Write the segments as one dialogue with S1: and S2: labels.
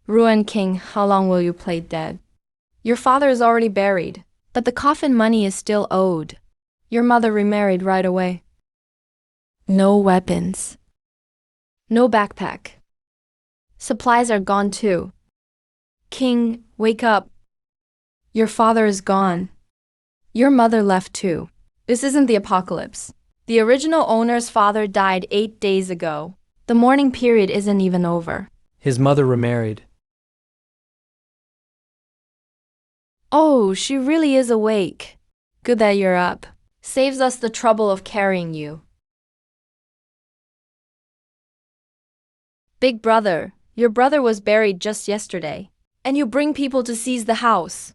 S1: Ruined king, how long will you play dead? Your father is already buried, but the coffin money is still owed. Your mother remarried right away. No weapons. No backpack. Supplies are gone too. King, wake up. Your father is gone. Your mother left too. This isn't the apocalypse. The original owner's father died 8 days ago. The mourning period isn't even over.
S2: His mother remarried.
S1: Oh, she really is awake. Good that you're up. Saves us the trouble of carrying you. Big brother, your brother was buried just yesterday, and you bring people to seize the house.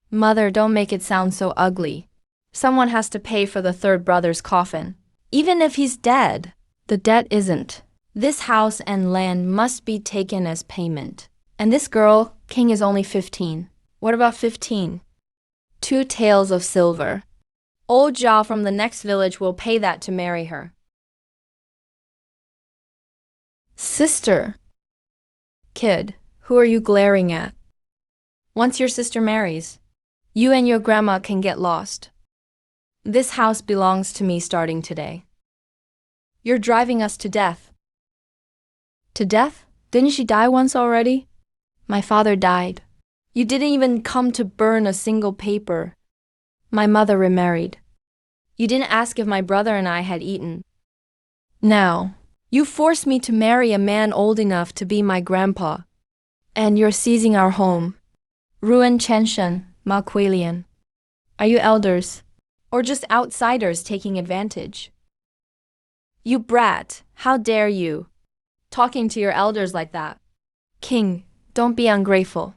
S1: Mother, don't make it sound so ugly. Someone has to pay for the third brother's coffin. Even if he's dead, the debt isn't. This house and land must be taken as payment. And this girl, King, is only 15. What about 15? 2 taels of silver. Old Zhao from the next village will pay that to marry her. Sister. Kid, who are you glaring at? Once your sister marries, you and your grandma can get lost. This house belongs to me starting today. You're driving us to death. To death? Didn't she die once already? My father died. You didn't even come to burn a single paper. My mother remarried. You didn't ask if my brother and I had eaten. Now, you forced me to marry a man old enough to be my grandpa. And you're seizing our home. Ruin Chenshen, Maquilian. Are you elders? Or just outsiders taking advantage? You brat, how dare you? Talking to your elders like that. King, don't be ungrateful.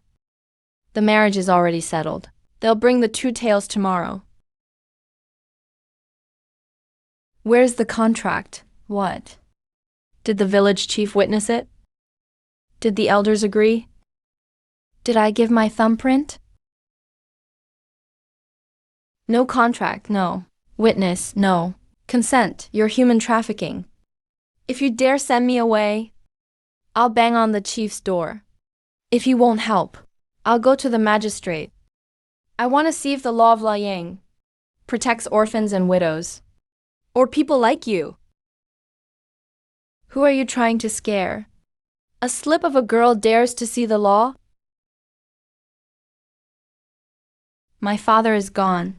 S1: The marriage is already settled. They'll bring the 2 taels tomorrow. Where's the contract? What? Did the village chief witness it? Did the elders agree? Did I give my thumbprint? No contract, no. Witness, no. Consent, you're human trafficking. If you dare send me away, I'll bang on the chief's door. If he won't help, I'll go to the magistrate. I want to see if the law of Liang protects orphans and widows. Or people like you. Who are you trying to scare? A slip of a girl dares to see the law? My father is gone.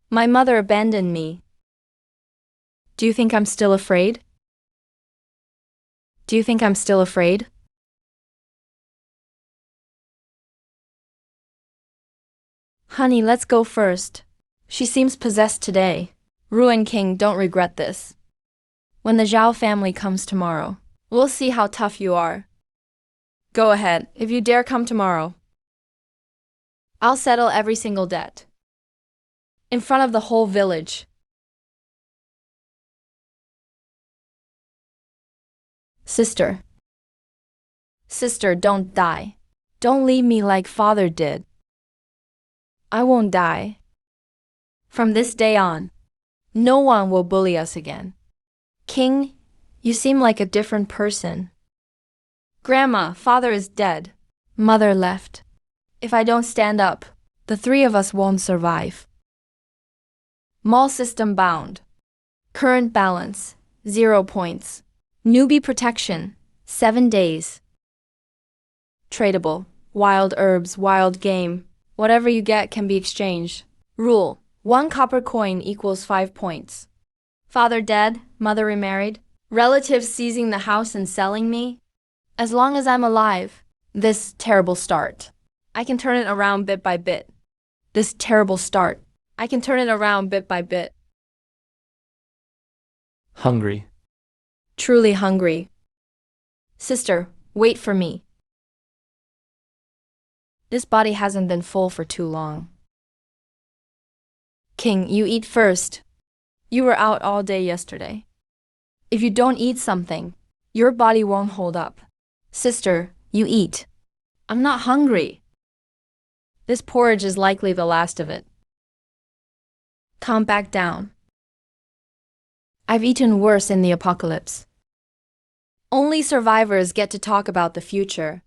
S1: My mother abandoned me. Do you think I'm still afraid? Do you think I'm still afraid? Honey, let's go first. She seems possessed today. Ruin King, don't regret this. When the Zhao family comes tomorrow, we'll see how tough you are. Go ahead, if you dare come tomorrow. I'll settle every single debt. In front of the whole village. Sister. Sister, don't die. Don't leave me like father did. I won't die. From this day on, no one will bully us again. King, you seem like a different person. Grandma, father is dead. Mother left. If I don't stand up, the 3 of us won't survive. Mall system bound. Current balance, 0 points. Newbie protection, 7 days. Tradable, wild herbs, wild game. Whatever you get can be exchanged. Rule, 1 copper coin equals 5 points. Father dead, mother remarried. Relatives seizing the house and selling me. As long as I'm alive, this terrible start. I can turn it around bit by bit. This terrible start. I can turn it around bit by bit.
S2: Hungry.
S1: Truly hungry. Sister, wait for me. This body hasn't been full for too long. King, you eat first. You were out all day yesterday. If you don't eat something, your body won't hold up. Sister, you eat. I'm not hungry. This porridge is likely the last of it. Calm back down. I've eaten worse in the apocalypse. Only survivors get to talk about the future.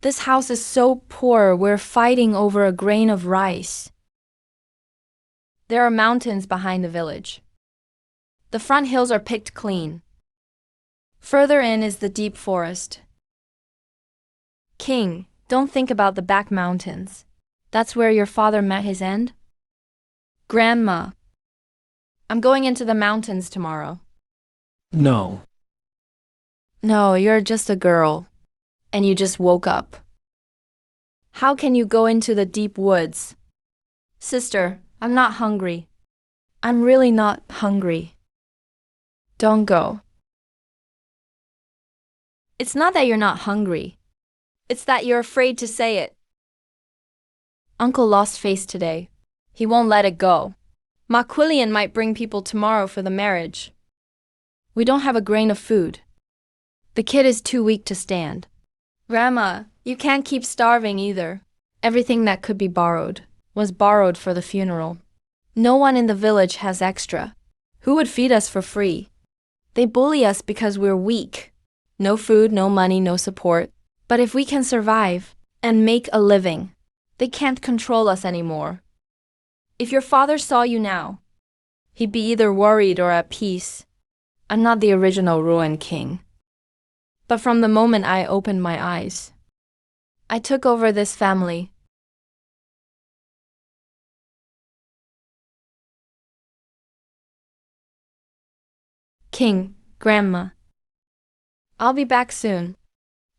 S1: This house is so poor, we're fighting over a grain of rice. There are mountains behind the village. The front hills are picked clean. Further in is the deep forest. King, don't think about the back mountains. That's where your father met his end? Grandma, I'm going into the mountains tomorrow.
S2: No.
S1: No, you're just a girl. And you just woke up. How can you go into the deep woods? Sister, I'm not hungry. I'm really not hungry. Don't go. It's not that you're not hungry. It's that you're afraid to say it. Uncle lost face today. He won't let it go. Maquillian might bring people tomorrow for the marriage. We don't have a grain of food. The kid is too weak to stand. Grandma, you can't keep starving either. Everything that could be borrowed was borrowed for the funeral. No one in the village has extra. Who would feed us for free? They bully us because we're weak. No food, no money, no support. But if we can survive and make a living, they can't control us anymore. If your father saw you now, he'd be either worried or at peace. I'm not the original ruined king. But from the moment I opened my eyes, I took over this family. King, Grandma. I'll be back soon.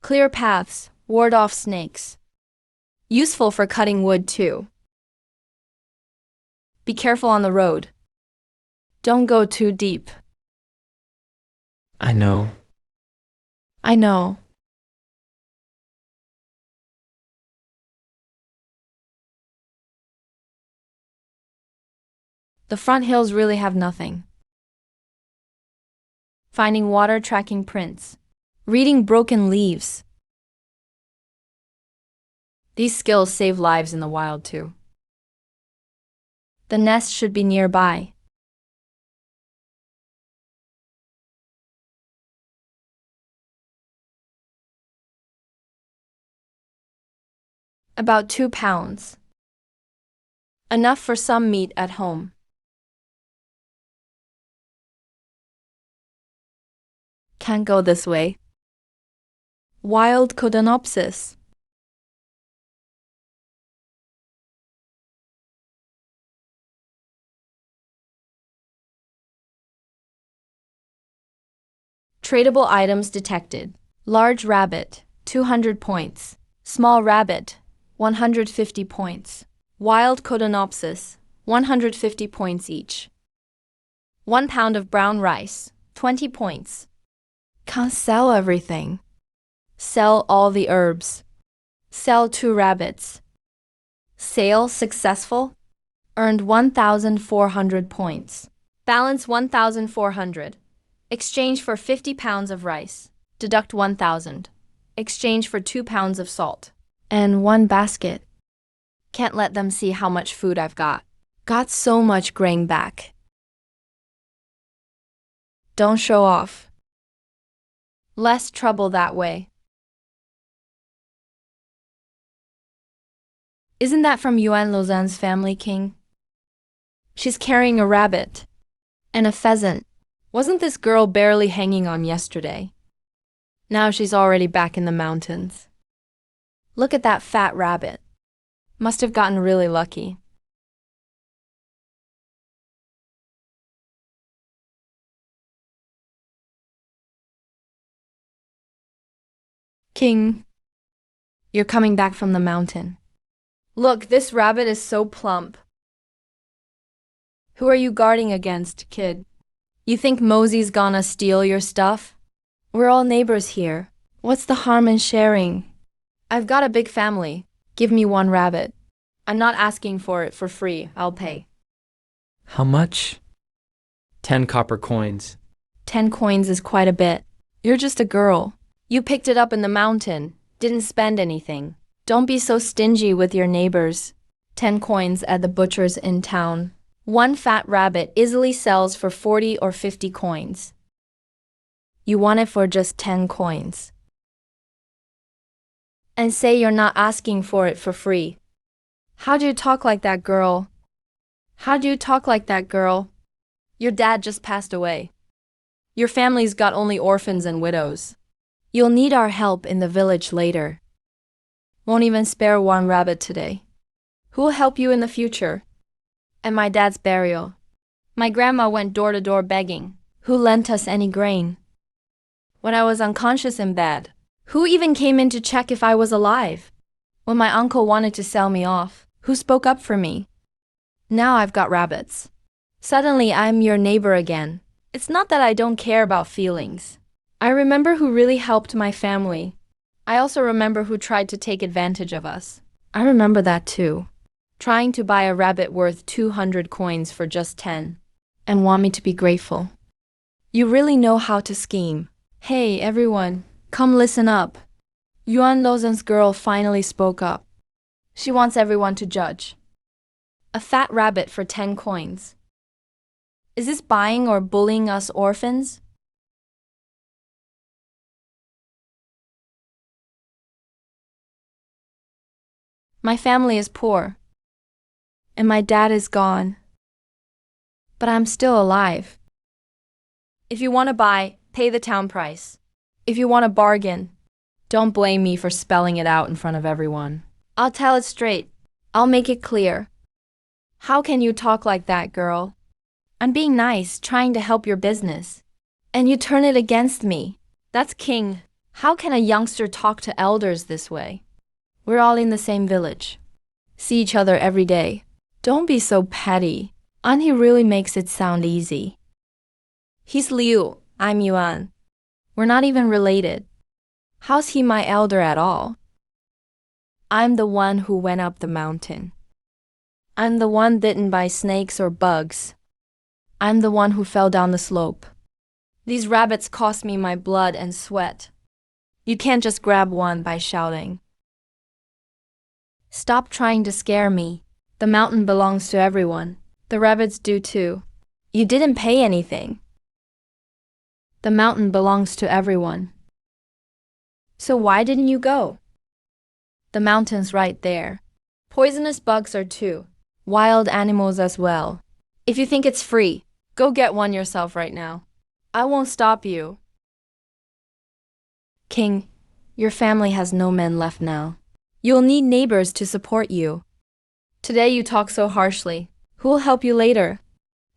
S1: Clear paths, ward off snakes. Useful for cutting wood too. Be careful on the road. Don't go too deep.
S2: I know.
S1: I know. The front hills really have nothing. Finding water, tracking prints. Reading broken leaves. These skills save lives in the wild too. The nest should be nearby. About 2 pounds. Enough for some meat at home. Can't go this way. Wild Codonopsis. Tradable items detected. Large rabbit, 200 points. Small rabbit, 150 points. Wild Codonopsis, 150 points each. 1 pound of brown rice, 20 points. Can't sell everything. Sell all the herbs. Sell 2 rabbits. Sale successful. Earned 1,400 points. Balance 1,400. Exchange for 50 pounds of rice. Deduct 1,000. Exchange for 2 pounds of salt. And 1 basket. Can't let them see how much food I've got. Got so much grain back. Don't show off. Less trouble that way. Isn't that from Yuan Lozanne's family, King? She's carrying a rabbit. And a pheasant. Wasn't this girl barely hanging on yesterday? Now she's already back in the mountains. Look at that fat rabbit. Must have gotten really lucky. King, you're coming back from the mountain. Look, this rabbit is so plump. Who are you guarding against, kid? You think Mosey's gonna steal your stuff? We're all neighbors here. What's the harm in sharing? I've got a big family. Give me 1 rabbit. I'm not asking for it for free. I'll pay.
S2: How much? 10 copper coins.
S1: 10 coins is quite a bit. You're just a girl. You picked it up in the mountain. Didn't spend anything. Don't be so stingy with your neighbors. 10 coins at the butcher's in town. 1 fat rabbit easily sells for 40 or 50 coins. You want it for just 10 coins. and say you're not asking for it for free. How do you talk like that, girl? How do you talk like that, girl? Your dad just passed away. Your family's got only orphans and widows. You'll need our help in the village later. Won't even spare one rabbit today. Who'll help you in the future? And my dad's burial. My grandma went door to door begging. Who lent us any grain? When I was unconscious in bed. Who even came in to check if I was alive? When my uncle wanted to sell me off, who spoke up for me? Now I've got rabbits. Suddenly I'm your neighbor again. It's not that I don't care about feelings. I remember who really helped my family. I also remember who tried to take advantage of us. I remember that too. Trying to buy a rabbit worth 200 coins for just 10. And want me to be grateful. You really know how to scheme. Hey everyone, come listen up. Yuan Lozan's girl finally spoke up. She wants everyone to judge. A fat rabbit for 10 coins. Is this buying or bullying us orphans? My family is poor. And my dad is gone. But I'm still alive. If you want to buy, pay the town price. If you want to bargain, don't blame me for spelling it out in front of everyone. I'll tell it straight. I'll make it clear. How can you talk like that, girl? I'm being nice, trying to help your business. And you turn it against me. That's king. How can a youngster talk to elders this way? We're all in the same village. See each other every day. Don't be so petty. Anhi really makes it sound easy. He's Liu, I'm Yuan. We're not even related. How's he my elder at all? I'm the one who went up the mountain. I'm the one bitten by snakes or bugs. I'm the one who fell down the slope. These rabbits cost me my blood and sweat. You can't just grab one by shouting. Stop trying to scare me. The mountain belongs to everyone. The rabbits do too. You didn't pay anything. The mountain belongs to everyone. So why didn't you go? The mountain's right there. Poisonous bugs are too. Wild animals as well. If you think it's free, go get one yourself right now. I won't stop you. King, your family has no men left now. You'll need neighbors to support you. Today you talk so harshly. Who'll help you later?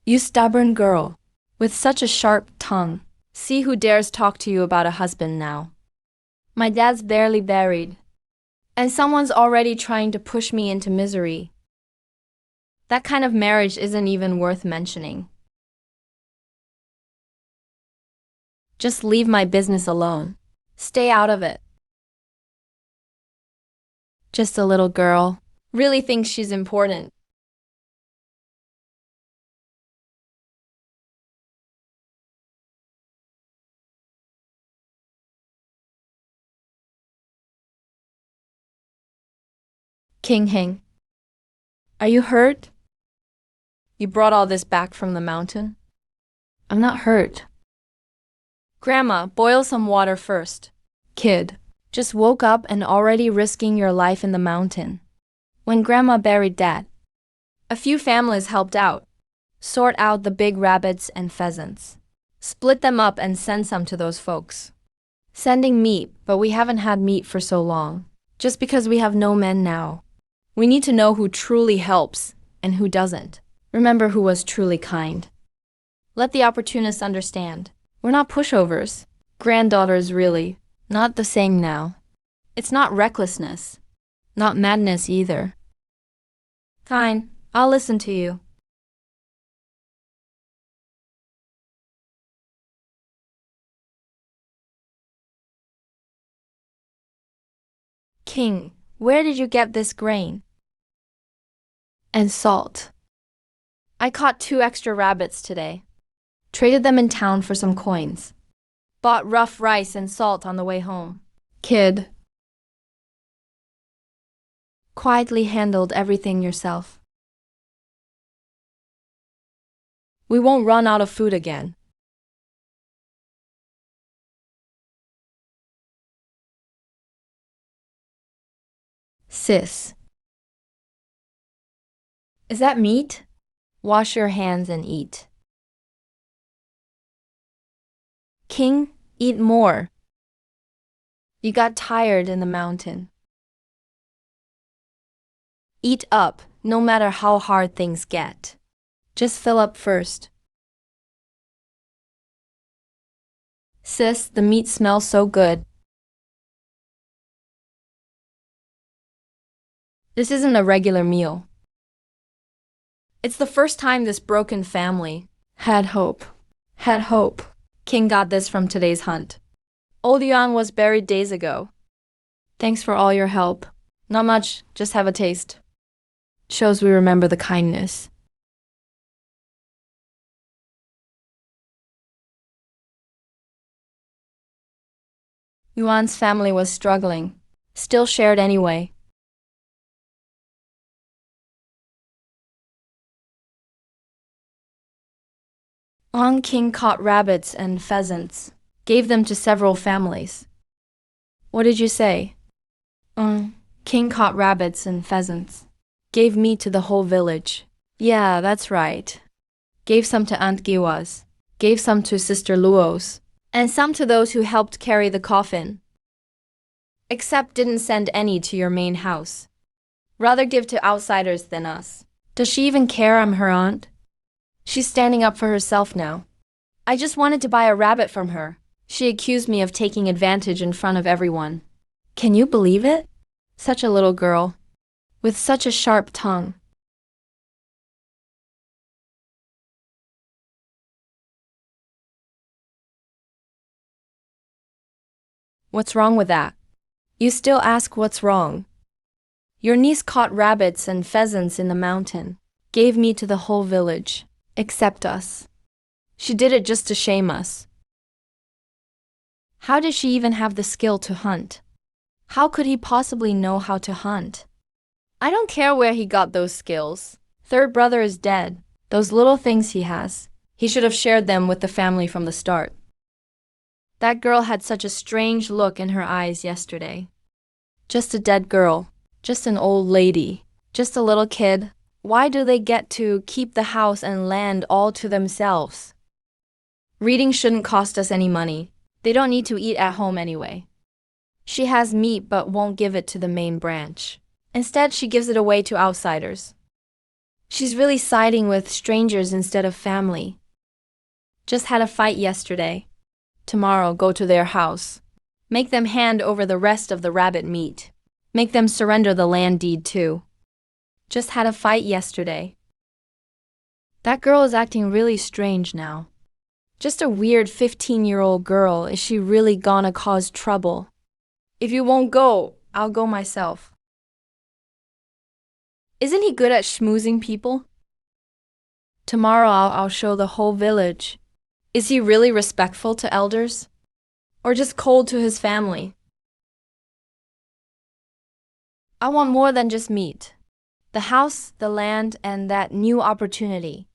S1: You stubborn girl. With such a sharp tongue. See who dares talk to you about a husband now. My dad's barely buried. And someone's already trying to push me into misery. That kind of marriage isn't even worth mentioning. Just leave my business alone. Stay out of it. Just a little girl. Really thinks she's important. King Hing. Are you hurt? You brought all this back from the mountain? I'm not hurt. Grandma, boil some water first. Kid, just woke up and already risking your life in the mountain. When Grandma buried Dad, a few families helped out. Sort out the big rabbits and pheasants. Split them up and send some to those folks. Sending meat, but we haven't had meat for so long. Just because we have no men now. We need to know who truly helps and who doesn't. Remember who was truly kind. Let the opportunists understand. We're not pushovers. Granddaughters, really. Not the same now. It's not recklessness. Not madness either. Fine, I'll listen to you. King, where did you get this grain? And salt. I caught 2 extra rabbits today. Traded them in town for some coins. Bought rough rice and salt on the way home. Kid. Quietly handled everything yourself. We won't run out of food again. Sis. Is that meat? Wash your hands and eat. King, eat more. You got tired in the mountain. Eat up, no matter how hard things get. Just fill up first. Sis, the meat smells so good. This isn't a regular meal. It's the first time this broken family had hope. Had hope. King got this from today's hunt. Old Yuan was buried days ago. Thanks for all your help. Not much, just have a taste. Shows we remember the kindness. Yuan's family was struggling. Still shared anyway. King caught rabbits and pheasants, gave them to several families. What did you say? King caught rabbits and pheasants, gave meat to the whole village. Yeah, that's right. Gave some to Aunt Giwa's, gave some to Sister Luo's, and some to those who helped carry the coffin. Except didn't send any to your main house. Rather give to outsiders than us. Does she even care I'm her aunt? She's standing up for herself now. I just wanted to buy a rabbit from her. She accused me of taking advantage in front of everyone. Can you believe it? Such a little girl, with such a sharp tongue. What's wrong with that? You still ask what's wrong. Your niece caught rabbits and pheasants in the mountain, gave meat to the whole village, except us. She did it just to shame us. How did she even have the skill to hunt? How could he possibly know how to hunt? I don't care where he got those skills. Third brother is dead. Those little things he has, he should have shared them with the family from the start. That girl had such a strange look in her eyes yesterday. Just a dead girl, just an old lady, just a little kid. Why do they get to keep the house and land all to themselves? Reading shouldn't cost us any money. They don't need to eat at home anyway. She has meat but won't give it to the main branch. Instead, she gives it away to outsiders. She's really siding with strangers instead of family. Just had a fight yesterday. Tomorrow, go to their house. Make them hand over the rest of the rabbit meat. Make them surrender the land deed too. Just had a fight yesterday. That girl is acting really strange now. Just a weird 15-year-old girl. Is she really gonna cause trouble? If you won't go, I'll go myself. Isn't he good at schmoozing people? Tomorrow I'll show the whole village. Is he really respectful to elders? Or just cold to his family? I want more than just meat. The house, the land, and that new opportunity.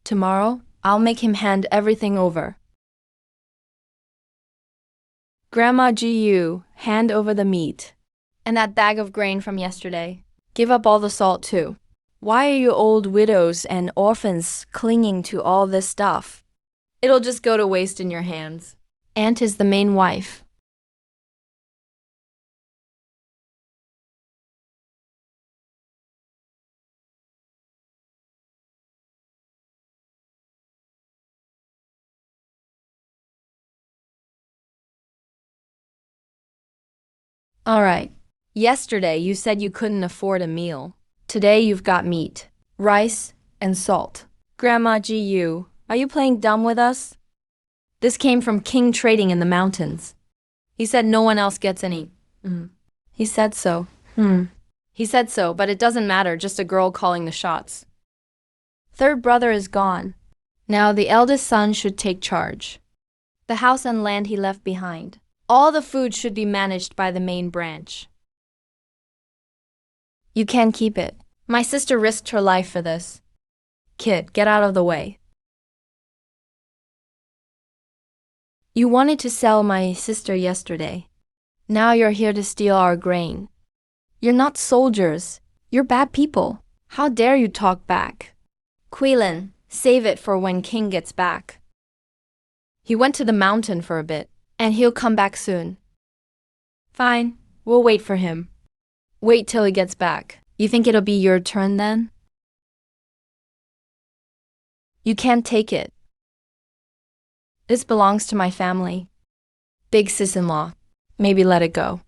S1: Tomorrow, I'll make him hand everything over. Grandma Gu, hand over the meat. And that bag of grain from yesterday. Give up all the salt too. Why are you old widows and orphans clinging to all this stuff? It'll just go to waste in your hands. Aunt is the main wife. All right. Yesterday you said you couldn't afford a meal. Today you've got meat, rice, and salt. Grandma Gu, are you playing dumb with us? This came from King trading in the mountains. He said no one else gets any. He said so. He said so, but it doesn't matter, just a girl calling the shots. Third brother is gone. Now the eldest son should take charge. The house and land he left behind. All the food should be managed by the main branch. You can keep it. My sister risked her life for this. Kid, get out of the way. You wanted to sell my sister yesterday. Now you're here to steal our grain. You're not soldiers. You're bad people. How dare you talk back? Quilin, save it for when King gets back. He went to the mountain for a bit, and he'll come back soon. Fine, we'll wait for him. Wait till he gets back. You think it'll be your turn then? You can't take it. This belongs to my family. Big sis-in-law. Maybe let it go.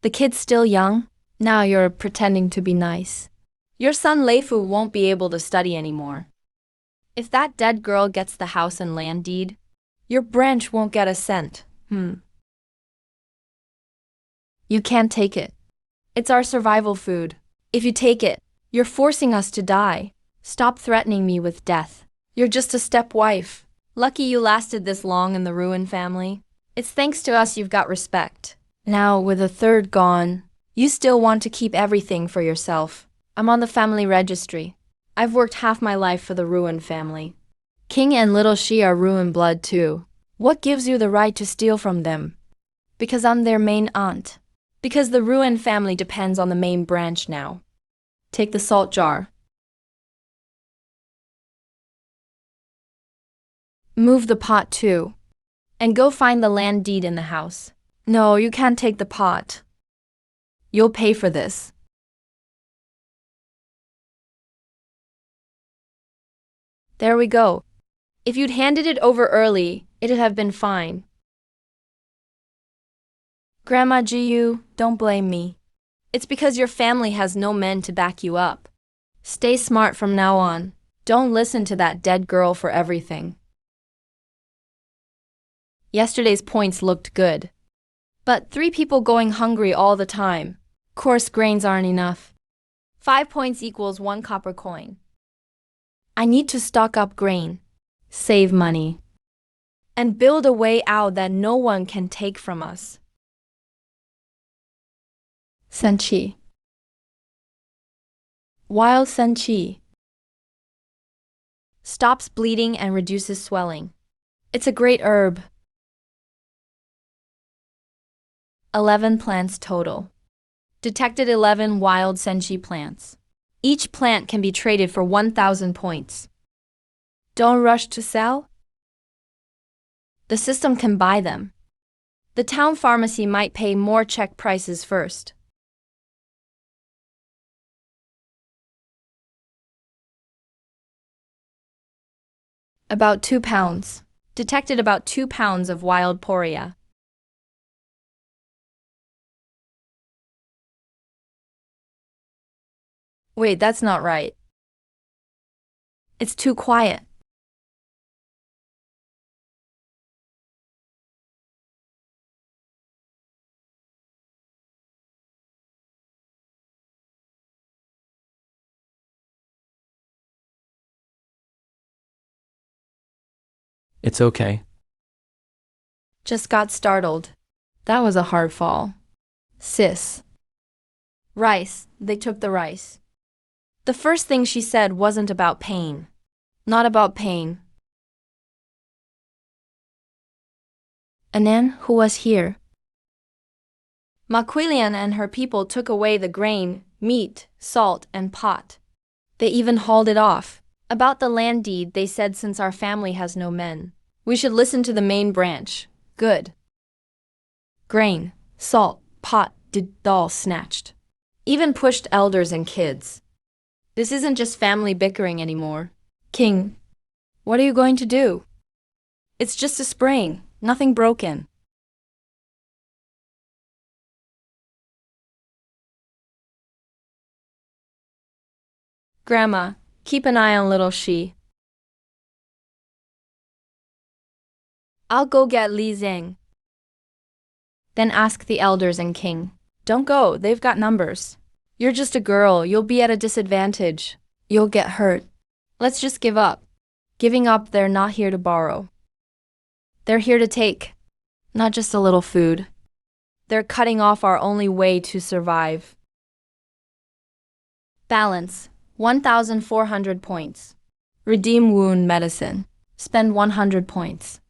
S1: The kid's still young. Now you're pretending to be nice. Your son Leifu won't be able to study anymore. If that dead girl gets the house and land deed, your branch won't get a cent. You can't take it. It's our survival food. If you take it, you're forcing us to die. Stop threatening me with death. You're just a stepwife. Lucky you lasted this long in the Ruin family. It's thanks to us you've got respect. Now, with a third gone, you still want to keep everything for yourself. I'm on the family registry. I've worked half my life for the Ruin family. King and little Shi are Ruin blood too. What gives you the right to steal from them? Because I'm their main aunt. Because the Ruin family depends on the main branch now. Take the salt jar. Move the pot too. And go find the land deed in the house. No, you can't take the pot. You'll pay for this. There we go. If you'd handed it over early, it'd have been fine. Grandma Jiyu, don't blame me. It's because your family has no men to back you up. Stay smart from now on. Don't listen to that dead girl for everything. Yesterday's points looked good. But 3 people going hungry all the time. Coarse grains aren't enough. 5 points equals 1 copper coin. I need to stock up grain, save money, and build a way out that no one can take from us. Senchi. Wild senchi. Stops bleeding and reduces swelling. It's a great herb. 11 plants total. Detected 11 wild senchi plants. Each plant can be traded for 1,000 points. Don't rush to sell. The system can buy them. The town pharmacy might pay more check prices first. About 2 pounds. Detected about 2 pounds of wild poria. Wait, that's not right. It's too quiet.
S2: It's okay.
S1: Just got startled. That was a hard fall. Sis. Rice. They took the rice. The first thing she said wasn't about pain. Not about pain. Anan, who was here? Maquilian and her people took away the grain, meat, salt, and pot. They even hauled it off. About the land deed, they said since our family has no men, we should listen to the main branch. Good. Grain, salt, pot, did all snatched. Even pushed elders and kids. This isn't just family bickering anymore. King, what are you going to do? It's just a sprain, nothing broken. Grandma, keep an eye on little Shi. I'll go get Li Zhang. Then ask the elders and king. Don't go, they've got numbers. You're just a girl, you'll be at a disadvantage. You'll get hurt. Let's just give up. Giving up, they're not here to borrow. They're here to take. Not just a little food. They're cutting off our only way to survive. Balance, 1,400 points. Redeem wound medicine. Spend 100 points.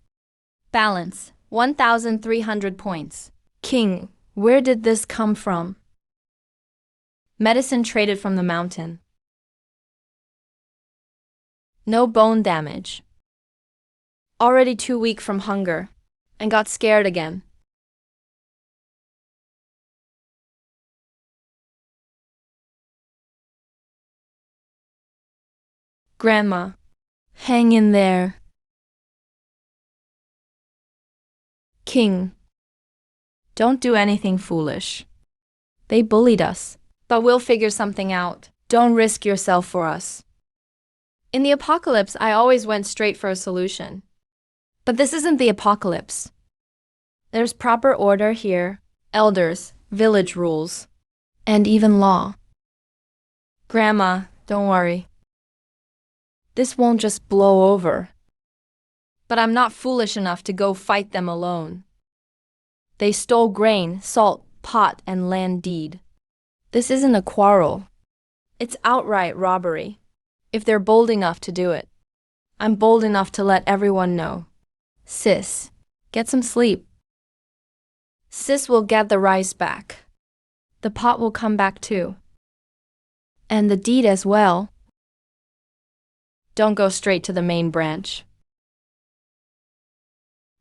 S1: Balance, 1,300 points. King, Where did this come from? Medicine traded from the mountain. No bone damage. Already too weak from hunger, and got scared again. Grandma, hang in there. King, don't do anything foolish. They bullied us, but we'll figure something out. Don't risk yourself for us. In the apocalypse, I always went straight for a solution. But this isn't the apocalypse. There's proper order here, elders, village rules, and even law. Grandma, don't worry. This won't just blow over. But I'm not foolish enough to go fight them alone. They stole grain, salt, pot, and land deed. This isn't a quarrel. It's outright robbery. If they're bold enough to do it, I'm bold enough to let everyone know. Sis, get some sleep. Sis will get the rice back. The pot will come back too. And the deed as well. Don't go straight to the main branch.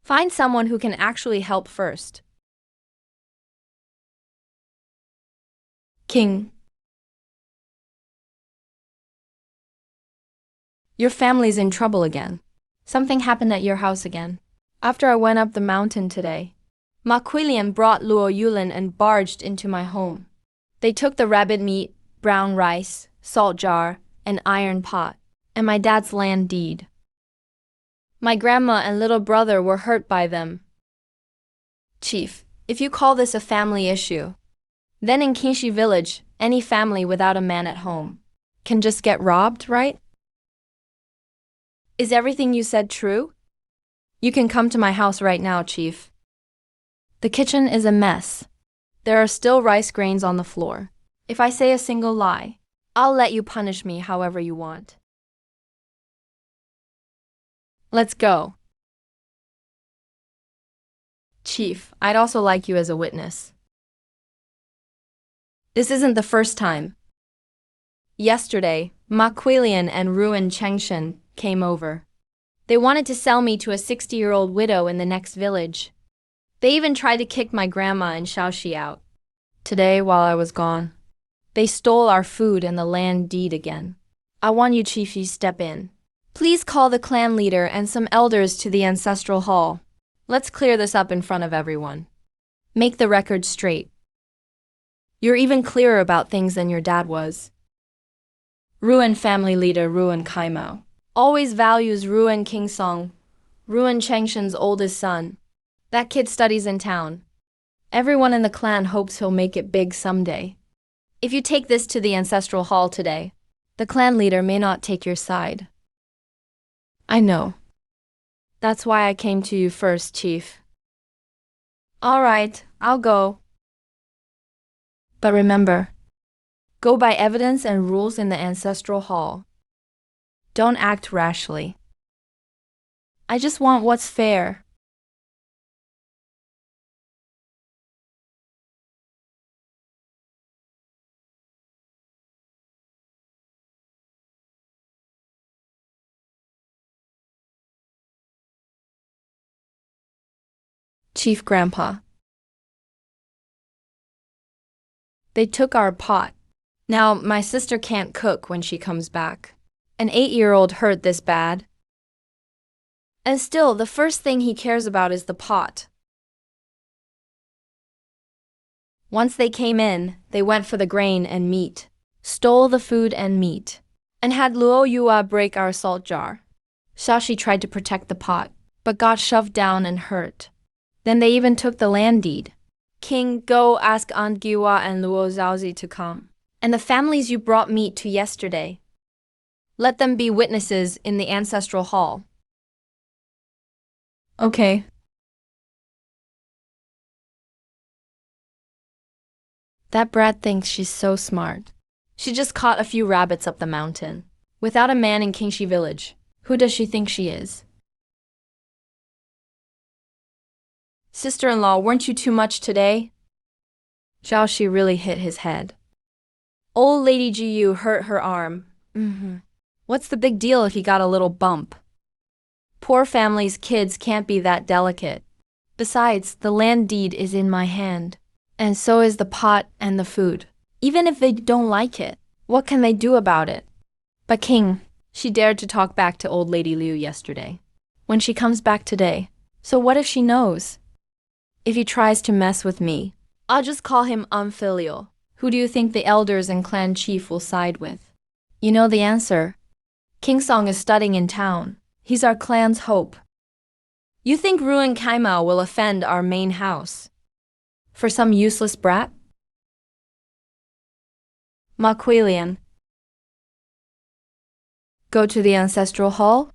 S1: Find someone who can actually help first. King, your family's in trouble again. Something happened at your house again. After I went up the mountain today, Maquilian brought Luo Yulin and barged into my home. They took the rabbit meat, brown rice, salt jar, and iron pot, and my dad's land deed. My grandma and little brother were hurt by them. Chief, if you call this a family issue, then in Kinshi village, any family without a man at home can just get robbed, right? Is everything you said true? You can come to my house right now, Chief. The kitchen is a mess. There are still rice grains on the floor. If I say a single lie, I'll let you punish me however you want. Let's go. Chief, I'd also like you as a witness. This isn't the first time. Yesterday, Maquilian and Ruin Chengshen came over. They wanted to sell me to a 60-year-old widow in the next village. They even tried to kick my grandma and Xiaoxi out. Today, while I was gone, they stole our food and the land deed again. I want you, Chief, to step in. Please call the clan leader and some elders to the ancestral hall. Let's clear this up in front of everyone. Make the record straight. You're even clearer about things than your dad was. Ruin family leader Ruin Kaimao always values Ruin Kingsong, Ruin Chengshen's oldest son. That kid studies in town. Everyone in the clan hopes he'll make it big someday. If you take this to the ancestral hall today, the clan leader may not take your side. I know. That's why I came to you first, Chief. All right, I'll go. But remember, go by evidence and rules in the ancestral hall. Don't act rashly. I just want what's fair. Chief Grandpa. They took our pot. Now, my sister can't cook when she comes back. An 8-year-old hurt this bad. And still, the first thing he cares about is the pot. Once they came in, they went for the grain and meat, stole the food and meat, and had Luo Yua break our salt jar. Xiaoxi tried to protect the pot, but got shoved down and hurt. Then they even took the land deed. King, go ask Aunt Giwa and Luo Zhaozi to come. And the families you brought meat to yesterday. Let them be witnesses in the ancestral hall. Okay. That brat thinks she's so smart. She just caught a few rabbits up the mountain. Without a man in Kingshi village. Who does she think she is? Sister-in-law, weren't you too much today? Zhao Shi really hit his head. Old Lady Jiyu hurt her arm. What's the big deal if he got a little bump? Poor family's kids can't be that delicate. Besides, the land deed is in my hand. And so is the pot and the food. Even if they don't like it, what can they do about it? But King, she dared to talk back to old Lady Liu yesterday. When she comes back today, so what if she knows? If he tries to mess with me, I'll just call him unfilial. Who do you think the elders and clan chief will side with? You know the answer. King Song is studying in town. He's our clan's hope. You think Ruin Kaimao will offend our main house? For some useless brat? Maquilian. Go to the ancestral hall?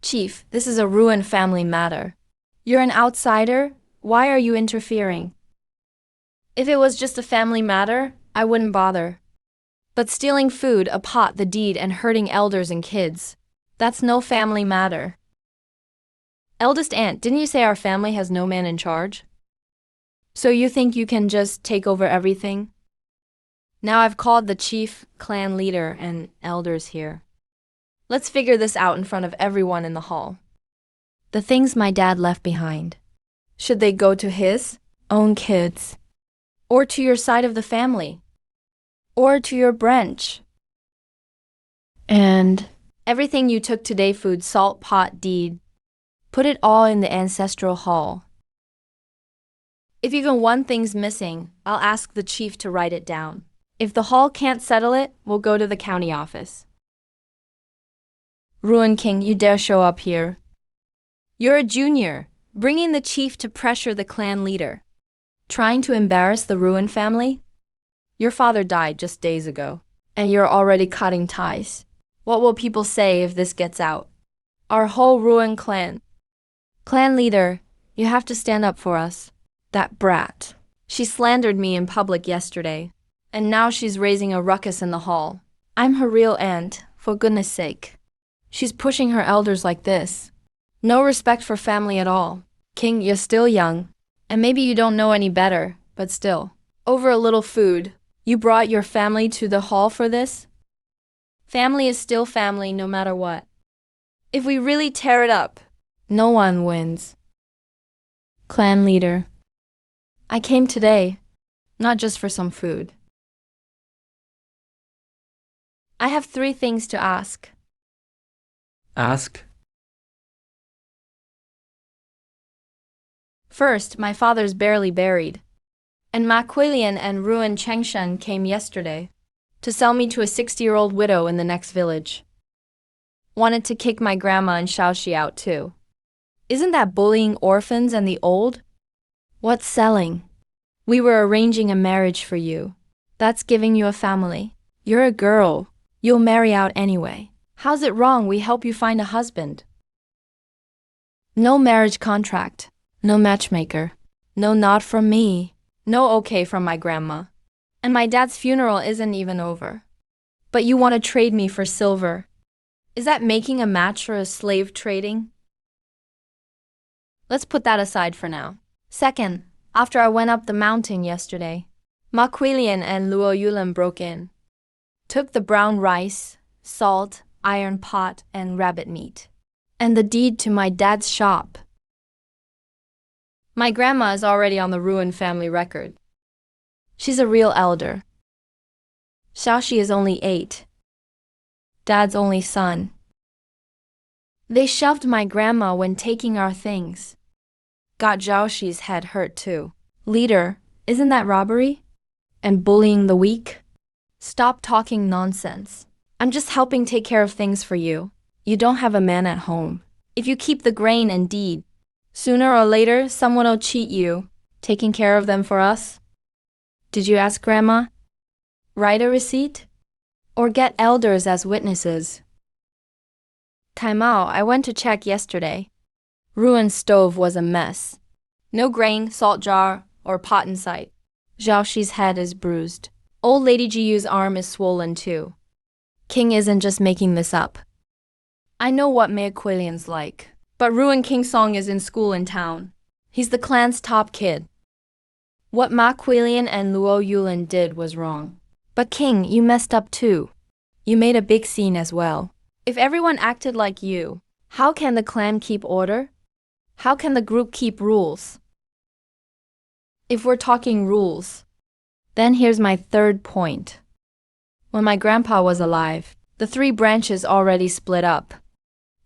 S1: Chief, this is a Ruin family matter. You're an outsider? Why are you interfering? If it was just a family matter, I wouldn't bother. But stealing food, a pot, the deed, and hurting elders and kids, that's no family matter. Eldest aunt, didn't you say our family has no man in charge? So you think you can just take over everything? Now I've called the chief, clan leader, and elders here. Let's figure this out in front of everyone in the hall. The things my dad left behind. Should they go to his own kids? Or to your side of the family? Or to your branch? And everything you took today, food, salt, pot, deed, put it all in the ancestral hall. If even one thing's missing, I'll ask the chief to write it down. If the hall can't settle it, we'll go to the county office. Ruin King, you dare show up here? You're a junior, bringing the chief to pressure the clan leader. Trying to embarrass the Ruin family? Your father died just days ago, and you're already cutting ties. What will people say if this gets out? Our whole Ruin clan. Clan leader, you have to stand up for us. That brat. She slandered me in public yesterday, and now she's raising a ruckus in the hall. I'm her real aunt, for goodness sake. She's pushing her elders like this. No respect for family at all. King, you're still young, and maybe you don't know any better, but still. Over a little food, you brought your family to the hall for this? Family is still family no matter what. If we really tear it up, no one wins. Clan leader. I came today, not just for some food. I have 3 things to ask.
S2: Ask.
S1: First, my father's barely buried, and Maquilian and Ruin Chengshen came yesterday to sell me to a 60-year-old widow in the next village. Wanted to kick my grandma and Shaoxi out too. Isn't that bullying orphans and the old? What's selling? We were arranging a marriage for you. That's giving you a family. You're a girl. You'll marry out anyway. How's it wrong we help you find a husband? No marriage contract. No matchmaker. No nod from me. No okay from my grandma. And my dad's funeral isn't even over. But you want to trade me for silver. Is that making a match or a slave trading? Let's put that aside for now. Second, after I went up the mountain yesterday, Maquilian and Luo Yulan broke in. Took the brown rice, salt, iron pot, and rabbit meat. And the deed to my dad's shop. My grandma is already on the Ruin family record. She's a real elder. Shaoxi is only 8. Dad's only son. They shoved my grandma when taking our things. Got Zhaoxi's head hurt too. Leader, isn't that robbery? And bullying the weak? Stop talking nonsense. I'm just helping take care of things for you. You don't have a man at home. If you keep the grain and deed, sooner or later someone will cheat you, taking care of them for us. Did you ask Grandma? Write a receipt? Or get elders as witnesses? Kaimao, I went to check yesterday. Ruin's stove was a mess. No grain, salt jar, or pot in sight. Zhaoxi's head is bruised. Old Lady Jiyu's arm is swollen too. King isn't just making this up. I know what Maquilian's like. But Ruin King Song is in school in town. He's the clan's top kid. What Ma Quilian and Luo Yulin did was wrong. But King, you messed up too. You made a big scene as well. If everyone acted like you, how can the clan keep order? How can the group keep rules? If we're talking rules, then here's my third point. When my grandpa was alive, the three branches already split up.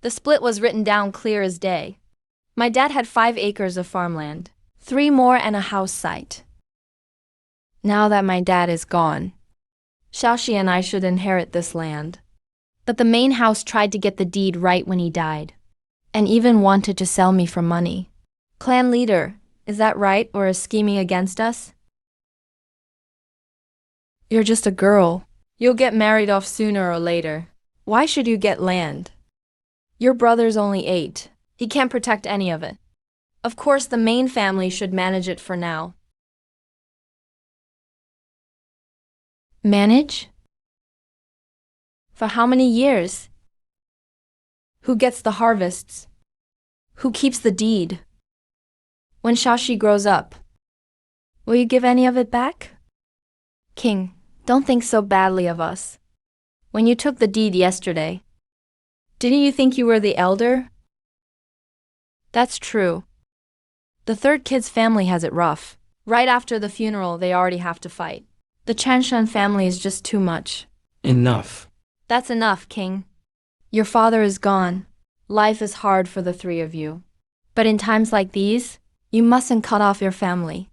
S1: The split was written down clear as day. My dad had 5 acres of farmland, 3 more and a house site. Now that my dad is gone, Xiaoxi and I should inherit this land. But the main house tried to get the deed right when he died, and even wanted to sell me for money. Clan leader, is that right or is scheming against us? You're just a girl. You'll get married off sooner or later. Why should you get land? Your brother's only 8. He can't protect any of it. Of course, the main family should manage it for now. Manage? For how many years? Who gets the harvests? Who keeps the deed? When Xiaoxi grows up, will you give any of it back? King, don't think so badly of us. When you took the deed yesterday, didn't you think you were the elder? That's true. The third kid's family has it rough. Right after the funeral, they already have to fight. The Chanshan family is just too much.
S2: Enough.
S1: That's enough, King. Your father is gone. Life is hard for the 3 of you. But in times like these, you mustn't cut off your family.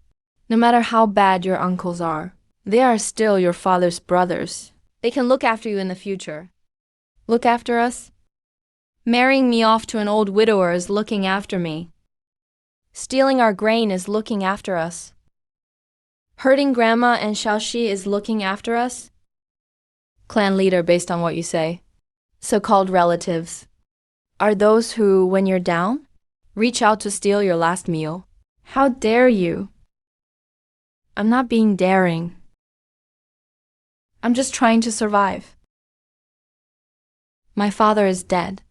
S1: No matter how bad your uncles are, they are still your father's brothers. They can look after you in the future. Look after us? Marrying me off to an old widower is looking after me. Stealing our grain is looking after us. Hurting Grandma and Xiaoxi is looking after us. Clan leader, based on what you say. So-called relatives are those who, when you're down, reach out to steal your last meal. How dare you? I'm not being daring. I'm just trying to survive. My father is dead.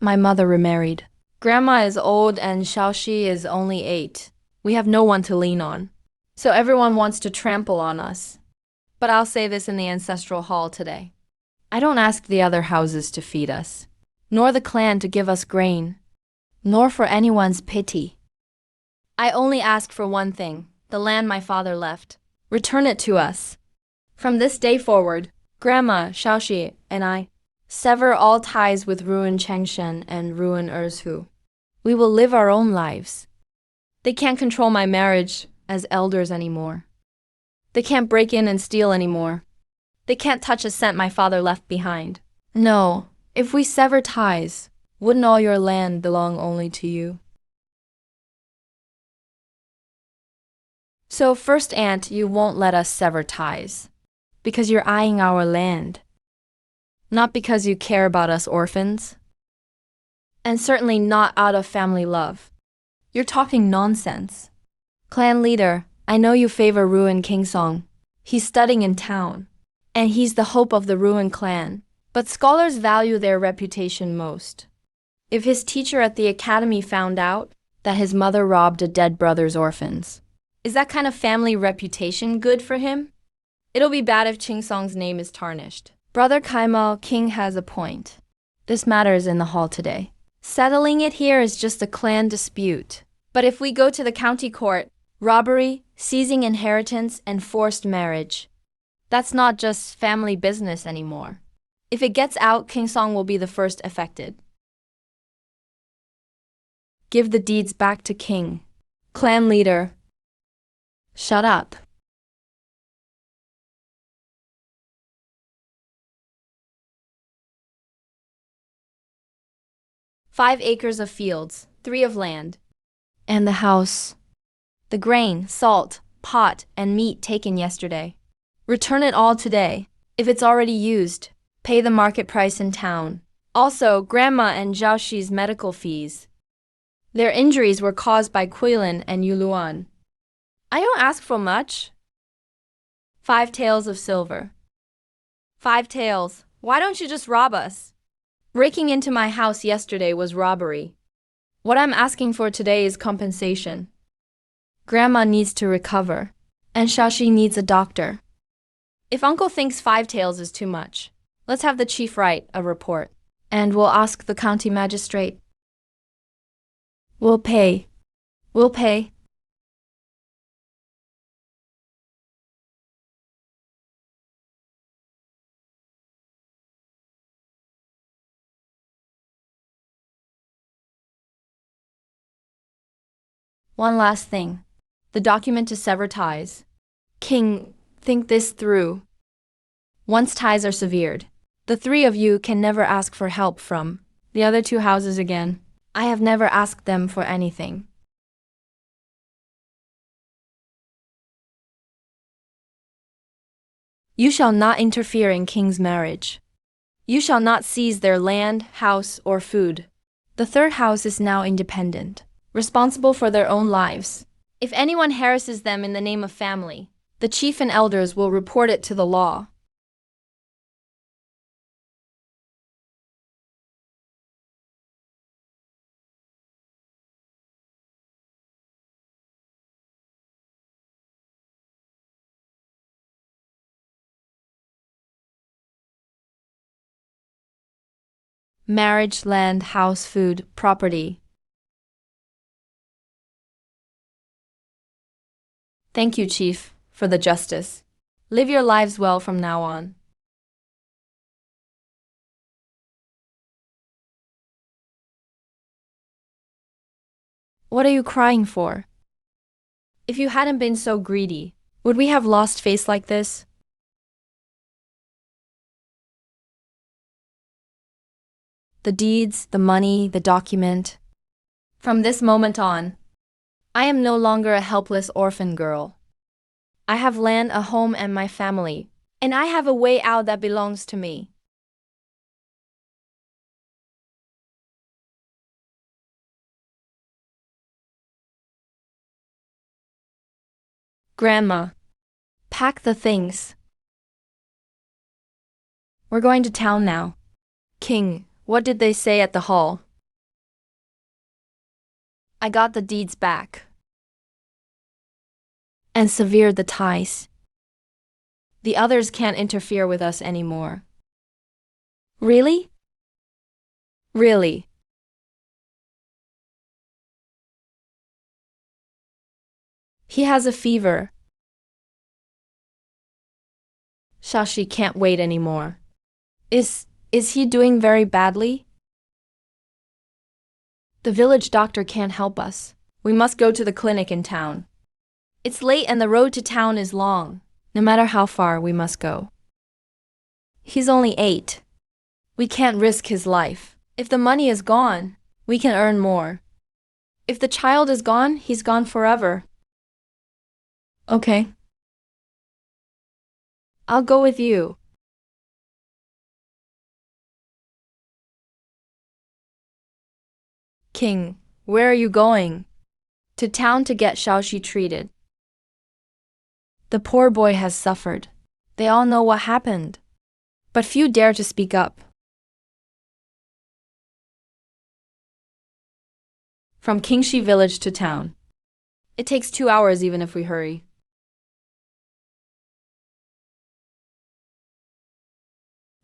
S1: My mother remarried. Grandma is old and Xiaoxi is only 8. We have no one to lean on. So everyone wants to trample on us. But I'll say this in the ancestral hall today. I don't ask the other houses to feed us, nor the clan to give us grain, nor for anyone's pity. I only ask for one thing, the land my father left. Return it to us. From this day forward, Grandma, Xiaoxi, and I sever all ties with Ruin Changshen and Ruin Erzhu. We will live our own lives. They can't control my marriage as elders anymore. They can't break in and steal anymore. They can't touch a cent my father left behind. No, if we sever ties, wouldn't all your land belong only to you? So first aunt, you won't let us sever ties, because you're eyeing our land, not because you care about us orphans, and certainly not out of family love. You're talking nonsense. Clan leader, I know you favor Ruin King Song. He's studying in town, and he's the hope of the Ruin clan. But scholars value their reputation most. If his teacher at the academy found out that his mother robbed a dead brother's orphans, is that kind of family reputation good for him? It'll be bad if Ching Song's name is tarnished. Brother Kaimao, King has a point. This matter is in the hall today. Settling it here is just a clan dispute. But if we go to the county court, robbery, seizing inheritance, and forced marriage, that's not just family business anymore. If it gets out, King Song will be the first affected. Give the deeds back to King. Clan leader, shut up. "5 acres of fields, 3 of land, and the house. The grain, salt, pot, and meat taken yesterday. Return it all today. If it's already used, pay the market price in town. Also, Grandma and Zhaoxi's medical fees. Their injuries were caused by Quilin and Yuluan. I don't ask for much. 5 taels of silver. 5 taels. Why don't you just rob us? Breaking into my house yesterday was robbery. What I'm asking for today is compensation. Grandma needs to recover, and Shashi needs a doctor. If Uncle thinks 5 taels is too much, let's have the chief write a report, and we'll ask the county magistrate. We'll pay. We'll pay. One last thing. The document to sever ties. King, think this through. Once ties are severed, the 3 of you can never ask for help from the other 2 houses again. I have never asked them for anything. You shall not interfere in King's marriage. You shall not seize their land, house, or food. The 3rd house is now independent, responsible for their own lives. If anyone harasses them in the name of family, the chief and elders will report it to the law. Marriage, land, house, food, property. Thank you, Chief, for the justice. Live your lives well from now on. What are you crying for? If you hadn't been so greedy, would we have lost face like this? The deeds, the money, the document. From this moment on, I am no longer a helpless orphan girl. I have land, a home, and my family, and I have a way out that belongs to me. Grandma, pack the things. We're going to town now. King, what did they say at the hall? I got the deeds back. And severed the ties. The others can't interfere with us anymore. Really? Really? He has a fever. Shashi can't wait anymore. Is he doing very badly? The village doctor can't help us. We must go to the clinic in town. It's late and the road to town is long. No matter how far, we must go. He's only 8. We can't risk his life. If the money is gone, we can earn more. If the child is gone, he's gone forever. Okay. I'll go with you. King, where are you going? To town to get Shaoxi treated. The poor boy has suffered. They all know what happened, but few dare to speak up. From Kingshi village to town. It takes 2 hours even if we hurry.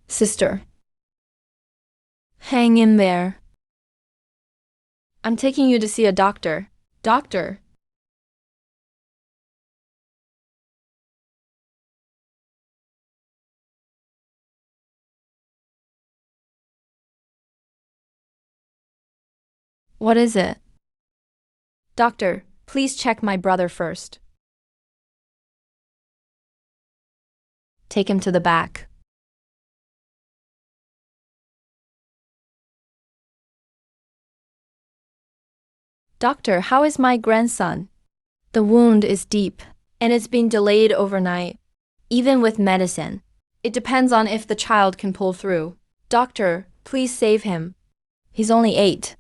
S1: Sister. Hang in there. I'm taking you to see a doctor. Doctor. What is it? Doctor, please check my brother first. Take him to the back. Doctor, how is my grandson? The wound is deep, and it's been delayed overnight. Even with medicine, it depends on if the child can pull through. Doctor, please save him. He's only 8.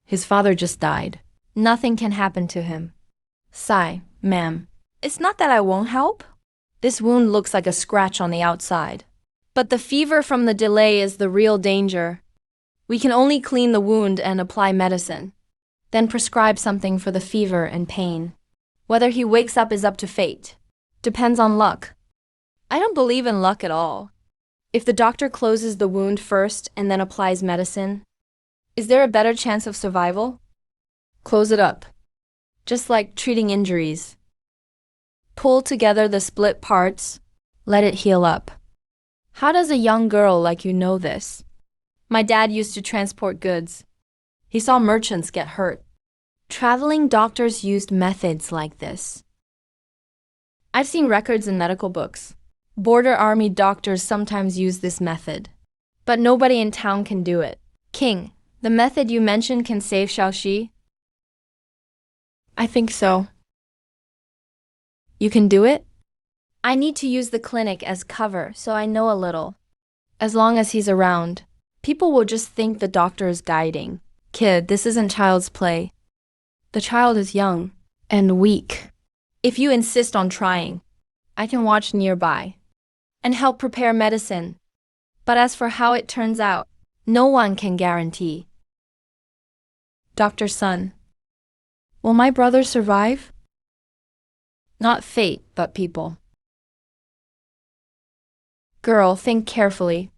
S1: His father just died. Nothing can happen to him. Sigh, ma'am. It's not that I won't help. This wound looks like a scratch on the outside. But the fever from the delay is the real danger. We can only clean the wound and apply medicine, then prescribe something for the fever and pain. Whether he wakes up is up to fate. Depends on luck. I don't believe in luck at all. If the doctor closes the wound first and then applies medicine, is there a better chance of survival? Close it up. Just like treating injuries. Pull together the split parts, let it heal up. How does a young girl like you know this? My dad used to transport goods. He saw merchants get hurt. Traveling doctors used methods like this. I've seen records in medical books. Border army doctors sometimes use this method. But nobody in town can do it. King, the method you mentioned can save Xiaoxi? I think so. You can do it? I need to use the clinic as cover so I know a little. As long as he's around, people will just think the doctor is guiding. Kid, this isn't child's play. The child is young and weak. If you insist on trying, I can watch nearby and help prepare medicine. But as for how it turns out, no one can guarantee. Dr. Sun, will my brother survive? Not fate, but people. Girl, think carefully.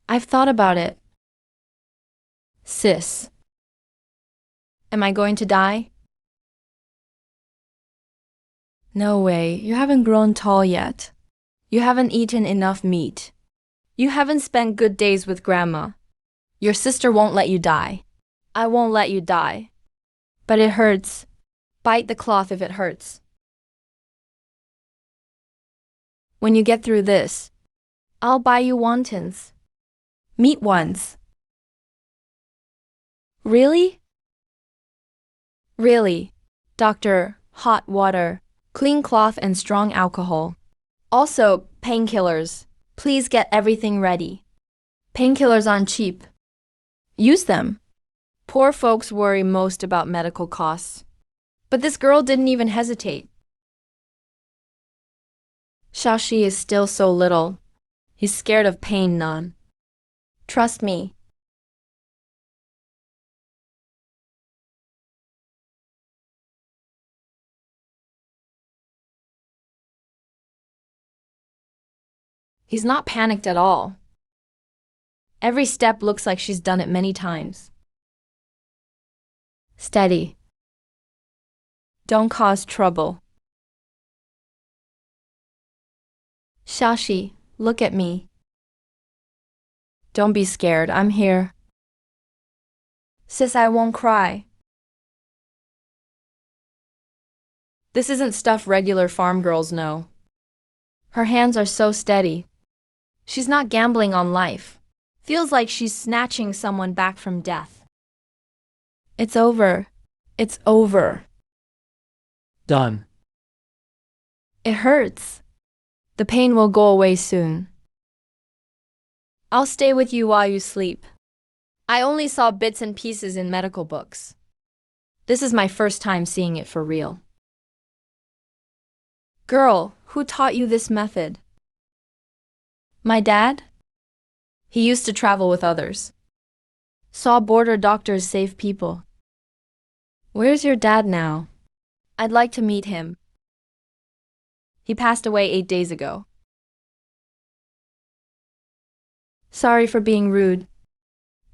S1: I've thought about it. Sis, am I going to die? No way, you haven't grown tall yet. You haven't eaten enough meat. You haven't spent good days with Grandma. Your sister won't let you die. I won't let you die. But it hurts. Bite the cloth if it hurts. When you get through this, I'll buy you wontons. Meat ones. Really? Really. Doctor, hot water, clean cloth and strong alcohol. Also, painkillers. Please get everything ready. Painkillers aren't cheap. Use them. Poor folks worry most about medical costs. But this girl didn't even hesitate. Xiaoxi is still so little. He's scared of pain, Nan. Trust me. He's not panicked at all. Every step looks like she's done it many times. Steady. Don't cause trouble. Xiaoxi, look at me. Don't be scared, I'm here. Sis, I won't cry. This isn't stuff regular farm girls know. Her hands are so steady. She's not gambling on life. Feels like she's snatching someone back from death. It's over. It's over.
S2: Done.
S1: It hurts. The pain will go away soon. I'll stay with you while you sleep. I only saw bits and pieces in medical books. This is my first time seeing it for real. Girl, who taught you this method? My dad? He used to travel with others. Saw border doctors save people. Where's your dad now? I'd like to meet him. He passed away 8 days ago. Sorry for being rude.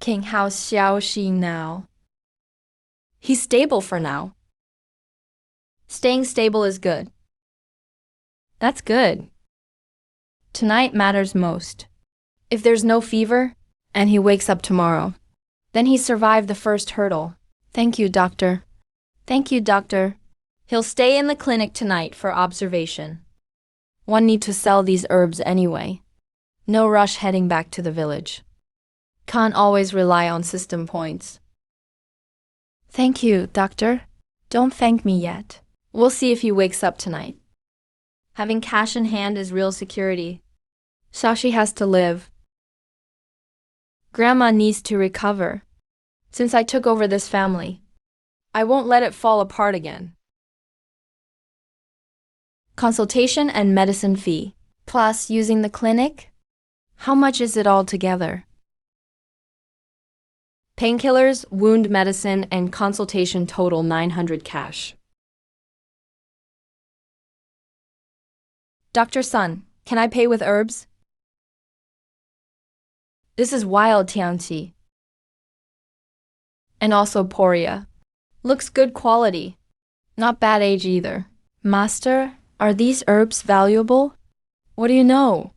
S1: King, how's Xiaoxi now? He's stable for now. Staying stable is good. That's good. Tonight matters most. If there's no fever, and he wakes up tomorrow, then he survived the first hurdle. Thank you, doctor. Thank you, doctor. He'll stay in the clinic tonight for observation. One need to sell these herbs anyway. No rush heading back to the village. Can't always rely on system points. Thank you, doctor. Don't thank me yet. We'll see if he wakes up tonight. Having cash in hand is real security. Xiaoxi has to live. Grandma needs to recover. Since I took over this family, I won't let it fall apart again. Consultation and medicine fee, plus using the clinic? How much is it all together? Painkillers, wound medicine, and consultation total 900 cash. Dr. Sun, can I pay with herbs? This is wild Tianqi. And also Poria. Looks good quality. Not bad age either. Master, are these herbs valuable? What do you know?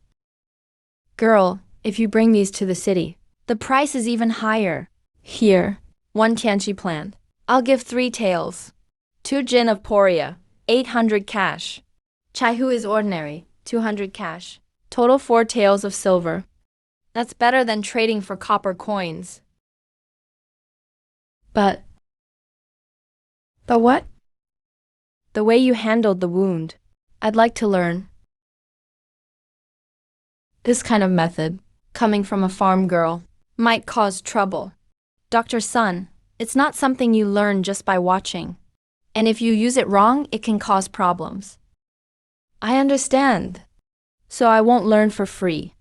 S1: Girl, if you bring these to the city, the price is even higher. Here, 1 Tianqi plant. I'll give 3 taels. 2 gin of Poria, 800 cash. Chaihu is ordinary, 200 cash. Total 4 taels of silver. That's better than trading for copper coins. But what? The way you handled the wound. I'd like to learn. This kind of method, coming from a farm girl, might cause trouble. Dr. Sun, it's not something you learn just by watching. And if you use it wrong, it can cause problems. I understand. So I won't learn for free.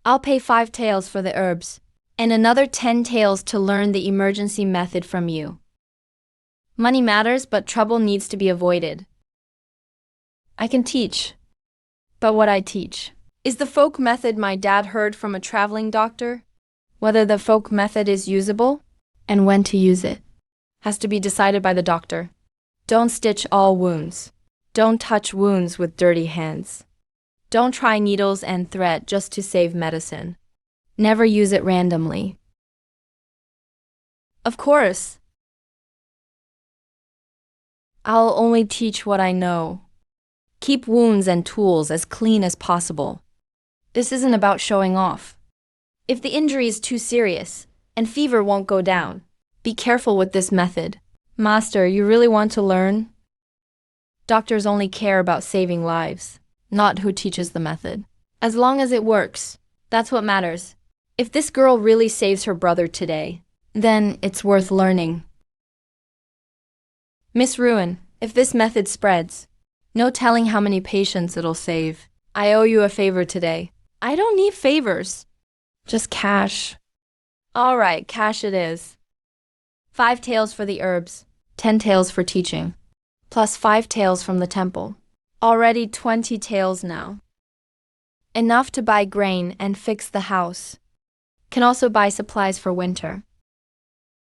S1: I'll pay 5 taels for the herbs, and another 10 taels to learn the emergency method from you. Money matters, but trouble needs to be avoided. I can teach. But what I teach is the folk method my dad heard from a traveling doctor. Whether the folk method is usable and when to use it has to be decided by the doctor. Don't stitch all wounds. Don't touch wounds with dirty hands. Don't try needles and thread just to save medicine. Never use it randomly. Of course. I'll only teach what I know. Keep wounds and tools as clean as possible. This isn't about showing off. If the injury is too serious and fever won't go down, be careful with this method. Master, you really want to learn? Doctors only care about saving lives, not who teaches the method. As long as it works, that's what matters. If this girl really saves her brother today, then it's worth learning. Miss Ruin, if this method spreads, no telling how many patients it'll save. I owe you a favor today. I don't need favors. Just cash. All right, cash it is. 5 taels for the herbs, 10 taels for teaching, plus 5 taels from the temple. Already 20 taels now. Enough to buy grain and fix the house. Can also buy supplies for winter.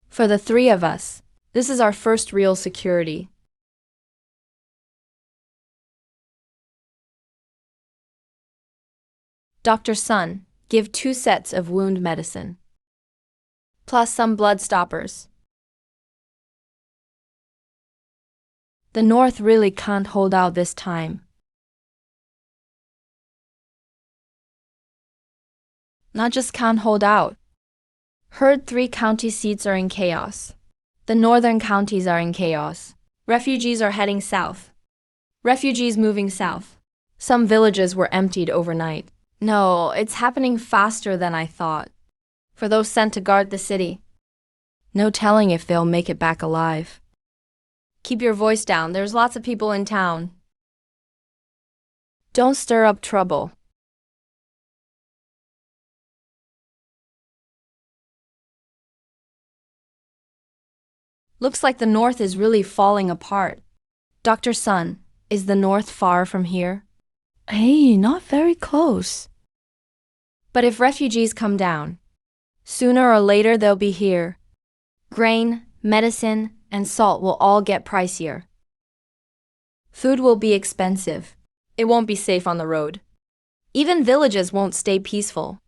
S1: For the 3 of us, this is our first real security. Dr. Sun, give 2 sets of wound medicine, plus some blood stoppers. The North really can't hold out this time. Not just can't hold out. Heard 3 county seats are in chaos. The northern counties are in chaos. Refugees are heading south. Refugees moving south. Some villages were emptied overnight. No, it's happening faster than I thought. For those sent to guard the city, no telling if they'll make it back alive. Keep your voice down, there's lots of people in town. Don't stir up trouble. Looks like the North is really falling apart. Dr. Sun, is the North far from here? Hey, not very close. But if refugees come down, sooner or later they'll be here. Grain, medicine, and salt will all get pricier. Food will be expensive. It won't be safe on the road. Even villages won't stay peaceful.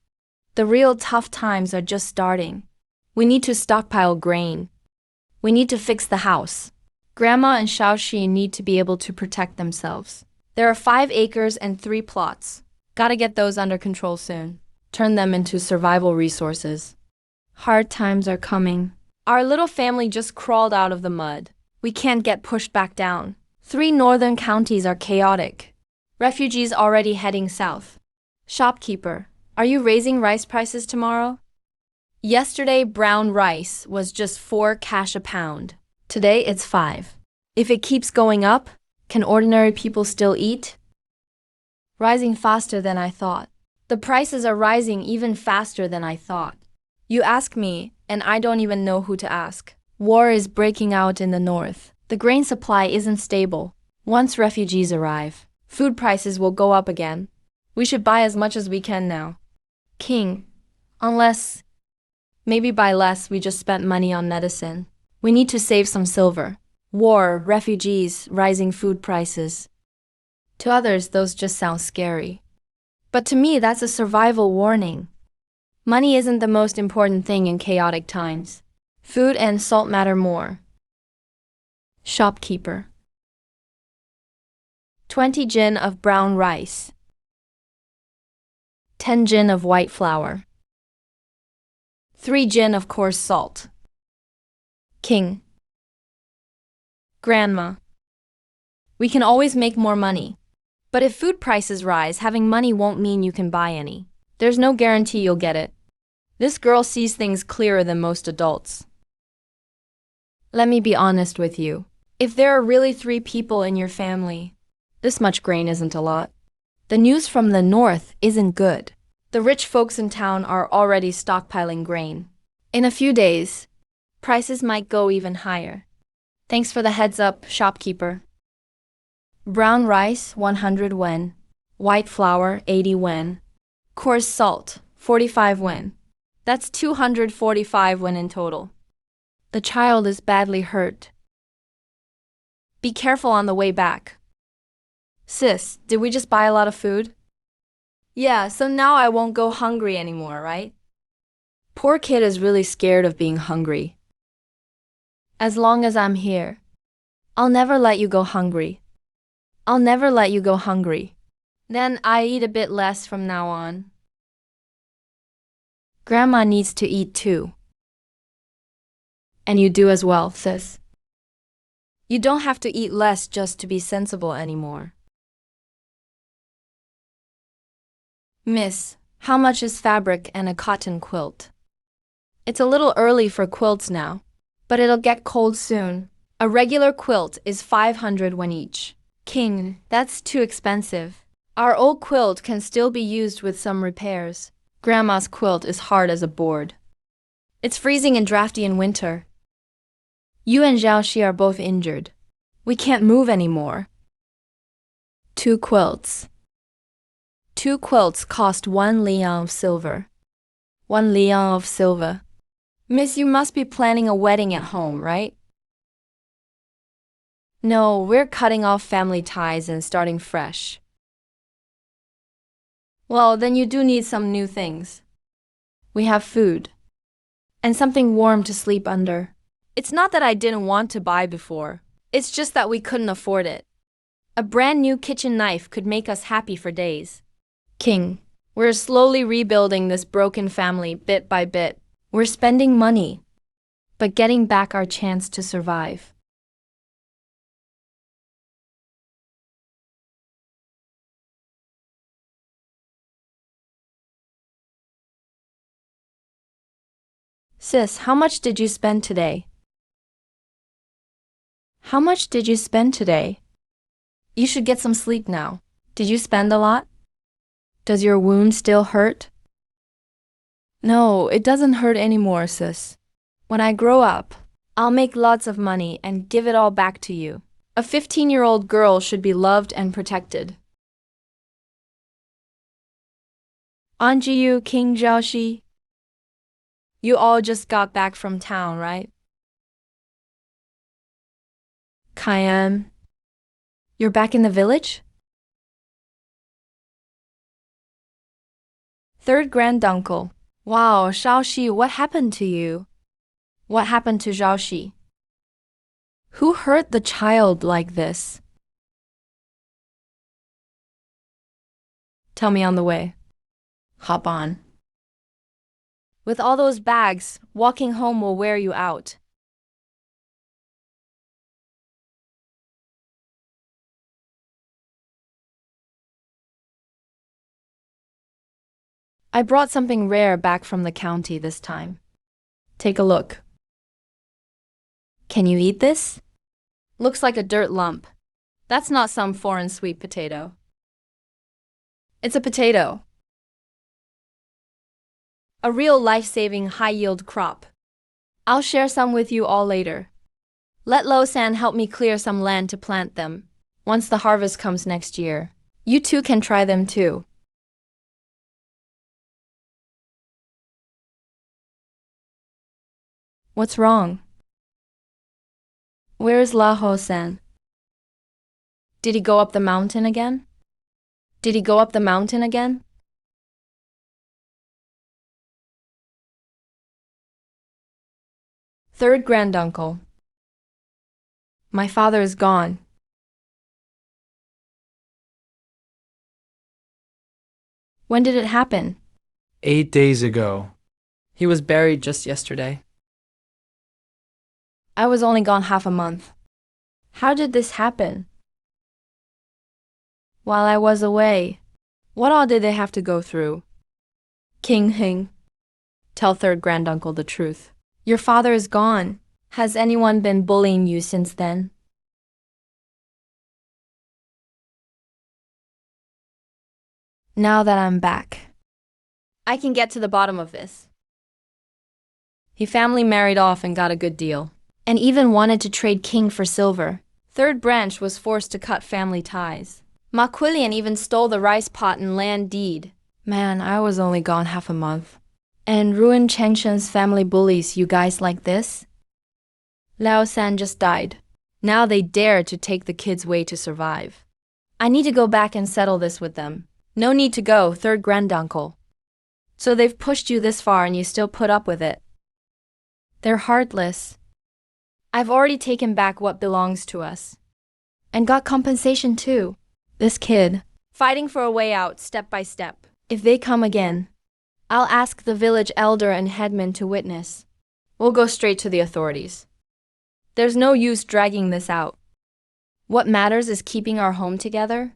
S1: The real tough times are just starting. We need to stockpile grain. We need to fix the house. Grandma and Xiaoxi need to be able to protect themselves. There are 5 acres and 3 plots. Gotta get those under control soon. Turn them into survival resources. Hard times are coming. Our little family just crawled out of the mud. We can't get pushed back down. 3 northern counties are chaotic. Refugees already heading south. Shopkeeper, are you raising rice prices tomorrow? Yesterday, brown rice was just 4 cash a pound. Today, it's 5. If it keeps going up, can ordinary people still eat? Rising faster than I thought. The prices are rising even faster than I thought. You ask me, and I don't even know who to ask. War is breaking out in the north. The grain supply isn't stable. Once refugees arrive, food prices will go up again. We should buy as much as we can now. King, unless, maybe by less we just spent money on medicine. We need to save some silver. War, refugees, rising food prices. To others, those just sound scary. But to me, that's a survival warning. Money isn't the most important thing in chaotic times. Food and salt matter more. Shopkeeper. 20 jin of brown rice. 10 jin of white flour. 3 jin of coarse salt. King. Grandma. We can always make more money. But if food prices rise, having money won't mean you can buy any. There's no guarantee you'll get it. This girl sees things clearer than most adults. Let me be honest with you. If there are really 3 people in your family, this much grain isn't a lot. The news from the north isn't good. The rich folks in town are already stockpiling grain. In a few days, prices might go even higher. Thanks for the heads up, shopkeeper. Brown rice, 100 wen. White flour, 80 wen. Coarse salt, 45 wen. That's 245 wen in total. The child is badly hurt. Be careful on the way back. Sis, did we just buy a lot of food? Yeah, so now I won't go hungry anymore, right? Poor kid is really scared of being hungry. As long as I'm here, I'll never let you go hungry. I'll never let you go hungry. Then I eat a bit less from now on. Grandma needs to eat too. And you do as well, sis. You don't have to eat less just to be sensible anymore. Miss, how much is fabric and a cotton quilt? It's a little early for quilts now, but it'll get cold soon. A regular quilt is 500 wen each. King, that's too expensive. Our old quilt can still be used with some repairs. Grandma's quilt is hard as a board. It's freezing and drafty in winter. You and Xiaoxi are both injured. We can't move anymore. 2 quilts. 2 quilts cost 1 liang of silver. 1 liang of silver. Miss, you must be planning a wedding at home, right? No, we're cutting off family ties and starting fresh. Well, then you do need some new things. We have food. And something warm to sleep under. It's not that I didn't want to buy before. It's just that we couldn't afford it. A brand new kitchen knife could make us happy for days. King, we're slowly rebuilding this broken family bit by bit. We're spending money, but getting back our chance to survive. Sis, how much did you spend today? How much did you spend today? You should get some sleep now. Did you spend a lot? Does your wound still hurt? No, it doesn't hurt anymore, sis. When I grow up, I'll make lots of money and give it all back to you. A 15-year-old girl should be loved and protected. Anjiyu, King Xiaoxi. You all just got back from town, right? Kaian, you're back in the village? Third granduncle. Wow, Xiaoxi, what happened to you? What happened to Xiaoxi? Who hurt the child like this? Tell me on the way. Hop on. With all those bags, walking home will wear you out. I brought something rare back from the county this time. Take a look. Can you eat this? Looks like a dirt lump. That's not some foreign sweet potato. It's a potato. A real life-saving high-yield crop. I'll share some with you all later. Let Lo-san help me clear some land to plant them. Once the harvest comes next year, you two can try them too. What's wrong? Where's Laho-san? Did he go up the mountain again? Did he go up the mountain again? Third granduncle. My father is gone. When did it happen?
S2: 8 days ago. He was buried just yesterday.
S1: I was only gone half a month. How did this happen? While I was away, what all did they have to go through? King Hing, tell third granduncle the truth. Your father is gone. Has anyone been bullying you since then? Now that I'm back, I can get to the bottom of this. He family married off and got a good deal, and even wanted to trade king for silver. Third branch was forced to cut family ties. Ma Quillian even stole the rice pot and land deed. Man, I was only gone half a month. And ruined Chengshen's family bullies you guys like this? Lao-san just died. Now they dare to take the kid's way to survive. I need to go back and settle this with them. No need to go, third granduncle. So they've pushed you this far and you still put up with it. They're heartless. I've already taken back what belongs to us. And got compensation too. This kid, fighting for a way out step by step. If they come again, I'll ask the village elder and headman to witness. We'll go straight to the authorities. There's no use dragging this out. What matters is keeping our home together.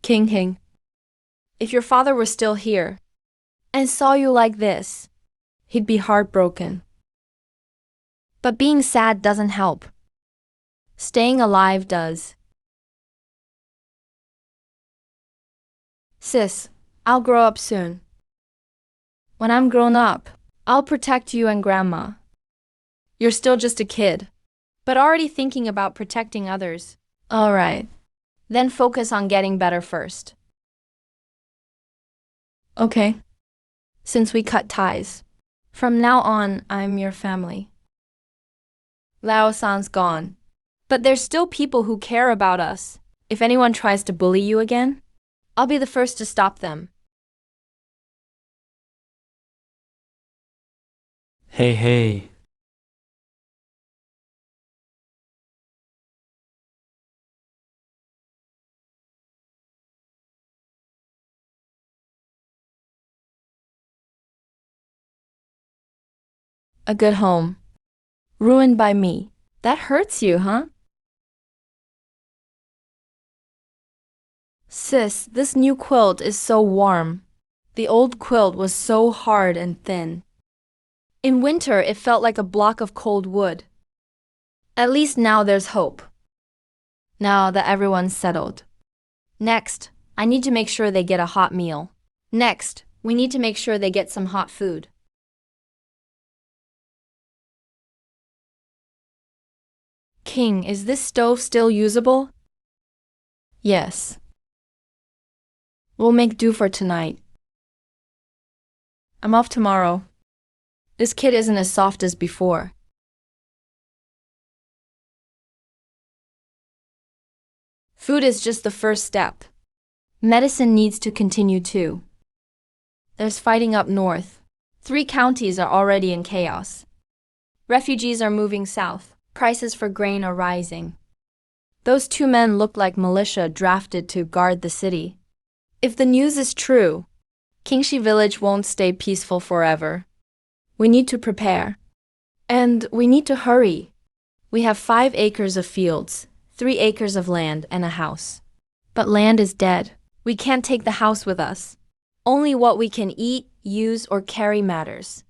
S1: King Hing, if your father were still here and saw you like this, he'd be heartbroken. But being sad doesn't help. Staying alive does. Sis, I'll grow up soon. When I'm grown up, I'll protect you and Grandma. You're still just a kid, but already thinking about protecting others. All right, then focus on getting better first. Okay. Since we cut ties, from now on, I'm your family. Lao-san's gone, but there's still people who care about us. If anyone tries to bully you again, I'll be the first to stop them.
S2: Hey.
S1: A good home. Ruined by me. That hurts you, huh? Sis, this new quilt is so warm. The old quilt was so hard and thin. In winter, it felt like a block of cold wood. At least now there's hope. Now that everyone's settled. Next, I need to make sure they get a hot meal. Next, we need to make sure they get some hot food. King, is this stove still usable? Yes. We'll make do for tonight. I'm off tomorrow. This kid isn't as soft as before. Food is just the first step. Medicine needs to continue too. There's fighting up north. 3 counties are already in chaos. Refugees are moving south. Prices for grain are rising. Those 2 men look like militia drafted to guard the city. If the news is true, Kingshi village won't stay peaceful forever. We need to prepare. And we need to hurry. We have 5 acres of fields, 3 acres of land, and a house. But land is dead. We can't take the house with us. Only what we can eat, use, or carry matters.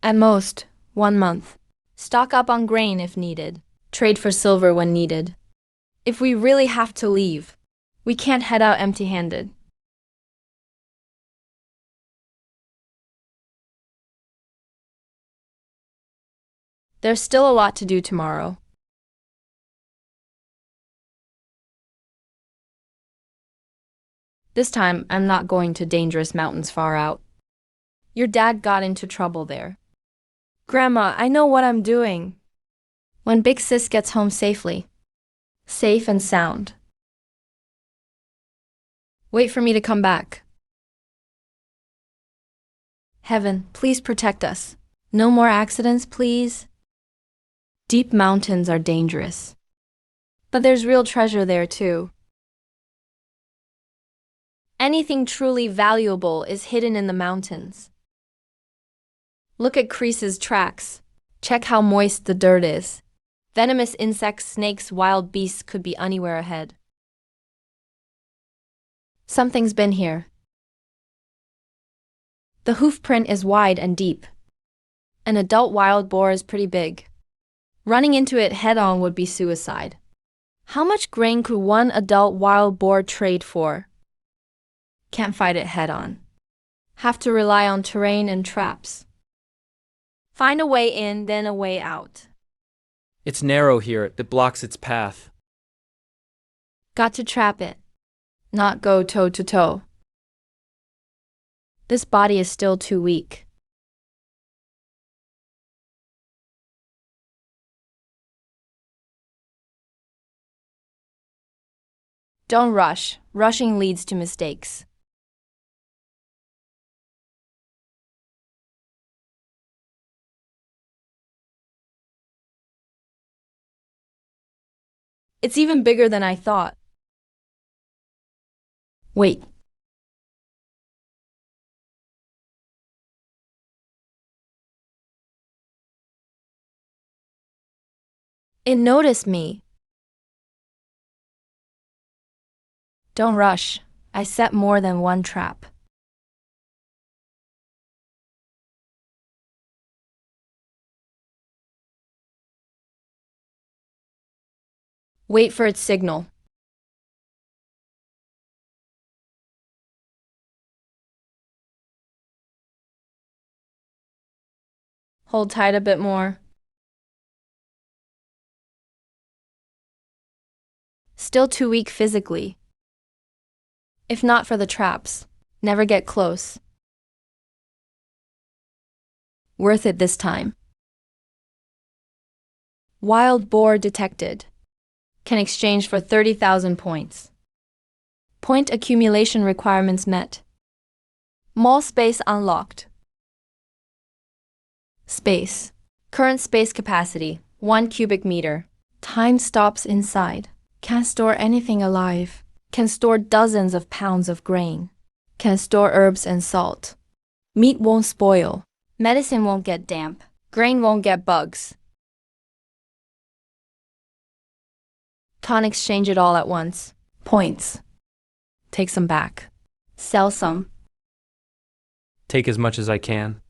S1: At most, 1 month. Stock up on grain if needed. Trade for silver when needed. If we really have to leave, we can't head out empty-handed. There's still a lot to do tomorrow. This time, I'm not going to dangerous mountains far out. Your dad got into trouble there. Grandma, I know what I'm doing. When Big Sis gets home safely. Safe and sound. Wait for me to come back. Heaven, please protect us. No more accidents, please. Deep mountains are dangerous. But there's real treasure there, too. Anything truly valuable is hidden in the mountains. Look at Crease's tracks. Check how moist the dirt is. Venomous insects, snakes, wild beasts could be anywhere ahead. Something's been here. The hoof print is wide and deep. An adult wild boar is pretty big. Running into it head-on would be suicide. How much grain could one adult wild boar trade for? Can't fight it head-on. Have to rely on terrain and traps. Find a way in, then a way out.
S2: It's narrow here, it blocks its path.
S1: Got to trap it, not go toe-to-toe. This body is still too weak. Don't rush. Rushing leads to mistakes. It's even bigger than I thought. Wait. It noticed me. Don't rush. I set more than one trap. Wait for its signal. Hold tight a bit more. Still too weak physically. If not for the traps, never get close. Worth it this time. Wild boar detected. Can exchange for 30,000 points. Point accumulation requirements met. Mall space unlocked. Space. Current space capacity, 1 cubic meter. Time stops inside. Can't store anything alive. Can store dozens of pounds of grain. Can store herbs and salt. Meat won't spoil. Medicine won't get damp. Grain won't get bugs. Can't exchange it all at once. Points. Take some back. Sell some.
S2: Take as much as I can.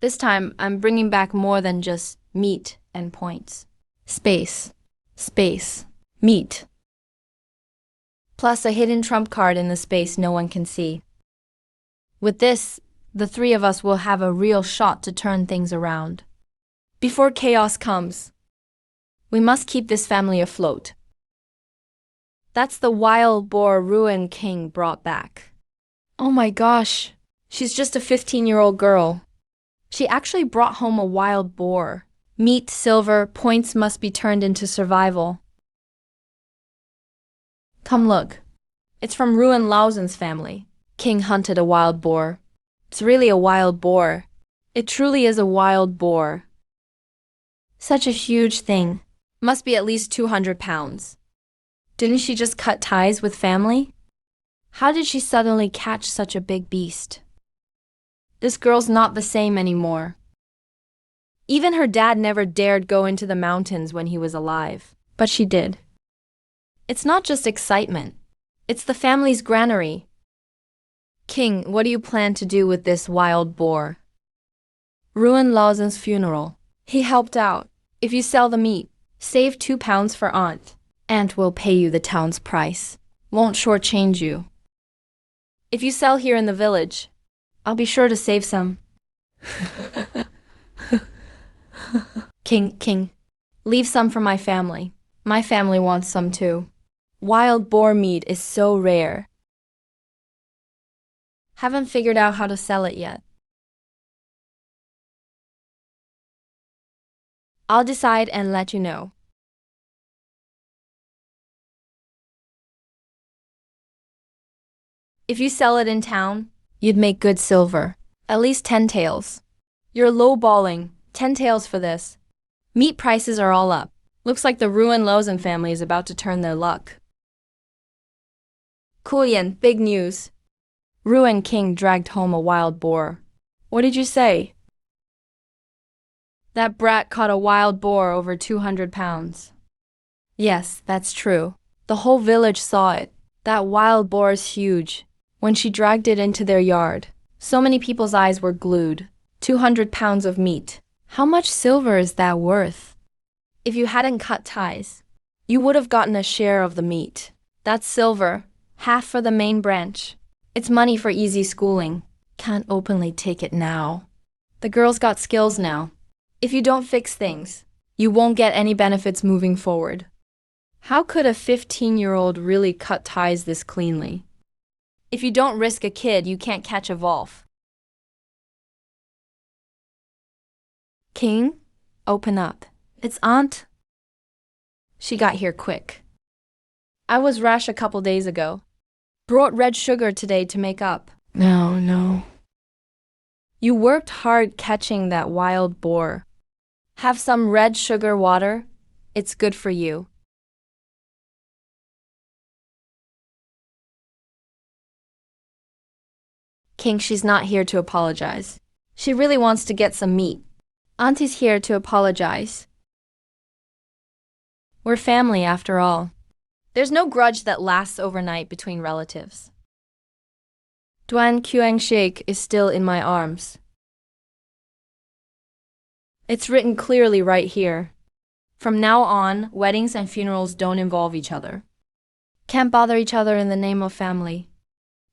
S1: This time, I'm bringing back more than just meat and points. Space. Space. Meat. Plus a hidden trump card in the space no one can see. With this, the three of us will have a real shot to turn things around. Before chaos comes, we must keep this family afloat. That's the wild boar Ruin King brought back. Oh my gosh, she's just a 15-year-old girl. She actually brought home a wild boar. Meat, silver, points must be turned into survival. Come look. It's from Ruin Laozen's family. King hunted a wild boar. It's really a wild boar. It truly is a wild boar. Such a huge thing. Must be at least 200 pounds. Didn't she just cut ties with family? How did she suddenly catch such a big beast? This girl's not the same anymore. Even her dad never dared go into the mountains when he was alive, but she did. It's not just excitement. It's the family's granary. King, what do you plan to do with this wild boar? Ruin Laozen's funeral. He helped out. If you sell the meat, save 2 pounds for Aunt. Aunt will pay you the town's price. Won't shortchange you. If you sell here in the village, I'll be sure to save some. King, leave some for my family. My family wants some too. Wild boar meat is so rare. Haven't figured out how to sell it yet. I'll decide and let you know. If you sell it in town, you'd make good silver. At least 10 taels. You're lowballing. 10 taels for this. Meat prices are all up. Looks like the Ruin Lozen family is about to turn their luck. Kuyan, big news. Ruin King dragged home a wild boar. What did you say? That brat caught a wild boar over 200 pounds. Yes, that's true. The whole village saw it. That wild boar is huge. When she dragged it into their yard, so many people's eyes were glued. 200 pounds of meat. How much silver is that worth? If you hadn't cut ties, you would have gotten a share of the meat. That's silver, half for the main branch. It's money for easy schooling. Can't openly take it now. The girl's got skills now. If you don't fix things, you won't get any benefits moving forward. How could a 15-year-old really cut ties this cleanly? If you don't risk a kid, you can't catch a wolf. King, open up. It's Aunt. She got here quick. I was rash a couple days ago. Brought red sugar today to make up. No. You worked hard catching that wild boar. Have some red sugar water. It's good for you. King, she's not here to apologize. She really wants to get some meat. Auntie's here to apologize. We're family after all. There's no grudge that lasts overnight between relatives. Duan Kuang Sheikh is still in my arms. It's written clearly right here. From now on, weddings and funerals don't involve each other. Can't bother each other in the name of family.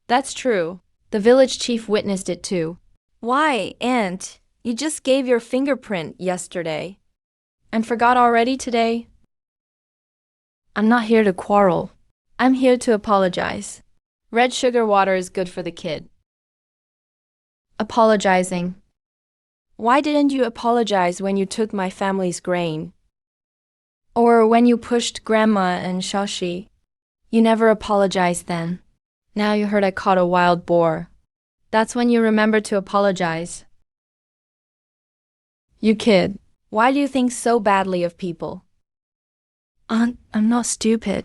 S1: That's true. The village chief witnessed it too. Why, Aunt? You just gave your fingerprint yesterday. And forgot already today? I'm not here to quarrel. I'm here to apologize. Red sugar water is good for the kid. Apologizing. Why didn't you apologize when you took my family's grain? Or when you pushed Grandma and Shashi? You never apologized then. Now you heard I caught a wild boar. That's when you remember to apologize. You kid, why do you think so badly of people? Aunt, I'm not stupid.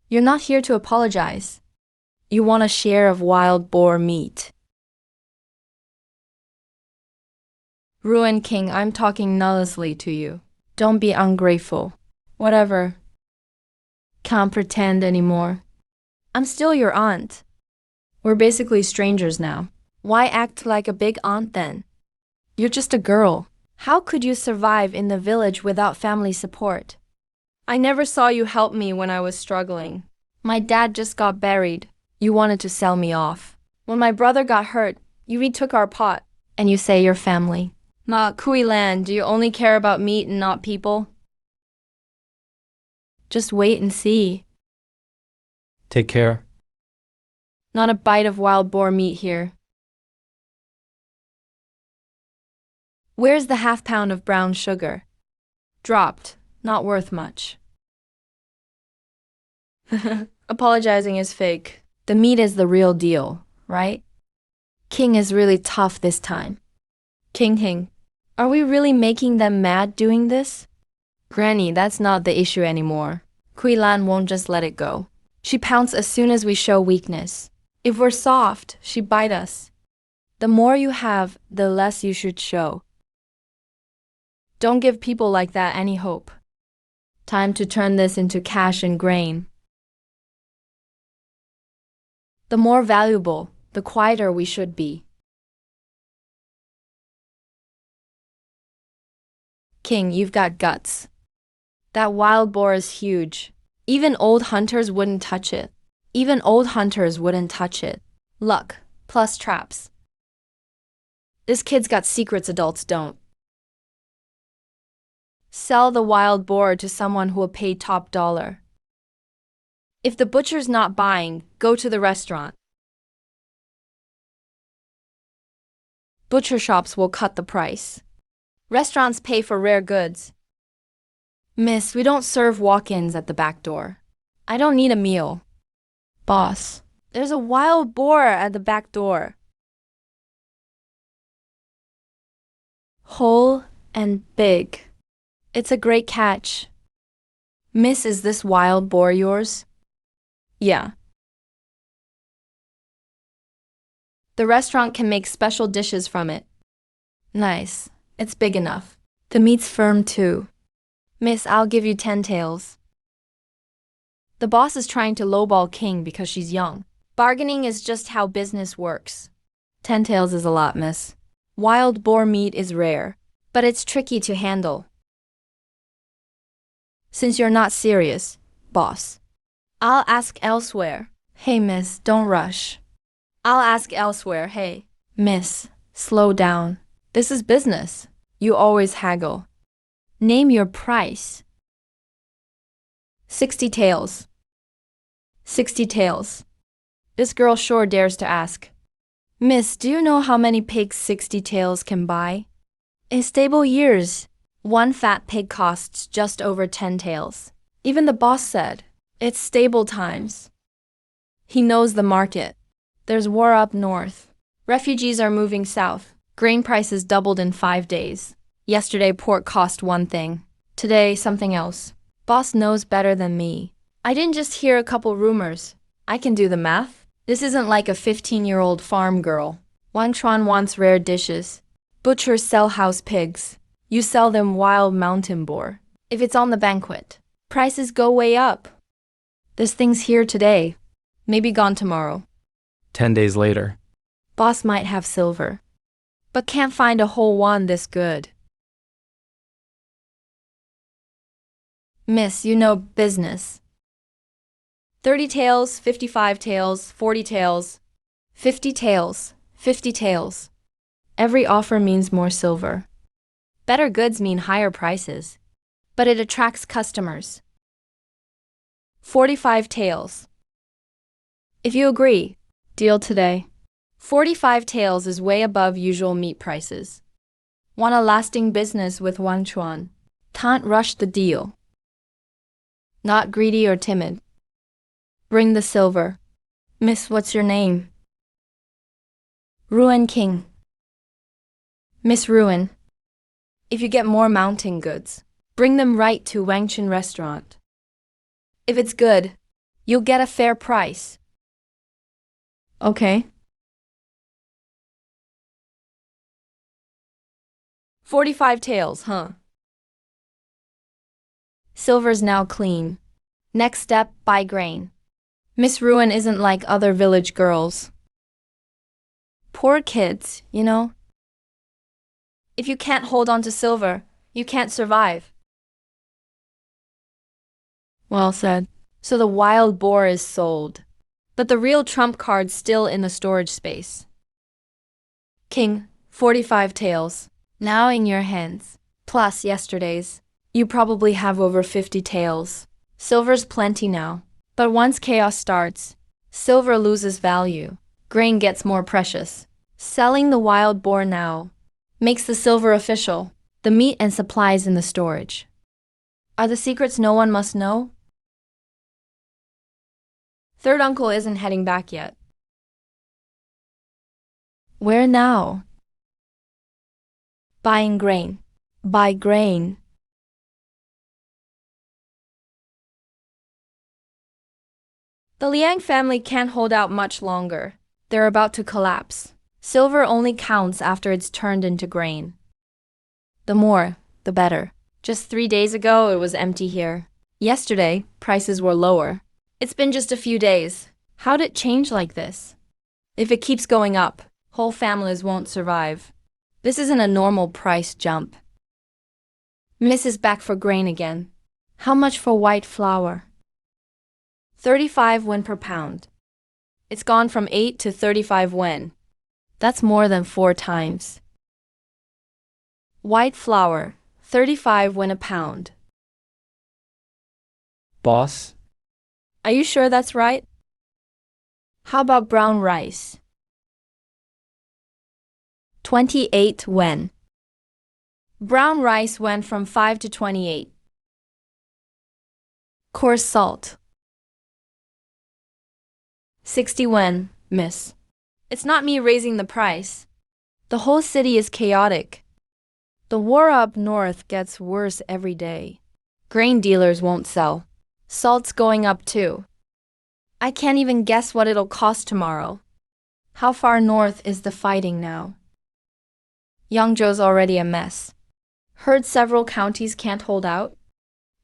S1: You're not here to apologize. You want a share of wild boar meat. Ruin King, I'm talking nullishly to you. Don't be ungrateful. Whatever. Can't pretend anymore. I'm still your aunt. We're basically strangers now. Why act like a big aunt then? You're just a girl. How could you survive in the village without family support? I never saw you help me when I was struggling. My dad just got buried. You wanted to sell me off. When my brother got hurt, you retook our pot. And you say you're family. Ma, Kui Lan, do you only care about meat and not people? Just wait and see.
S2: Take care.
S1: Not a bite of wild boar meat here. Where's the half-pound of brown sugar? Dropped. Not worth much. Apologizing is fake. The meat is the real deal, right? King is really tough this time. King, are we really making them mad doing this? Granny, that's not the issue anymore. Kui Lan won't just let it go. She pounces as soon as we show weakness. If we're soft, she bites us. The more you have, the less you should show. Don't give people like that any hope. Time to turn this into cash and grain. The more valuable, the quieter we should be. King, you've got guts. That wild boar is huge. Even old hunters wouldn't touch it. Luck, plus traps. This kid's got secrets adults don't. Sell the wild boar to someone who will pay top dollar. If the butcher's not buying, go to the restaurant. Butcher shops will cut the price. Restaurants pay for rare goods. Miss, we don't serve walk-ins at the back door. I don't need a meal. Boss, there's a wild boar at the back door. Whole and big. It's a great catch. Miss, is this wild boar yours? Yeah. The restaurant can make special dishes from it. Nice. It's big enough. The meat's firm too. Miss, I'll give you 10 taels. The boss is trying to lowball King because she's young. Bargaining is just how business works. 10 taels is a lot, miss. Wild boar meat is rare, but it's tricky to handle. Since you're not serious, boss, I'll ask elsewhere. Hey, miss, don't rush. I'll ask elsewhere, hey. Miss, slow down. This is business. You always haggle. Name your price. 60 taels. 60 taels. This girl sure dares to ask. Miss, do you know how many pigs 60 taels can buy? In stable years, one fat pig costs just over 10 taels. Even the boss said, it's stable times. He knows the market. There's war up north. Refugees are moving south. Grain prices doubled in 5 days. Yesterday, pork cost one thing. Today, something else. Boss knows better than me. I didn't just hear a couple rumors. I can do the math. This isn't like a 15-year-old farm girl. Wang Chuan wants rare dishes. Butchers sell house pigs. You sell them wild mountain boar. If it's on the banquet, prices go way up. This thing's here today. Maybe gone tomorrow.
S2: 10 days later.
S1: Boss might have silver, but can't find a whole one this good. Miss, you know business. 30 taels, 55 taels, 40 taels, 50 taels, 50 taels. Every offer means more silver. Better goods mean higher prices, but it attracts customers. 45 taels. If you agree, deal today. 45 taels is way above usual meat prices. Want a lasting business with Wang Chuan? Can't rush the deal. Not greedy or timid. Bring the silver. Miss, what's your name? Ruin King. Miss Ruin. If you get more mountain goods, bring them right to Wangchun restaurant. If it's good, you'll get a fair price. Okay. 45 taels, huh? Silver's now clean. Next step, buy grain. Miss Ruin isn't like other village girls. Poor kids, you know. If you can't hold on to silver, you can't survive. Well said. So the wild boar is sold, but the real trump card's still in the storage space. King, 45 taels, now in your hands. Plus yesterday's. You probably have over 50 taels. Silver's plenty now, but once chaos starts, silver loses value. Grain gets more precious. Selling the wild boar now makes the silver official, the meat and supplies in the storage. Are the secrets no one must know? Third uncle isn't heading back yet. Where now? Buying grain. Buy grain. The Liang family can't hold out much longer. They're about to collapse. Silver only counts after it's turned into grain. The more, the better. Just 3 days ago, it was empty here. Yesterday, prices were lower. It's been just a few days. How'd it change like this? If it keeps going up, whole families won't survive. This isn't a normal price jump. Miss is back for grain again. How much for white flour? 35 wen per pound. It's gone from 8 to 35 wen. That's more than 4 times. White flour, 35 when a pound.
S2: Boss,
S1: Are you sure that's right? How about brown rice? 28 when. Brown rice went from 5 to 28. Coarse salt. 60 when, miss. It's not me raising the price. The whole city is chaotic. The war up north gets worse every day. Grain dealers won't sell. Salt's going up too. I can't even guess what it'll cost tomorrow. How far north is the fighting now? Yangzhou's already a mess. Heard several counties can't hold out?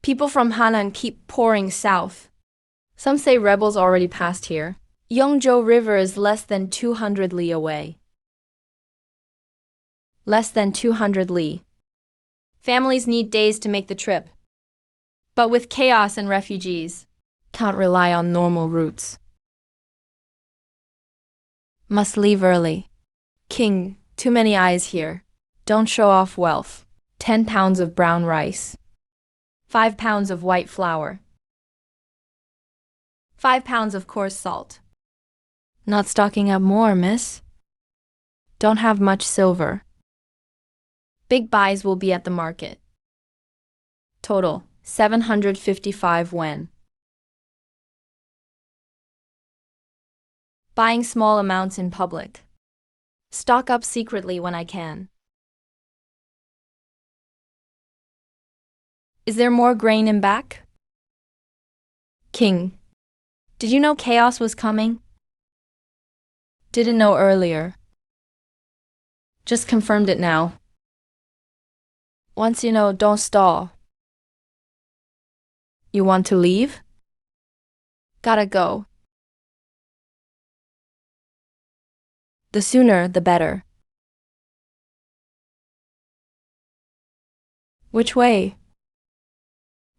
S1: People from Hanan keep pouring south. Some say rebels already passed here. Yangzhou River is less than 200 li away. Less than 200 li. Families need days to make the trip. But with chaos and refugees, can't rely on normal routes. Must leave early. King, too many eyes here. Don't show off wealth. 10 pounds of brown rice. 5 pounds of white flour. 5 pounds of coarse salt. Not stocking up more, miss. Don't have much silver. Big buys will be at the market. Total, 755 when. Buying small amounts in public. Stock up secretly when I can. Is there more grain in back? King. Did you know chaos was coming? Didn't know earlier. Just confirmed it now. Once you know, don't stall. You want to leave? Gotta go. The sooner, the better. Which way?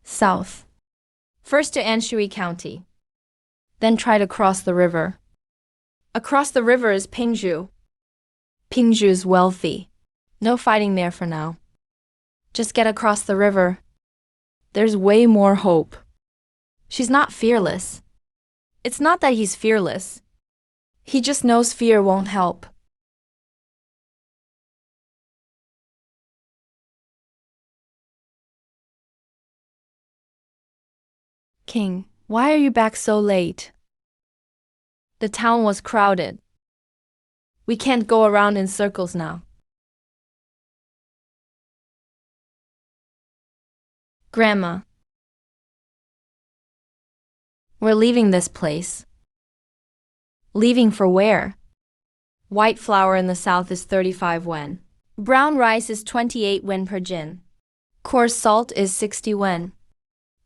S1: South. First to Anshui County. Then try to cross the river. Across the river is Pingzhu. Pingzhu's wealthy. No fighting there for now. Just get across the river. There's way more hope. She's not fearless. It's not that he's fearless. He just knows fear won't help. King, why are you back so late? The town was crowded. We can't go around in circles now. Grandma. We're leaving this place. Leaving for where? White flour in the south is 35 wen. Brown rice is 28 wen per jin. Coarse salt is 60 wen.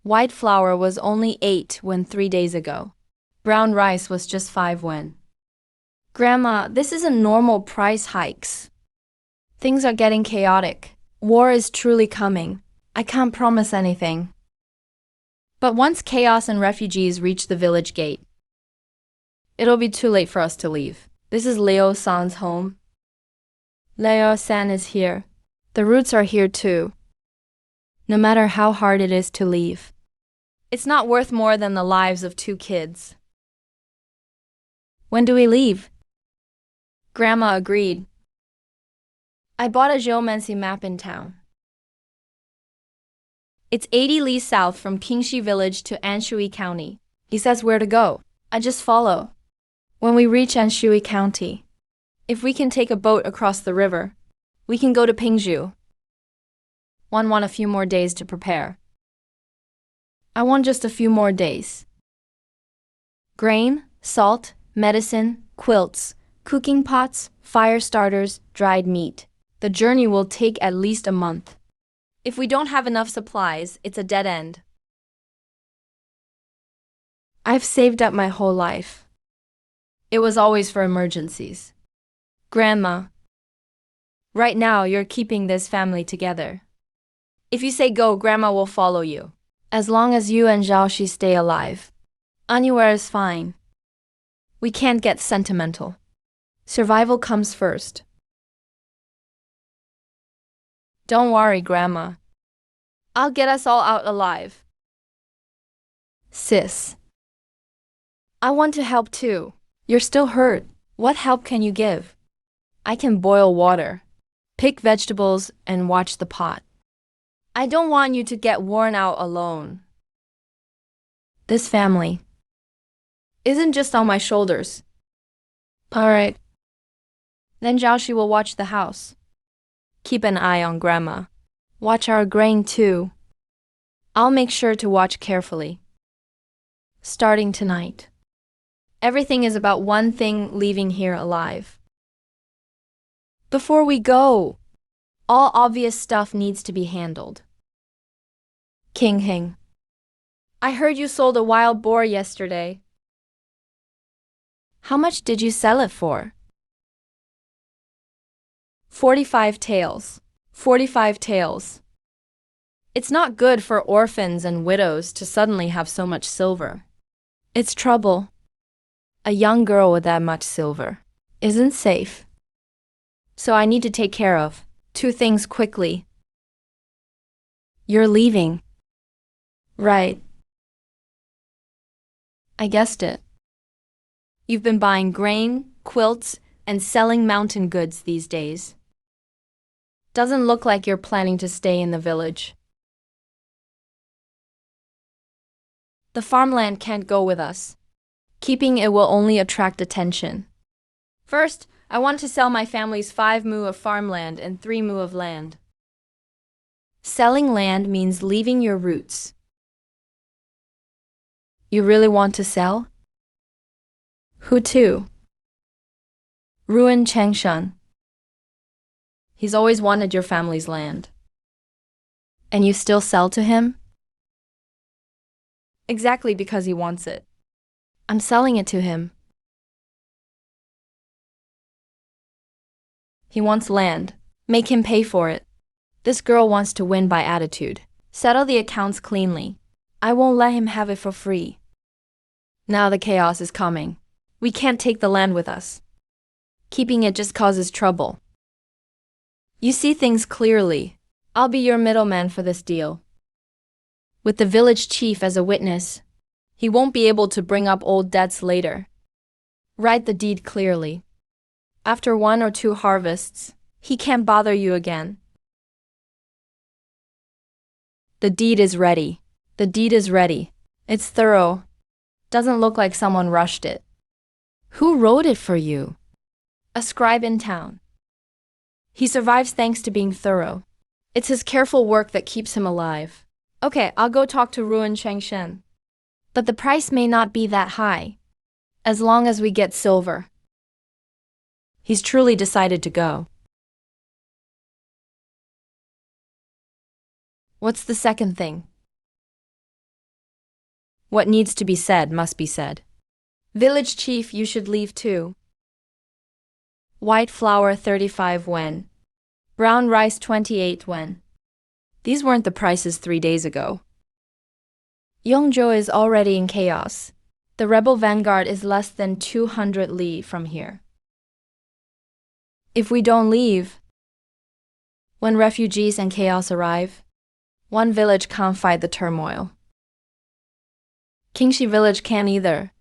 S1: White flour was only 8 wen 3 days ago. Brown rice was just 5 wen. Grandma, this isn't normal price hikes. Things are getting chaotic. War is truly coming. I can't promise anything. But once chaos and refugees reach the village gate, it'll be too late for us to leave. This is Leo-san's home. Leo-san is here. The roots are here too. No matter how hard it is to leave, it's not worth more than the lives of 2 kids. When do we leave? Grandma agreed. I bought a geomancy map in town. It's 80 li south from Qingxi village to Anshui County. He says where to go. I just follow. When we reach Anshui County, if we can take a boat across the river, we can go to Pingzhu. Want a few more days to prepare. I want just a few more days. Grain, salt, medicine, quilts, cooking pots, fire starters, dried meat. The journey will take at least a month. If we don't have enough supplies, it's a dead end. I've saved up my whole life. It was always for emergencies. Grandma, right now you're keeping this family together. If you say go, Grandma will follow you. As long as you and Zhaoxi stay alive. Anywhere is fine. We can't get sentimental. Survival comes first. Don't worry, Grandma. I'll get us all out alive. Sis, I want to help too. You're still hurt. What help can you give? I can boil water, pick vegetables, and watch the pot. I don't want you to get worn out alone. This family isn't just on my shoulders. All right. Then Jiaoshi will watch the house. Keep an eye on Grandma. Watch our grain too. I'll make sure to watch carefully. Starting tonight. Everything is about one thing: leaving here alive. Before we go, all obvious stuff needs to be handled. King Hing, I heard you sold a wild boar yesterday. How much did you sell it for? 45 taels. 45 taels. It's not good for orphans and widows to suddenly have so much silver. It's trouble. A young girl with that much silver isn't safe. So I need to take care of 2 things quickly. You're leaving. Right. I guessed it. You've been buying grain, quilts, and selling mountain goods these days. Doesn't look like you're planning to stay in the village. The farmland can't go with us. Keeping it will only attract attention. First, I want to sell my family's 5 mu of farmland and 3 mu of land. Selling land means leaving your roots. You really want to sell? Who to? Ruin Changshan. He's always wanted your family's land. And you still sell to him? Exactly because he wants it. I'm selling it to him. He wants land. Make him pay for it. This girl wants to win by attitude. Settle the accounts cleanly. I won't let him have it for free. Now the chaos is coming. We can't take the land with us. Keeping it just causes trouble. You see things clearly. I'll be your middleman for this deal. With the village chief as a witness, he won't be able to bring up old debts later. Write the deed clearly. After 1 or 2 harvests, he can't bother you again. The deed is ready. The deed is ready. It's thorough. Doesn't look like someone rushed it. Who wrote it for you? A scribe in town. He survives thanks to being thorough. It's his careful work that keeps him alive. Okay, I'll go talk to Ruin Changshan. But the price may not be that high, as long as we get silver. He's truly decided to go. What's the second thing? What needs to be said must be said. Village chief, you should leave too. White flour 35 wen. Brown rice 28 wen. These weren't the prices 3 days ago. Yongzhou is already in chaos. The rebel vanguard is less than 200 li from here. If we don't leave, when refugees and chaos arrive, one village can't fight the turmoil. Qingxi village can't either.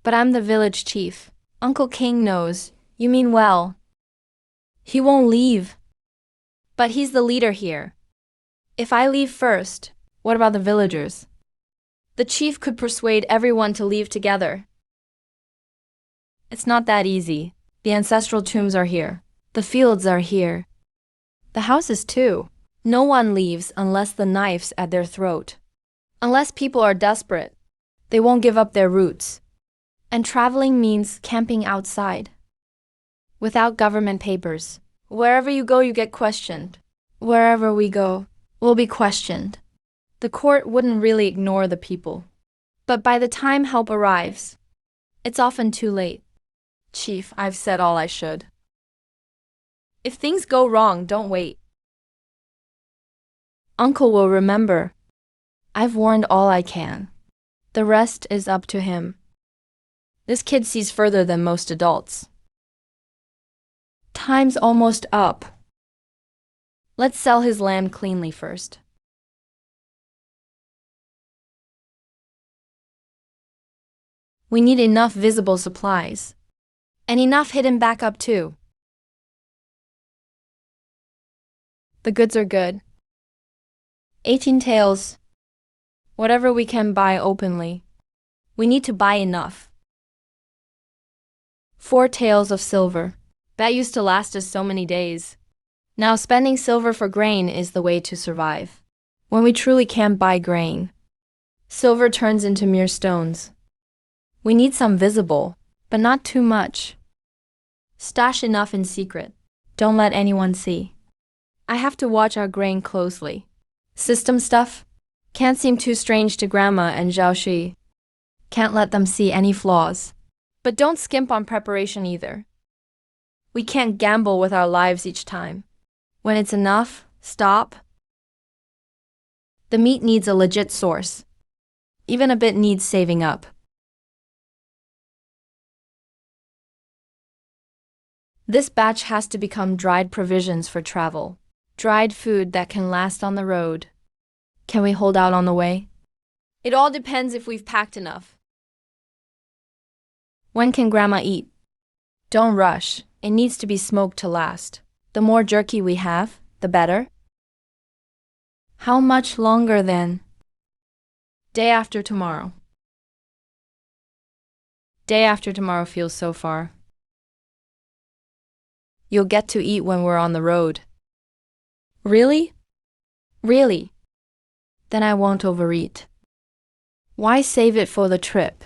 S1: But I'm the village chief. Uncle King knows. You mean well. He won't leave. But he's the leader here. If I leave first, what about the villagers? The chief could persuade everyone to leave together. It's not that easy. The ancestral tombs are here. The fields are here. The houses too. No one leaves unless the knife's at their throat. Unless people are desperate, they won't give up their roots. And traveling means camping outside. Without government papers. Wherever you go, you get questioned. Wherever we go, we'll be questioned. The court wouldn't really ignore the people. But by the time help arrives, it's often too late. Chief, I've said all I should. If things go wrong, don't wait. Uncle will remember. I've warned all I can. The rest is up to him. This kid sees further than most adults. Time's almost up. Let's sell his land cleanly first. We need enough visible supplies. And enough hidden backup too. The goods are good. 18 taels. Whatever we can buy openly. We need to buy enough. 4 taels of silver. That used to last us so many days. Now spending silver for grain is the way to survive. When we truly can't buy grain, silver turns into mere stones. We need some visible, but not too much. Stash enough in secret. Don't let anyone see. I have to watch our grain closely. System stuff? Can't seem too strange to Grandma and Xiaoxi. Can't let them see any flaws. But don't skimp on preparation either. We can't gamble with our lives each time. When it's enough, stop. The meat needs a legit source. Even a bit needs saving up. This batch has to become dried provisions for travel. Dried food that can last on the road. Can we hold out on the way? It all depends if we've packed enough. When can Grandma eat? Don't rush. It needs to be smoked to last. The more jerky we have, the better. How much longer then? Day after tomorrow. Day after tomorrow feels so far. You'll get to eat when we're on the road. Really? Really? Then I won't overeat. Why save it for the trip?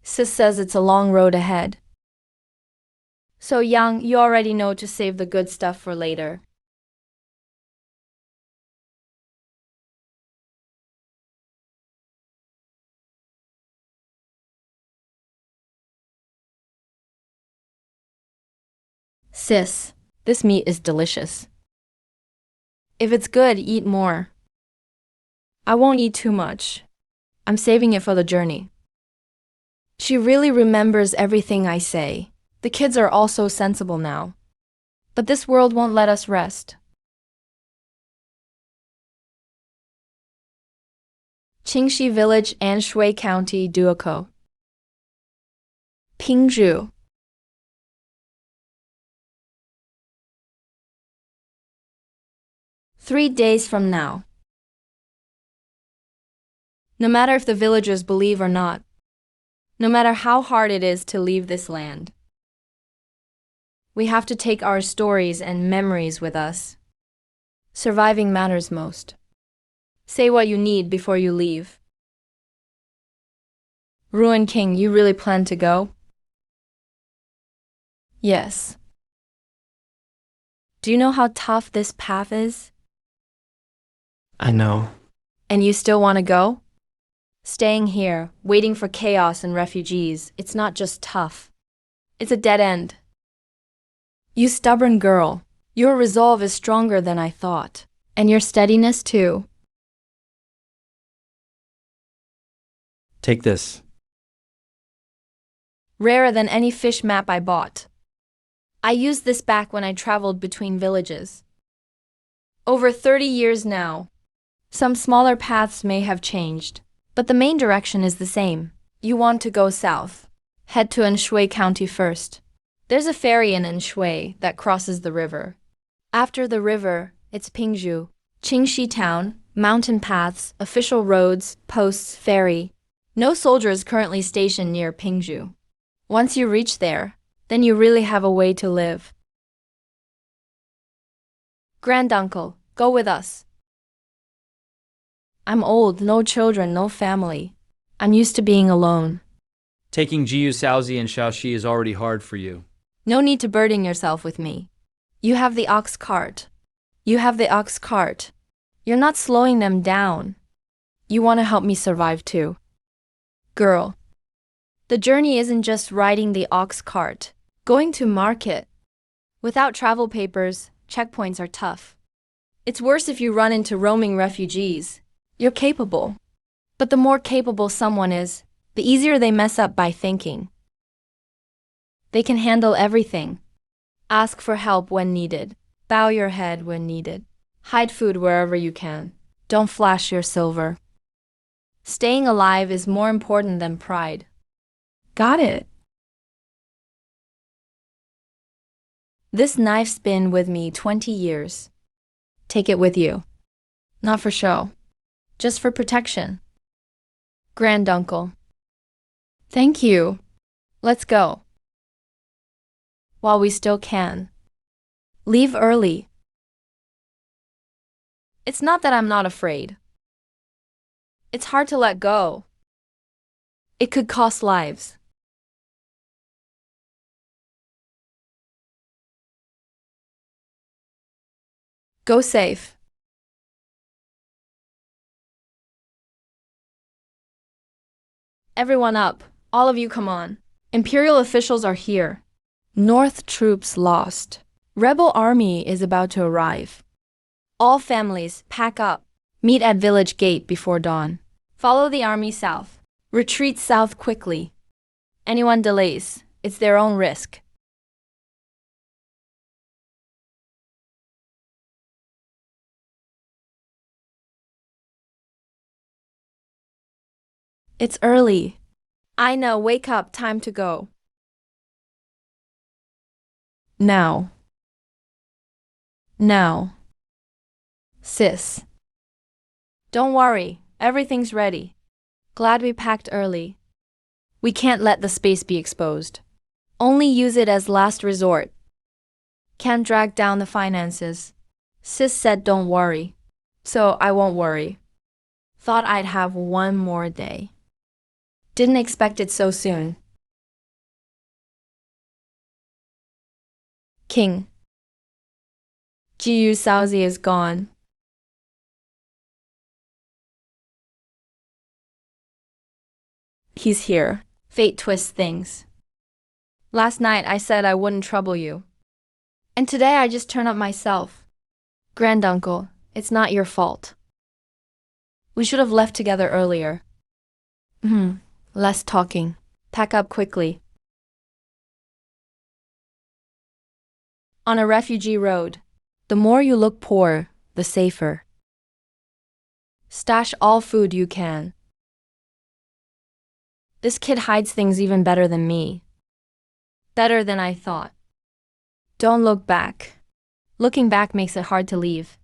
S1: Sis says it's a long road ahead. So Yang, you already know to save the good stuff for later. Sis, this meat is delicious. If it's good, eat more. I won't eat too much. I'm saving it for the journey. She really remembers everything I say. The kids are all so sensible now. But this world won't let us rest. Qingxi Village, Anshui County, Duokou. Pingzhu. Three days from now. No matter if the villagers believe or not, no matter how hard it is to leave this land, we have to take our stories and memories with us. Surviving matters most. Say what you need before you leave. Ruin King, you really plan to go? Yes. Do you know how tough this path is?
S2: I know.
S1: And you still want to go? Staying here, waiting for chaos and refugees, it's not just tough. It's a dead end. You stubborn girl, your resolve is stronger than I thought. And your steadiness too.
S2: Take this.
S1: Rarer than any fish map I bought. I used this back when I traveled between villages. Over 30 years now. Some smaller paths may have changed, but the main direction is the same. You want to go south. Head to Anshui County first. There's a ferry in Anshui that crosses the river. After the river, it's Pingzhu, Qingxi Town, mountain paths, official roads, posts, ferry. No soldier is currently stationed near Pingzhu. Once you reach there, then you really have a way to live. Granduncle, go with us. I'm old, no children, no family. I'm used to being alone.
S2: Taking Jiu Shaozi and Shaoxi is already hard for you.
S1: No need to burden yourself with me. You have the ox cart. You have the ox cart. You're not slowing them down. You want to help me survive too. Girl. The journey isn't just riding the ox cart. Going to market. Without travel papers, checkpoints are tough. It's worse if you run into roaming refugees. You're capable. But the more capable someone is, the easier they mess up by thinking. They can handle everything. Ask for help when needed. Bow your head when needed. Hide food wherever you can. Don't flash your silver. Staying alive is more important than pride. Got it. This knife's been with me 20 years. Take it with you. Not for show. Just for protection. Granduncle. Thank you. Let's go. While we still can. Leave early. It's not that I'm not afraid. It's hard to let go. It could cost lives. Go safe. Everyone up. All of you come on. Imperial officials are here. North troops lost. Rebel army is about to arrive. All families, pack up. Meet at village gate before dawn. Follow the army south. Retreat south quickly. Anyone delays, it's their own risk. It's early. I know, wake up, time to go. Now. Now. Sis. Don't worry, everything's ready. Glad we packed early. We can't let the space be exposed. Only use it as last resort. Can't drag down the finances. Sis said don't worry. So I won't worry. Thought I'd have one more day. Didn't expect it so soon. King. Jiyu Saozi is gone. He's here. Fate twists things. Last night I said I wouldn't trouble you. And today I just turn up myself. Granduncle, it's not your fault. We should have left together earlier. Less talking. Pack up quickly. On a refugee road. The more you look poor, the safer. Stash all food you can. This kid hides things even better than me. Better than I thought. Don't look back. Looking back makes it hard to leave.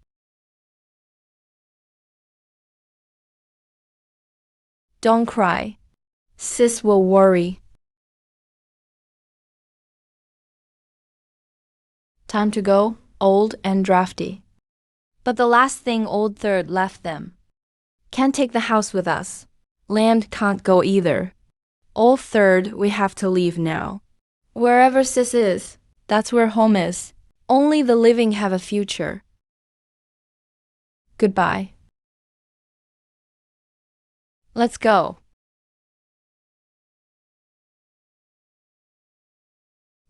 S1: Don't cry. Sis will worry. Time to go, old and drafty. But the last thing old third left them. Can't take the house with us. Land can't go either. Old third, we have to leave now. Wherever sis is, that's where home is. Only the living have a future. Goodbye. Let's go.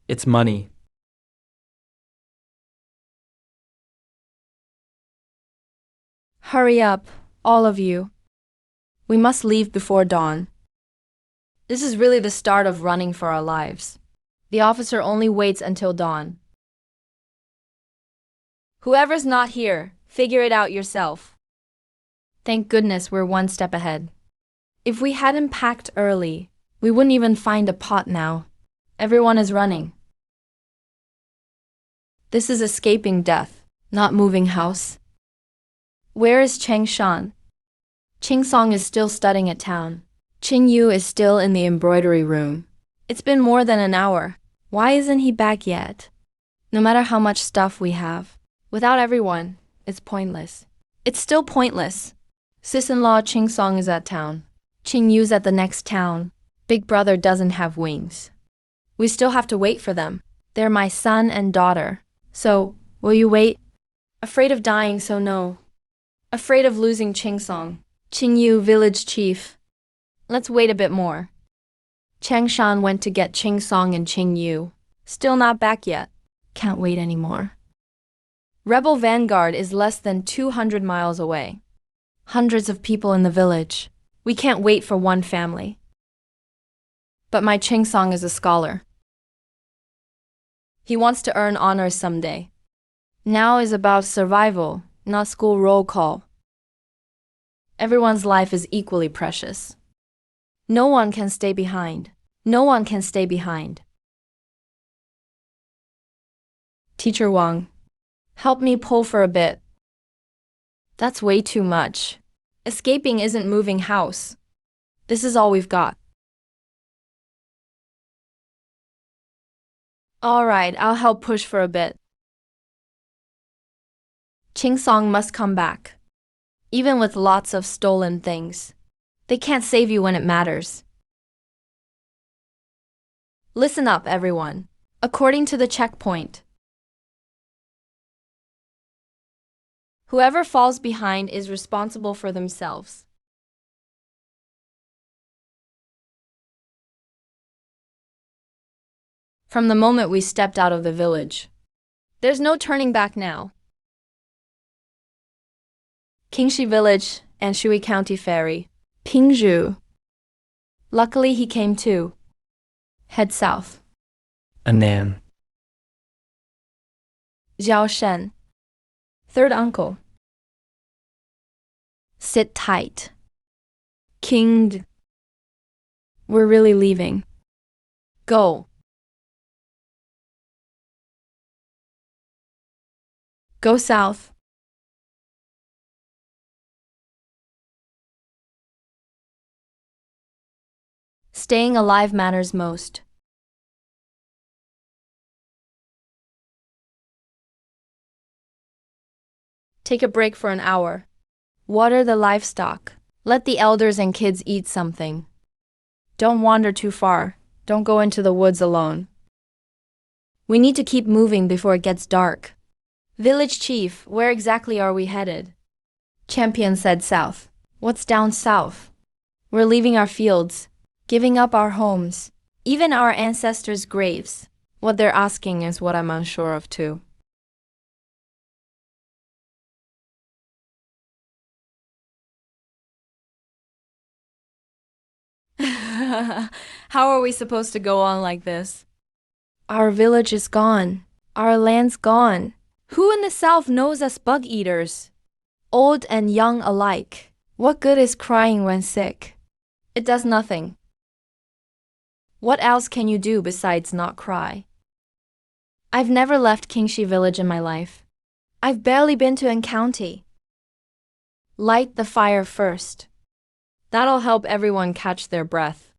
S2: It's money.
S1: Hurry up, all of you. We must leave before dawn. This is really the start of running for our lives. The officer only waits until dawn. Whoever's not here, figure it out yourself. Thank goodness we're one step ahead. If we hadn't packed early, we wouldn't even find a pot now. Everyone is running. This is escaping death, not moving house. Where is Cheng Shan? Ching Song is still studying at town. Qing Yu is still in the embroidery room. It's been more than an hour. Why isn't he back yet? No matter how much stuff we have, without everyone, it's pointless. It's still pointless. Sis-in-law Ching Song is at town. Qing Yu's at the next town. Big brother doesn't have wings. We still have to wait for them. They're my son and daughter. So, will you wait? Afraid of dying, so no. Afraid of losing Ching Song. Qing Yu, village chief. Let's wait a bit more. Cheng Shan went to get Ching Song and Qing Yu. Still not back yet. Can't wait anymore. Rebel vanguard is less than 200 miles away. Hundreds of people in the village. We can't wait for one family. But my Ching Song is a scholar. He wants to earn honors someday. Now is about survival, not school roll call. Everyone's life is equally precious. No one can stay behind. No one can stay behind. Teacher Wang, help me pull for a bit. That's way too much. Escaping isn't moving house. This is all we've got. All right, I'll help push for a bit. Ching Song must come back. Even with lots of stolen things, they can't save you when it matters. Listen up, everyone. According to the checkpoint, whoever falls behind is responsible for themselves. From the moment we stepped out of the village, there's no turning back now. Qingxi Village and Shui County Ferry. Pingzhu. Luckily he came too. Head south.
S2: Anan.
S1: Xiao Shen. Third uncle. Sit tight. Kinged. We're really leaving. Go. Go south. Staying alive matters most. Take a break for an hour. Water the livestock. Let the elders and kids eat something. Don't wander too far. Don't go into the woods alone. We need to keep moving before it gets dark. Village chief, where exactly are we headed? Champion said south. What's down south? We're leaving our fields, giving up our homes, even our ancestors' graves. What they're asking is what I'm unsure of too. How are we supposed to go on like this? Our village is gone. Our land's gone. Who in the south knows us bug eaters? Old and young alike. What good is crying when sick? It does nothing. What else can you do besides not cry? I've never left Qingxi Village in my life. I've barely been to An County. Light the fire first. That'll help everyone catch their breath.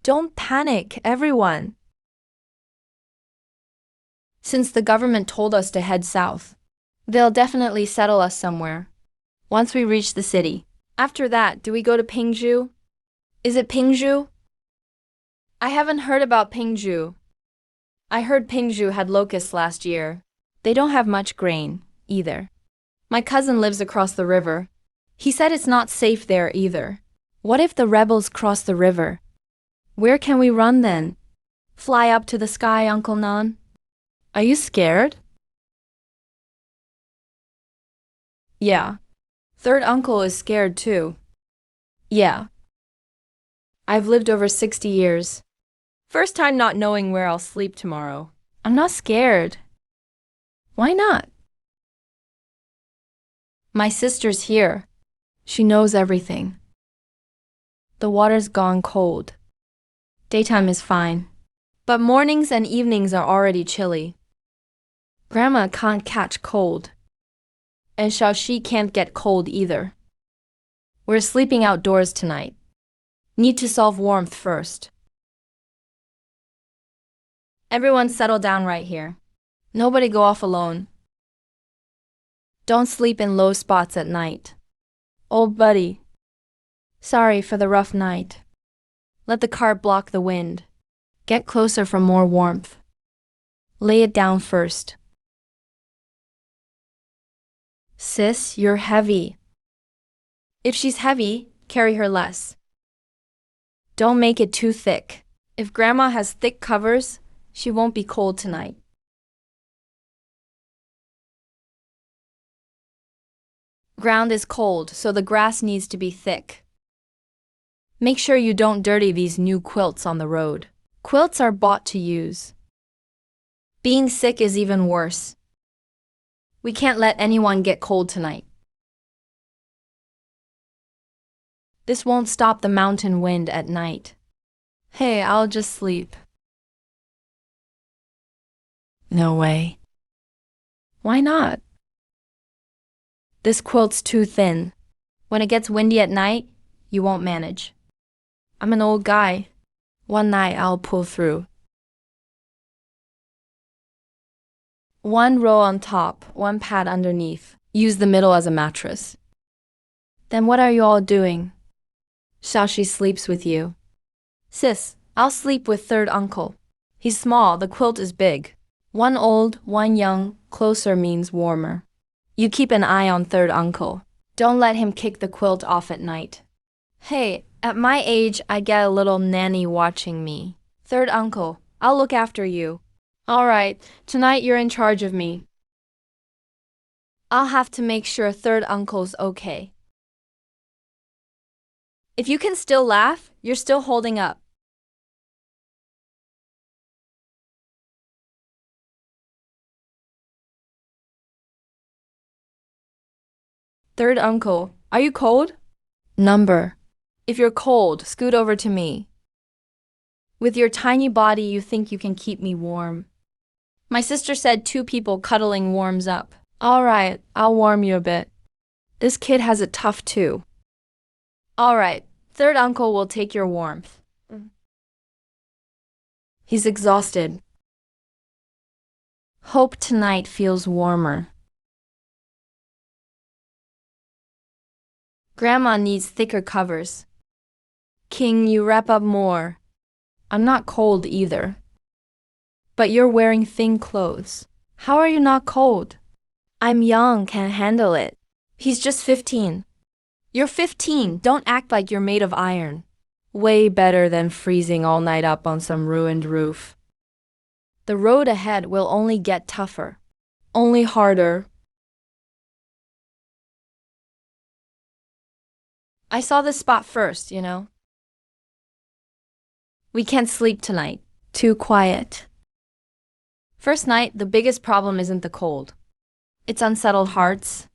S1: Don't panic, everyone. Since the government told us to head south, they'll definitely settle us somewhere. Once we reach the city. After that, do we go to Pingzhu? Is it Pingzhu? I haven't heard about Pingzhu. I heard Pingzhu had locusts last year. They don't have much grain, either. My cousin lives across the river. He said it's not safe there either. What if the rebels cross the river? Where can we run then? Fly up to the sky, Uncle Nan? Are you scared? Yeah. Third uncle is scared too. Yeah. I've lived over 60 years. First time not knowing where I'll sleep tomorrow. I'm not scared. Why not? My sister's here. She knows everything. The water's gone cold. Daytime is fine. But mornings and evenings are already chilly. Grandma can't catch cold. And Xiaoxi can't get cold either. We're sleeping outdoors tonight. Need to solve warmth first. Everyone settle down right here. Nobody go off alone. Don't sleep in low spots at night. Old buddy. Sorry for the rough night. Let the cart block the wind. Get closer for more warmth. Lay it down first. Sis, you're heavy. If she's heavy, carry her less. Don't make it too thick. If Grandma has thick covers, she won't be cold tonight. Ground is cold, so the grass needs to be thick. Make sure you don't dirty these new quilts on the road. Quilts are bought to use. Being sick is even worse. We can't let anyone get cold tonight. This won't stop the mountain wind at night. Hey, I'll just sleep. No way. Why not? This quilt's too thin. When it gets windy at night, you won't manage. I'm an old guy. One night I'll pull through. One row on top, one pad underneath. Use the middle as a mattress. Then what are you all doing? Xiaoxi sleeps with you. Sis, I'll sleep with third uncle. He's small, the quilt is big. One old, one young, closer means warmer. You keep an eye on third uncle. Don't let him kick the quilt off at night. Hey, at my age, I get a little nanny watching me. Third uncle, I'll look after you. All right, tonight you're in charge of me. I'll have to make sure third uncle's okay. If you can still laugh, you're still holding up. Third uncle, are you cold? Number. If you're cold, scoot over to me. With your tiny body, you think you can keep me warm. My sister said 2 people cuddling warms up. All right, I'll warm you a bit. This kid has it tough too. All right, third uncle will take your warmth. He's exhausted. Hope tonight feels warmer. Grandma needs thicker covers. King, you wrap up more. I'm not cold either. But you're wearing thin clothes. How are you not cold? I'm young, can handle it. He's just 15. You're 15, don't act like you're made of iron. Way better than freezing all night up on some ruined roof. The road ahead will only get tougher. Only harder. I saw this spot first, you know. We can't sleep tonight. Too quiet. First night, the biggest problem isn't the cold. It's unsettled hearts.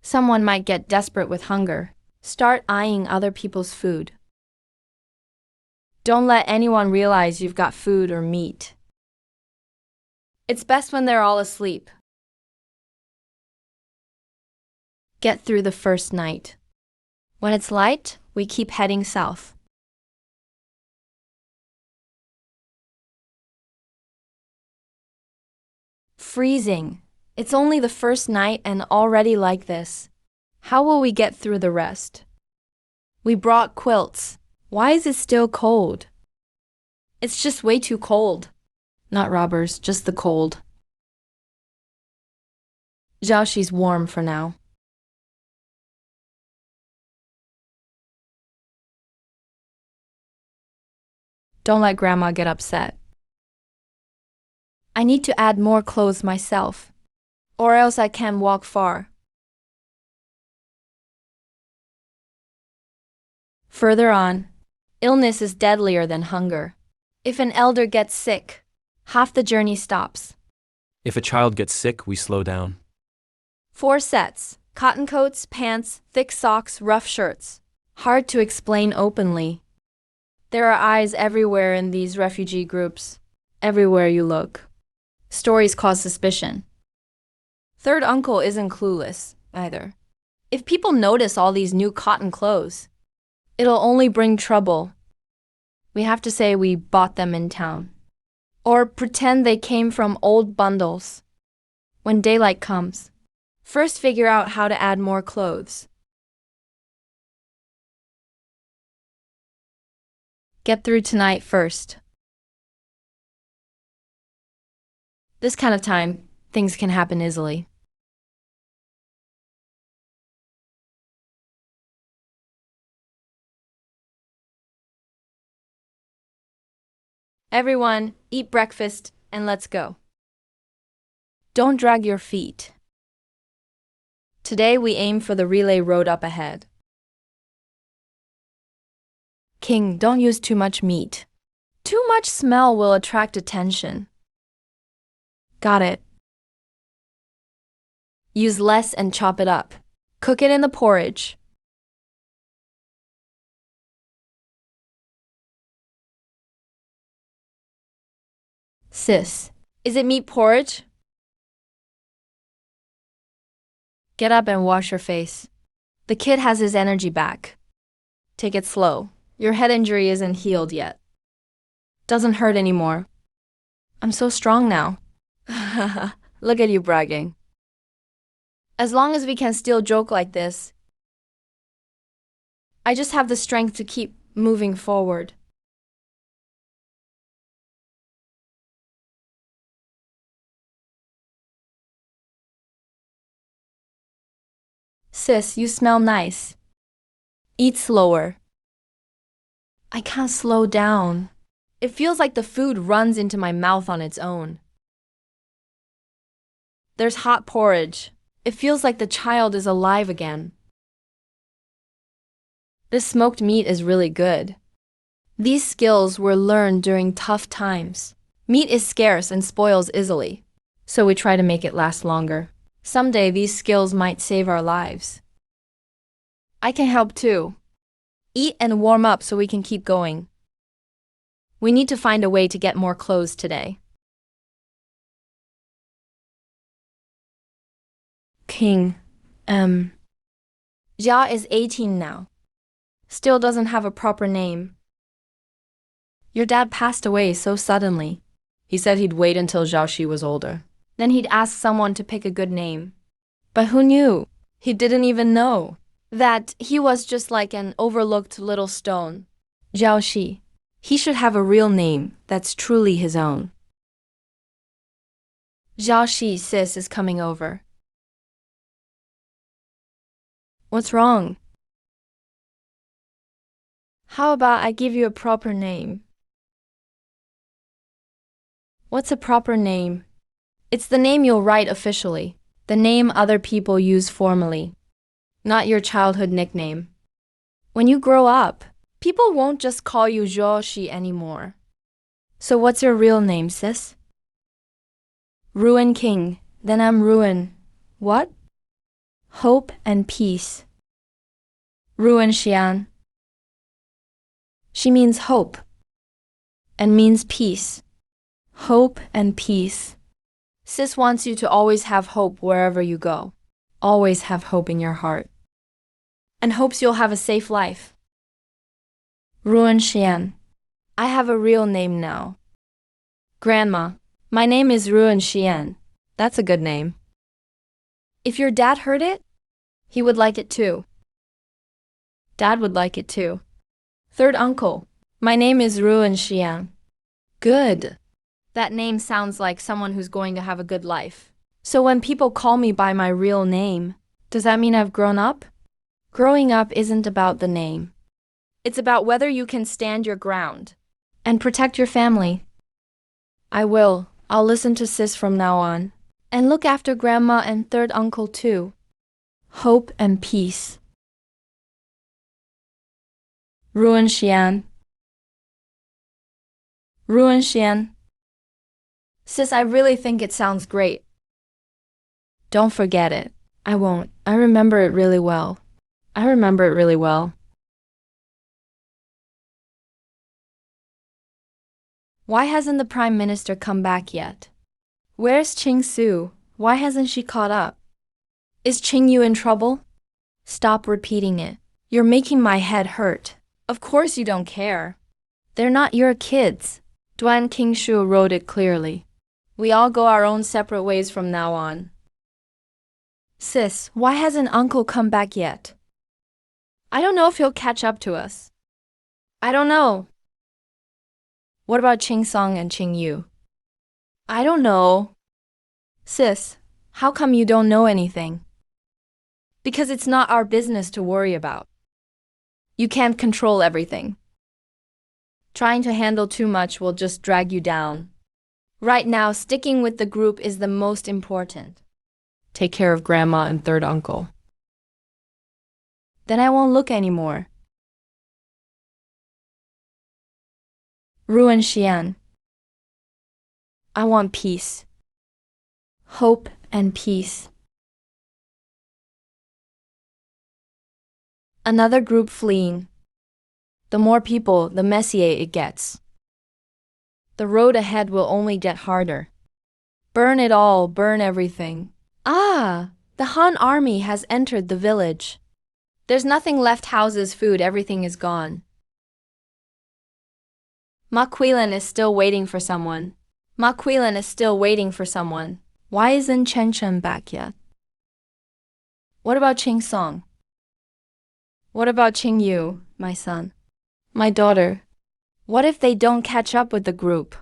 S1: Someone might get desperate with hunger. Start eyeing other people's food. Don't let anyone realize you've got food or meat. It's best when they're all asleep. Get through the first night. When it's light, we keep heading south. Freezing. It's only the first night and already like this. How will we get through the rest? We brought quilts. Why is it still cold? It's just way too cold. Not robbers, just the cold. Xiaoxi's warm for now. Don't let Grandma get upset. I need to add more clothes myself, or else I can't walk far. Further on, illness is deadlier than hunger. If an elder gets sick, half the journey stops.
S3: If a child gets sick, we slow down.
S1: 4 sets: cotton coats, pants, thick socks, rough shirts. Hard to explain openly. There are eyes everywhere in these refugee groups. Everywhere you look. Stories cause suspicion. Third uncle isn't clueless, either. If people notice all these new cotton clothes, it'll only bring trouble. We have to say we bought them in town. Or pretend they came from old bundles. When daylight comes, first figure out how to add more clothes. Get through tonight first. This kind of time, things can happen easily. Everyone, eat breakfast and let's go. Don't drag your feet. Today we aim for the relay road up ahead. King, don't use too much meat. Too much smell will attract attention. Got it. Use less and chop it up. Cook it in the porridge. Sis, is it meat porridge? Get up and wash your face. The kid has his energy back. Take it slow. Your head injury isn't healed yet. Doesn't hurt anymore. I'm so strong now. Look at you bragging. As long as we can still joke like this, I just have the strength to keep moving forward. Sis, you smell nice. Eat slower. I can't slow down. It feels like the food runs into my mouth on its own. There's hot porridge. It feels like the child is alive again. This smoked meat is really good. These skills were learned during tough times. Meat is scarce and spoils easily, so we try to make it last longer. Someday these skills might save our lives. I can help too. Eat and warm up so we can keep going. We need to find a way to get more clothes today. King, Jia is 18 now. Still doesn't have a proper name. Your dad passed away so suddenly. He said he'd wait until Xiaoxi was older. Then he'd ask someone to pick a good name. But who knew? He didn't even know that he was just like an overlooked little stone. Xiaoxi. He should have a real name that's truly his own. Xiaoxi, sis is coming over. What's wrong? How about I give you a proper name? What's a proper name? It's the name you'll write officially, the name other people use formally, not your childhood nickname. When you grow up, people won't just call you Zhuoxi anymore. So what's your real name, sis? Ruin King. Then I'm Ruin. What? Hope and peace. Ruin Xian. She means hope and means peace. Hope and peace. Sis wants you to always have hope wherever you go. Always have hope in your heart. And hopes you'll have a safe life. Ruin Xian. I have a real name now. Grandma, my name is Ruin Xian. That's a good name. If your dad heard it, he would like it too. Dad would like it too. Third uncle, my name is Ruin Xian. Good. That name sounds like someone who's going to have a good life. So when people call me by my real name, does that mean I've grown up? Growing up isn't about the name. It's about whether you can stand your ground and protect your family. I will. I'll listen to sis from now on. And look after grandma and third uncle too. Hope and peace. Ruin Xian. Ruin Xian. Sis, I really think it sounds great. Don't forget it. I won't. I remember it really well. I remember it really well. Why hasn't the Prime Minister come back yet? Where's Qing Su? Why hasn't she caught up? Is Qing Yu in trouble? Stop repeating it. You're making my head hurt. Of course you don't care. They're not your kids. Duan Qingshu wrote it clearly. We all go our own separate ways from now on. Sis, why hasn't Uncle come back yet? I don't know if he'll catch up to us. I don't know. What about Qing Song and Qing Yu? I don't know. Sis, how come you don't know anything? Because it's not our business to worry about. You can't control everything. Trying to handle too much will just drag you down. Right now, sticking with the group is the most important. Take care of grandma and third uncle. Then I won't look anymore. Ruin Xian. I want peace. hope, and peace. Another group fleeing. The more people, the messier it gets. The road ahead will only get harder. Burn it all, burn everything. Ah, the Han army has entered the village. There's nothing left, houses, food, everything is gone. Maquilin is still waiting for someone. Maquilin is still waiting for someone. Why isn't Chen Chen back yet? What about Ching Song? What about Ching Yu, my son? My daughter? What if they don't catch up with the group?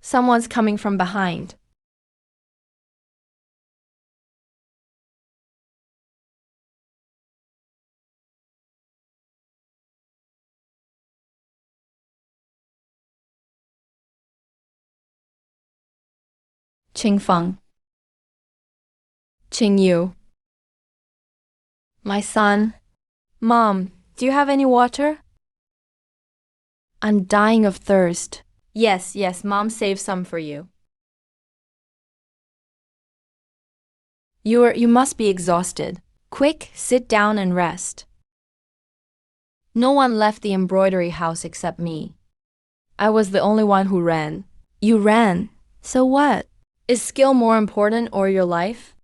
S1: Someone's coming from behind. Qing Feng. Qing Yu. My son. Mom, do you have any water? I'm dying of thirst. Yes, Mom saved some for you. You must be exhausted. Quick, sit down and rest. No one left the embroidery house except me. I was the only one who ran. You ran. So what? Is skill more important or your life?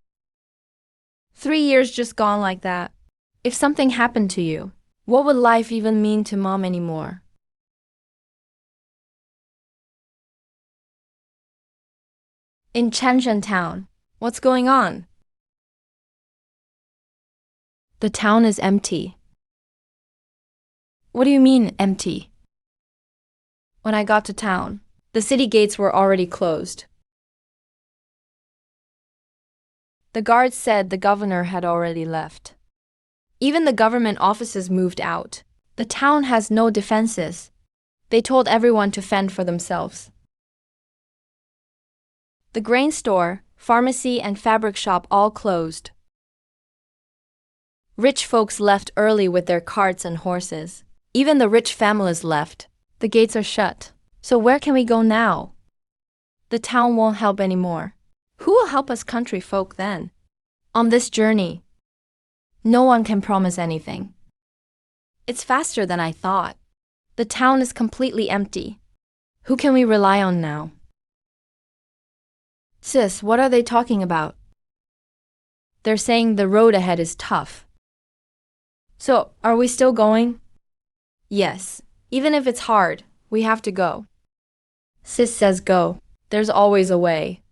S1: 3 years just gone like that. If something happened to you, what would life even mean to Mom anymore? In Chanshan town, what's going on? The town is empty. What do you mean, empty? When I got to town, the city gates were already closed. The guards said the governor had already left. Even the government offices moved out. The town has no defenses. They told everyone to fend for themselves. The grain store, pharmacy, and fabric shop all closed. Rich folks left early with their carts and horses. Even the rich families left. The gates are shut. So where can we go now? The town won't help anymore. Who will help us country folk then? On this journey, no one can promise anything. It's faster than I thought. The town is completely empty. Who can we rely on now? Sis, what are they talking about? They're saying the road ahead is tough. So, are we still going? Yes. Even if it's hard, we have to go. Sis says go. There's always a way.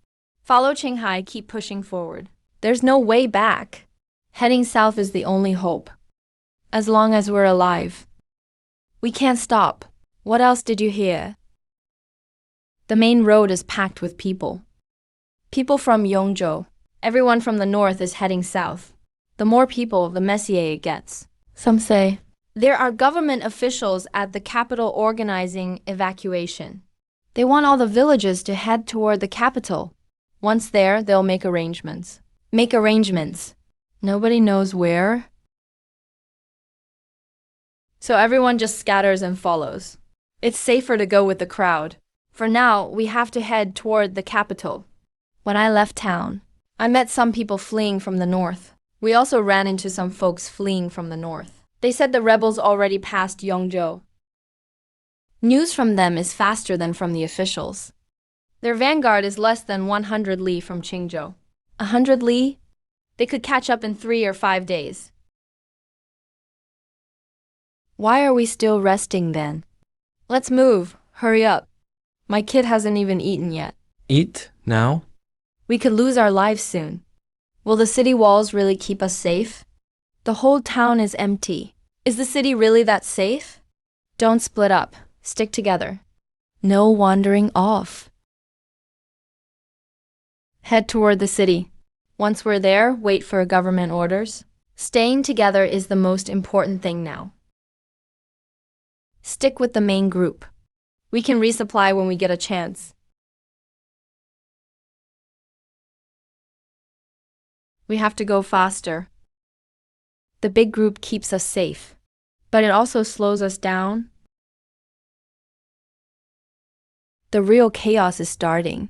S1: Follow Qinghai, keep pushing forward. There's no way back. Heading south is the only hope. As long as we're alive. We can't stop. What else did you hear? The main road is packed with people. People from Yongzhou. Everyone from the north is heading south. The more people, the messier it gets. Some say, there are government officials at the capital organizing evacuation. They want all the villages to head toward the capital. Once there, they'll make arrangements. Make arrangements. Nobody knows where. So everyone just scatters and follows. It's safer to go with the crowd. For now, we have to head toward the capital. When I left town, I met some people fleeing from the north. We also ran into some folks fleeing from the north. They said the rebels already passed Yongzhou. News from them is faster than from the officials. Their vanguard is less than 100 li from Qingzhou. 100 li? They could catch up in 3 or 5 days. Why are we still resting then? Let's move. Hurry up. My kid hasn't even eaten yet.
S3: Eat now?
S1: We could lose our lives soon. Will the city walls really keep us safe? The whole town is empty. Is the city really that safe? Don't split up. Stick together. No wandering off. Head toward the city. Once we're there, wait for government orders. Staying together is the most important thing now. Stick with the main group. We can resupply when we get a chance. We have to go faster. The big group keeps us safe, but it also slows us down. The real chaos is starting.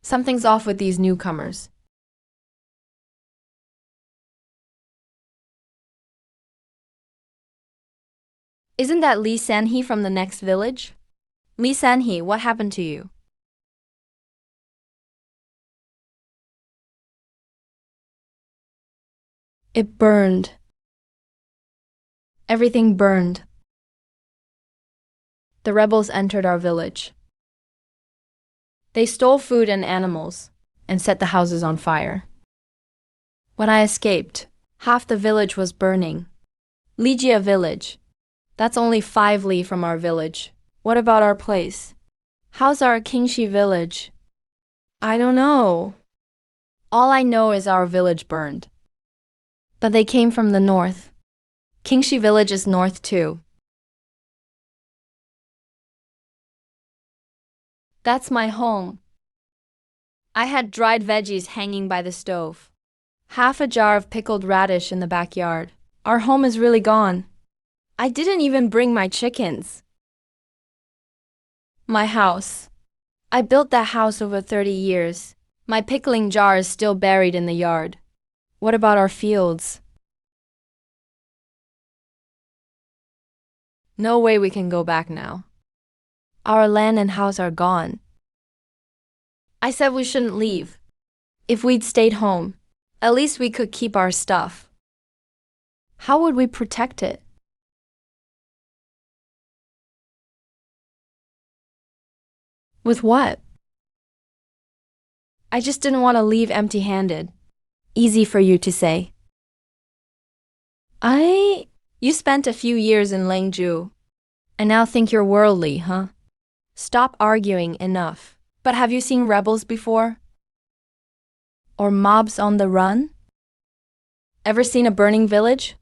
S1: Something's off with these newcomers. Isn't that Lee Sanhee from the next village? Lee Sanhee, what happened to you? It burned. Everything burned. The rebels entered our village. They stole food and animals and set the houses on fire. When I escaped, half the village was burning. Ligia village. That's only 5 li from our village. What about our place? How's our Kingshi village? I don't know. All I know is our village burned. But they came from the north. Kingshi village is north too. That's my home. I had dried veggies hanging by the stove. Half a jar of pickled radish in the backyard. Our home is really gone. I didn't even bring my chickens. My house. I built that house over 30 years. My pickling jar is still buried in the yard. What about our fields? No way we can go back now. Our land and house are gone. I said we shouldn't leave. If we'd stayed home, at least we could keep our stuff. How would we protect it? With what? I just didn't want to leave empty-handed. Easy for you to say. You spent a few years in Langju, and now think you're worldly, huh? Stop arguing, enough. But have you seen rebels before? Or mobs on the run? Ever seen a burning village?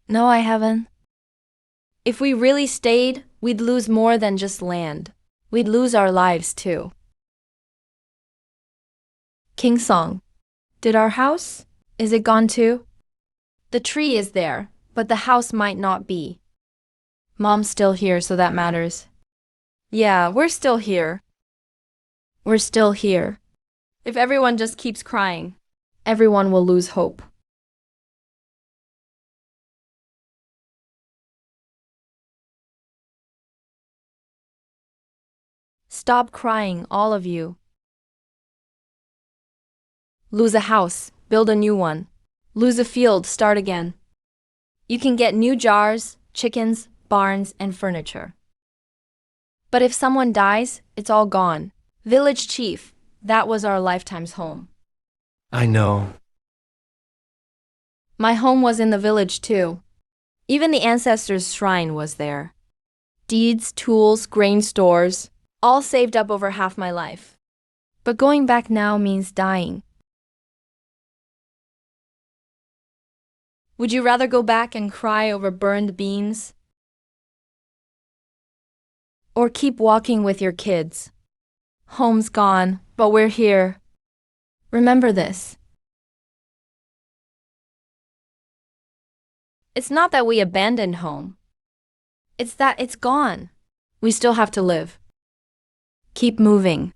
S1: No, I haven't. If we really stayed, we'd lose more than just land. We'd lose our lives too. King Song. Did our house? Is it gone too? The tree is there, but the house might not be. Mom's still here, so that matters. Yeah, we're still here. We're still here. If everyone just keeps crying, everyone will lose hope. Stop crying, all of you. Lose a house, build a new one. Lose a field, start again. You can get new jars, chickens, barns, and furniture. But if someone dies, it's all gone. Village chief, that was our lifetime's home.
S3: I know.
S1: My home was in the village too. Even the ancestors' shrine was there. Deeds, tools, grain stores, all saved up over half my life. But going back now means dying. Would you rather go back and cry over burned beans? Or keep walking with your kids? Home's gone, but we're here. Remember this. It's not that we abandoned home. It's that it's gone. We still have to live. Keep moving.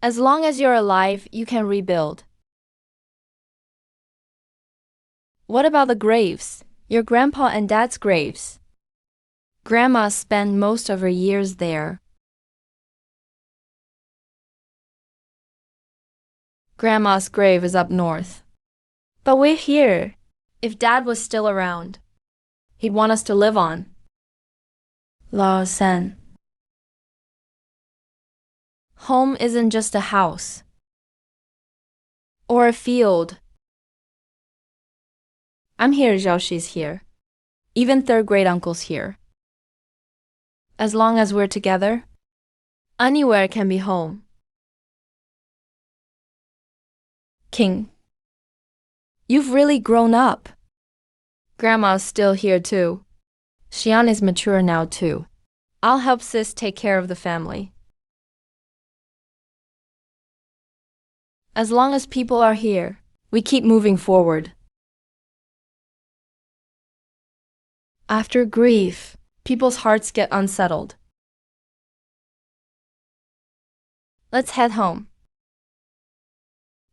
S1: As long as you're alive, you can rebuild. What about the graves? Your grandpa and dad's graves? Grandma spent most of her years there. Grandma's grave is up north. But we're here. If Dad was still around, he'd want us to live on. Lao Sen. Home isn't just a house. Or a field. I'm here, Xiaoxi's here. Even third-grade uncle's here. As long as we're together, anywhere can be home. King. You've really grown up. Grandma's still here too. Xian is mature now too. I'll help sis take care of the family. As long as people are here, we keep moving forward. After grief, people's hearts get unsettled. Let's head home.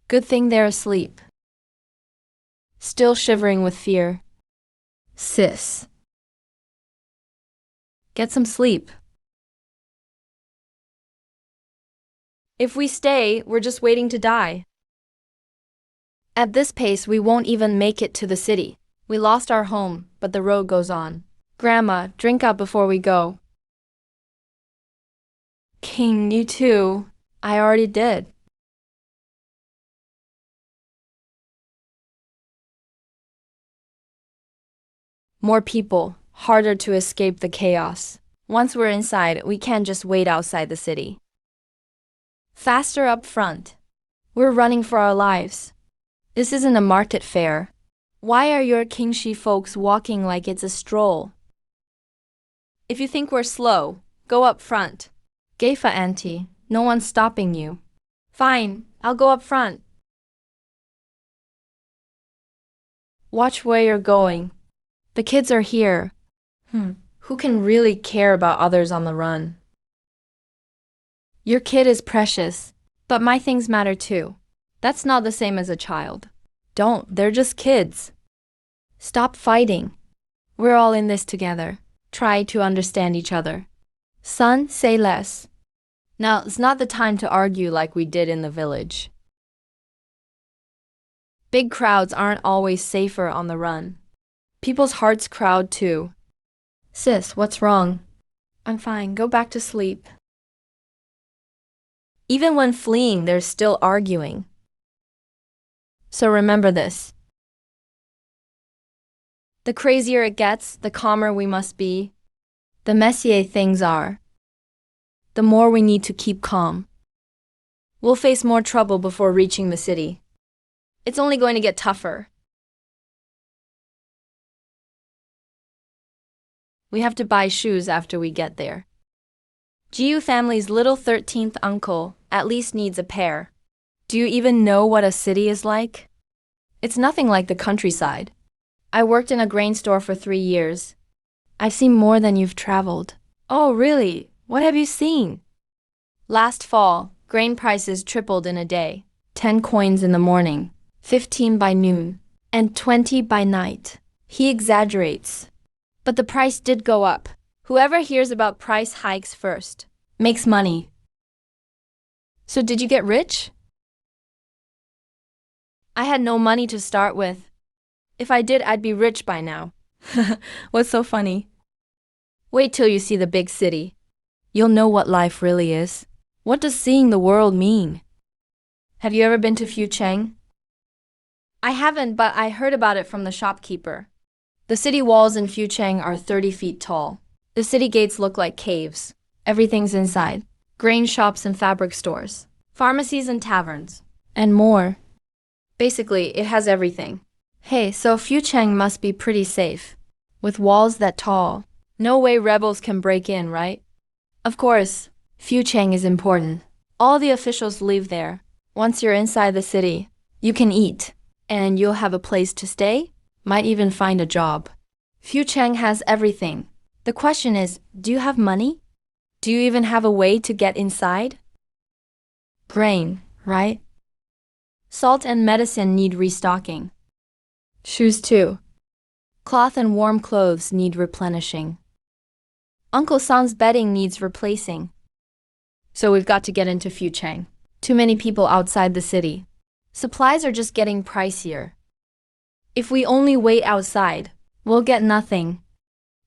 S1: Good thing they're asleep. Still shivering with fear. Sis. Get some sleep. If we stay, we're just waiting to die. At this pace, we won't even make it to the city. We lost our home, but the road goes on. Grandma, drink up before we go. King, you too. I already did. More people, harder to escape the chaos. Once we're inside, we can't just wait outside the city. Faster up front. We're running for our lives. This isn't a market fair. Why are your Kingshi folks walking like it's a stroll? If you think we're slow, go up front. Geifa auntie, no one's stopping you. Fine, I'll go up front. Watch where you're going. The kids are here. Who can really care about others on the run? Your kid is precious, but my things matter too. That's not the same as a child. Don't, they're just kids. Stop fighting. We're all in this together. Try to understand each other. Son, say less. Now, it's not the time to argue like we did in the village. Big crowds aren't always safer on the run. People's hearts crowd too. Sis, what's wrong? I'm fine, go back to sleep. Even when fleeing, there's still arguing. So remember this. The crazier it gets, the calmer we must be. The messier things are, the more we need to keep calm. We'll face more trouble before reaching the city. It's only going to get tougher. We have to buy shoes after we get there. Jiu family's little 13th uncle at least needs a pair. Do you even know what a city is like? It's nothing like the countryside. I worked in a grain store for 3 years. I've seen more than you've traveled. Oh, really? What have you seen? Last fall, grain prices tripled in a day. 10 coins in the morning, 15 by noon, and 20 by night. He exaggerates. But the price did go up. Whoever hears about price hikes first makes money. So did you get rich? I had no money to start with. If I did, I'd be rich by now. What's so funny? Wait till you see the big city. You'll know what life really is. What does seeing the world mean? Have you ever been to Fucheng? I haven't, but I heard about it from the shopkeeper. The city walls in Fucheng are 30 feet tall. The city gates look like caves. Everything's inside. Grain shops and fabric stores. Pharmacies and taverns. And more. Basically, it has everything. Hey, so Fucheng must be pretty safe. With walls that tall. No way rebels can break in, right? Of course, Fucheng is important. All the officials live there. Once you're inside the city, you can eat. And you'll have a place to stay. Might even find a job. Fucheng has everything. The question is, do you have money? Do you even have a way to get inside? Grain, right? Salt and medicine need restocking. Shoes too. Cloth and warm clothes need replenishing. Uncle San's bedding needs replacing. So we've got to get into Fucheng. Too many people outside the city. Supplies are just getting pricier. If we only wait outside, we'll get nothing.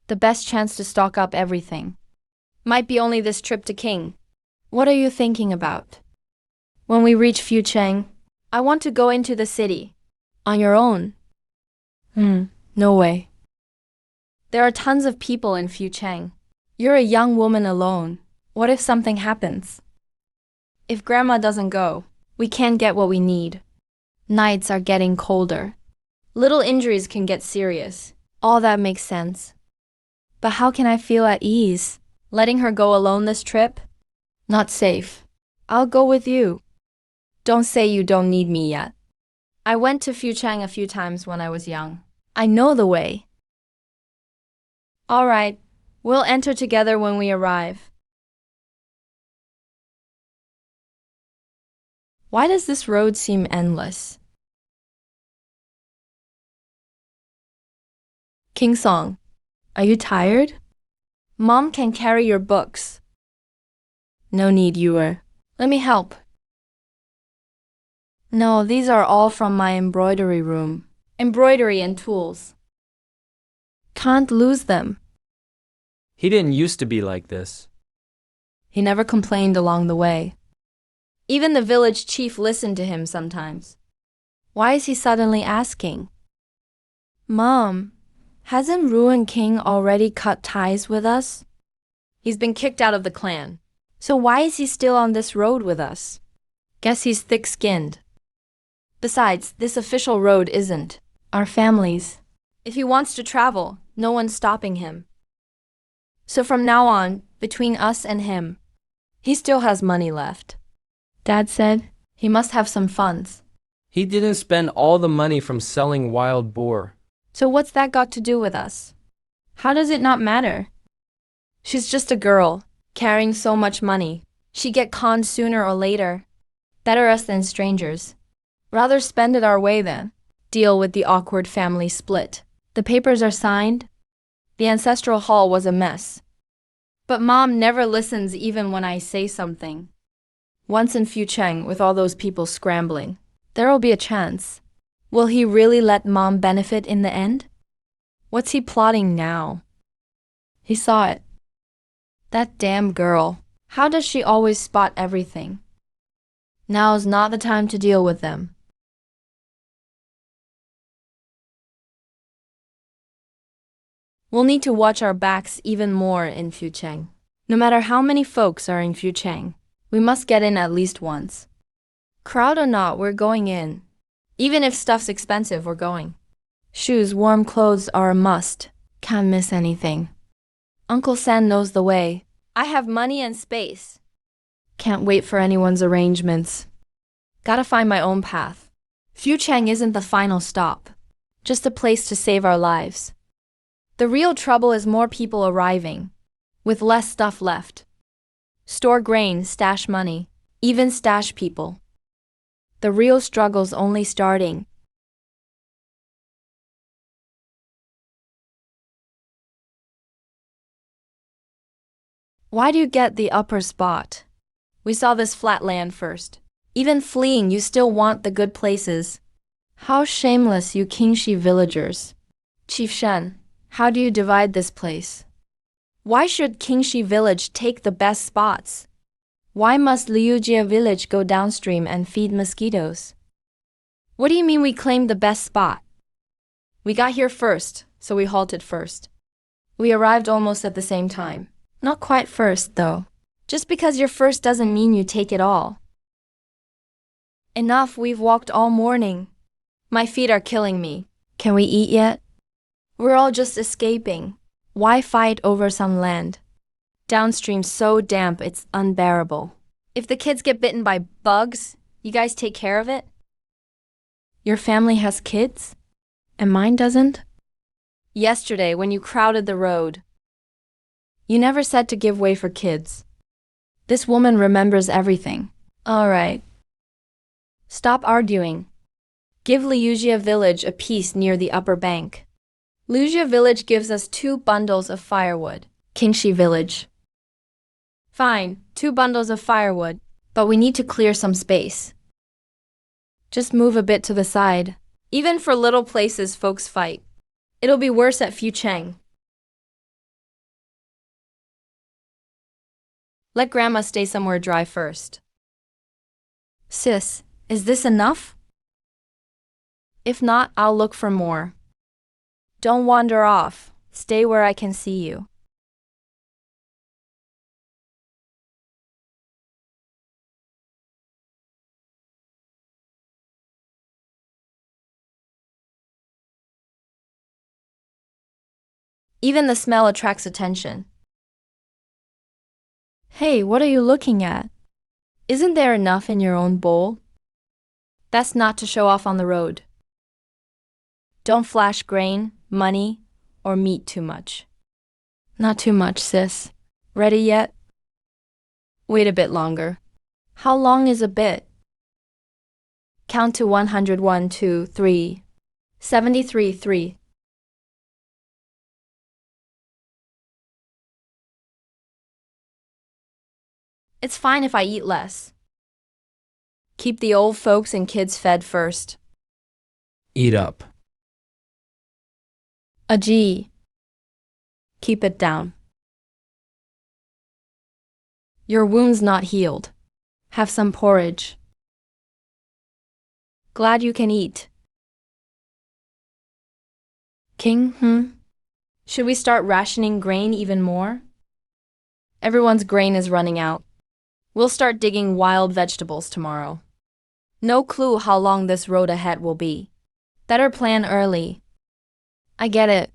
S1: The best chance to stock up everything. Might be only this trip to King. What are you thinking about? When we reach Fucheng, I want to go into the city. On your own? No way. There are tons of people in Fucheng. You're a young woman alone. What if something happens? If Grandma doesn't go, we can't get what we need. Nights are getting colder. Little injuries can get serious. All that makes sense. But how can I feel at ease? Letting her go alone this trip? Not safe. I'll go with you. Don't say you don't need me yet. I went to Fucheng a few times when I was young. I know the way. All right, we'll enter together when we arrive. Why does this road seem endless? King Song, are you tired? Mom can carry your books. No need, Yuer. Let me help. No, these are all from my embroidery room. Embroidery and tools. Can't lose them.
S3: He didn't used to be like this.
S1: He never complained along the way. Even the village chief listened to him sometimes. Why is he suddenly asking? Mom, hasn't Ruin King already cut ties with us? He's been kicked out of the clan. So why is he still on this road with us? Guess he's thick-skinned. Besides, this official road isn't our family's. If he wants to travel, no one's stopping him. So from now on, between us and him, he still has money left. Dad said he must have some funds.
S2: He didn't spend all the money from selling wild boar.
S1: So what's that got to do with us? How does it not matter? She's just a girl, carrying so much money. She'd get conned sooner or later. Better us than strangers. Rather spend it our way then. Deal with the awkward family split. The papers are signed. The ancestral hall was a mess. But Mom never listens even when I say something. Once in Fucheng, with all those people scrambling, there'll be a chance. Will he really let Mom benefit in the end? What's he plotting now? He saw it. That damn girl. How does she always spot everything? Now's not the time to deal with them. We'll need to watch our backs even more in Fucheng. No matter how many folks are in Fucheng, we must get in at least once. Crowd or not, we're going in. Even if stuff's expensive, we're going. Shoes, warm clothes are a must. Can't miss anything. Uncle San knows the way. I have money and space. Can't wait for anyone's arrangements. Gotta find my own path. Fucheng isn't the final stop. Just a place to save our lives. The real trouble is more people arriving, with less stuff left. Store grain, stash money, even stash people. The real struggle's only starting. Why do you get the upper spot? We saw this flat land first. Even fleeing, you still want the good places. How shameless, you Qingxi villagers. Chief Shen, how do you divide this place? Why should Qingxi village take the best spots? Why must Liujie village go downstream and feed mosquitoes? What do you mean we claimed the best spot? We got here first, so we halted first. We arrived almost at the same time. Not quite first, though. Just because you're first doesn't mean you take it all. Enough, we've walked all morning. My feet are killing me. Can we eat yet? We're all just escaping. Why fight over some land? Downstream's so damp it's unbearable. If the kids get bitten by bugs, you guys take care of it? Your family has kids? And mine doesn't? Yesterday, when you crowded the road, you never said to give way for kids. This woman remembers everything. All right. Stop arguing. Give Liujie village a piece near the upper bank. Liujie village gives us 2 bundles of firewood. Qingxi village. Fine, 2 bundles of firewood, but we need to clear some space. Just move a bit to the side. Even for little places folks fight. It'll be worse at Fucheng. Let Grandma stay somewhere dry first. Sis, is this enough? If not, I'll look for more. Don't wander off. Stay where I can see you. Even the smell attracts attention. Hey, what are you looking at? Isn't there enough in your own bowl? That's not to show off on the road. Don't flash grain, money, or meat too much. Not too much, sis. Ready yet? Wait a bit longer. How long is a bit? Count to 100, 1, 2, 3. 73, 3. It's fine if I eat less. Keep the old folks and kids fed first.
S2: Eat up.
S1: A G. Keep it down. Your wound's not healed. Have some porridge. Glad you can eat. King, Should we start rationing grain even more? Everyone's grain is running out. We'll start digging wild vegetables tomorrow. No clue how long this road ahead will be. Better plan early. I get it.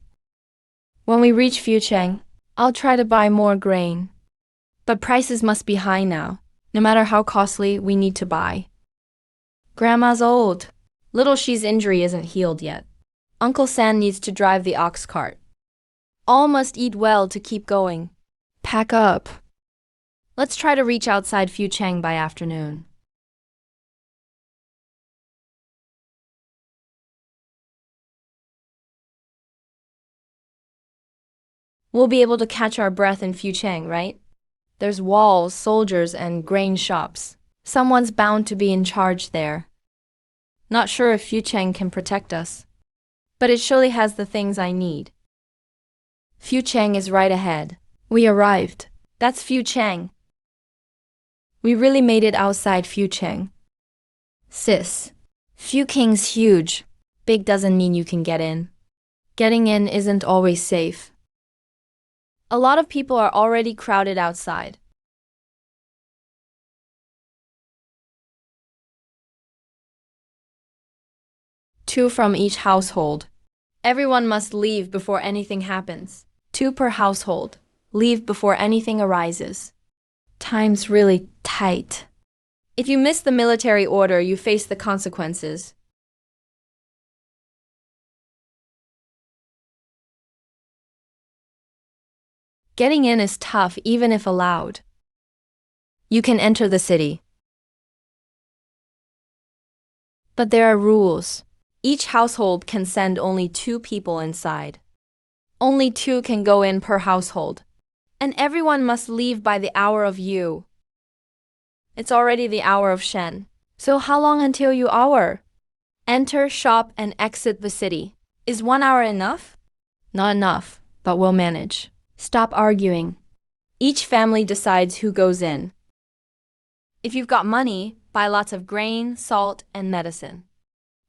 S1: When we reach Fucheng, I'll try to buy more grain. But prices must be high now, no matter how costly we need to buy. Grandma's old. Little Shi's injury isn't healed yet. Uncle San needs to drive the ox cart. All must eat well to keep going. Pack up. Let's try to reach outside Fucheng by afternoon. We'll be able to catch our breath in Fucheng, right? There's walls, soldiers, and grain shops. Someone's bound to be in charge there. Not sure if Fucheng can protect us, but it surely has the things I need. Fucheng is right ahead. We arrived. That's Fucheng. We really made it outside Fucheng. Sis, Fucheng's huge. Big doesn't mean you can get in. Getting in isn't always safe. A lot of people are already crowded outside. Two from each household. Everyone must leave before anything happens. 2 per household. Leave before anything arises. Time's really tight. If you miss the military order, you face the consequences. Getting in is tough even if allowed. You can enter the city. But there are rules. Each household can send only 2 people inside. Only 2 can go in per household. And everyone must leave by the hour of you. It's already the hour of Shen. So how long until you hour? Enter, shop, and exit the city. Is 1 hour enough? Not enough, but we'll manage. Stop arguing. Each family decides who goes in. If you've got money, buy lots of grain, salt, and medicine.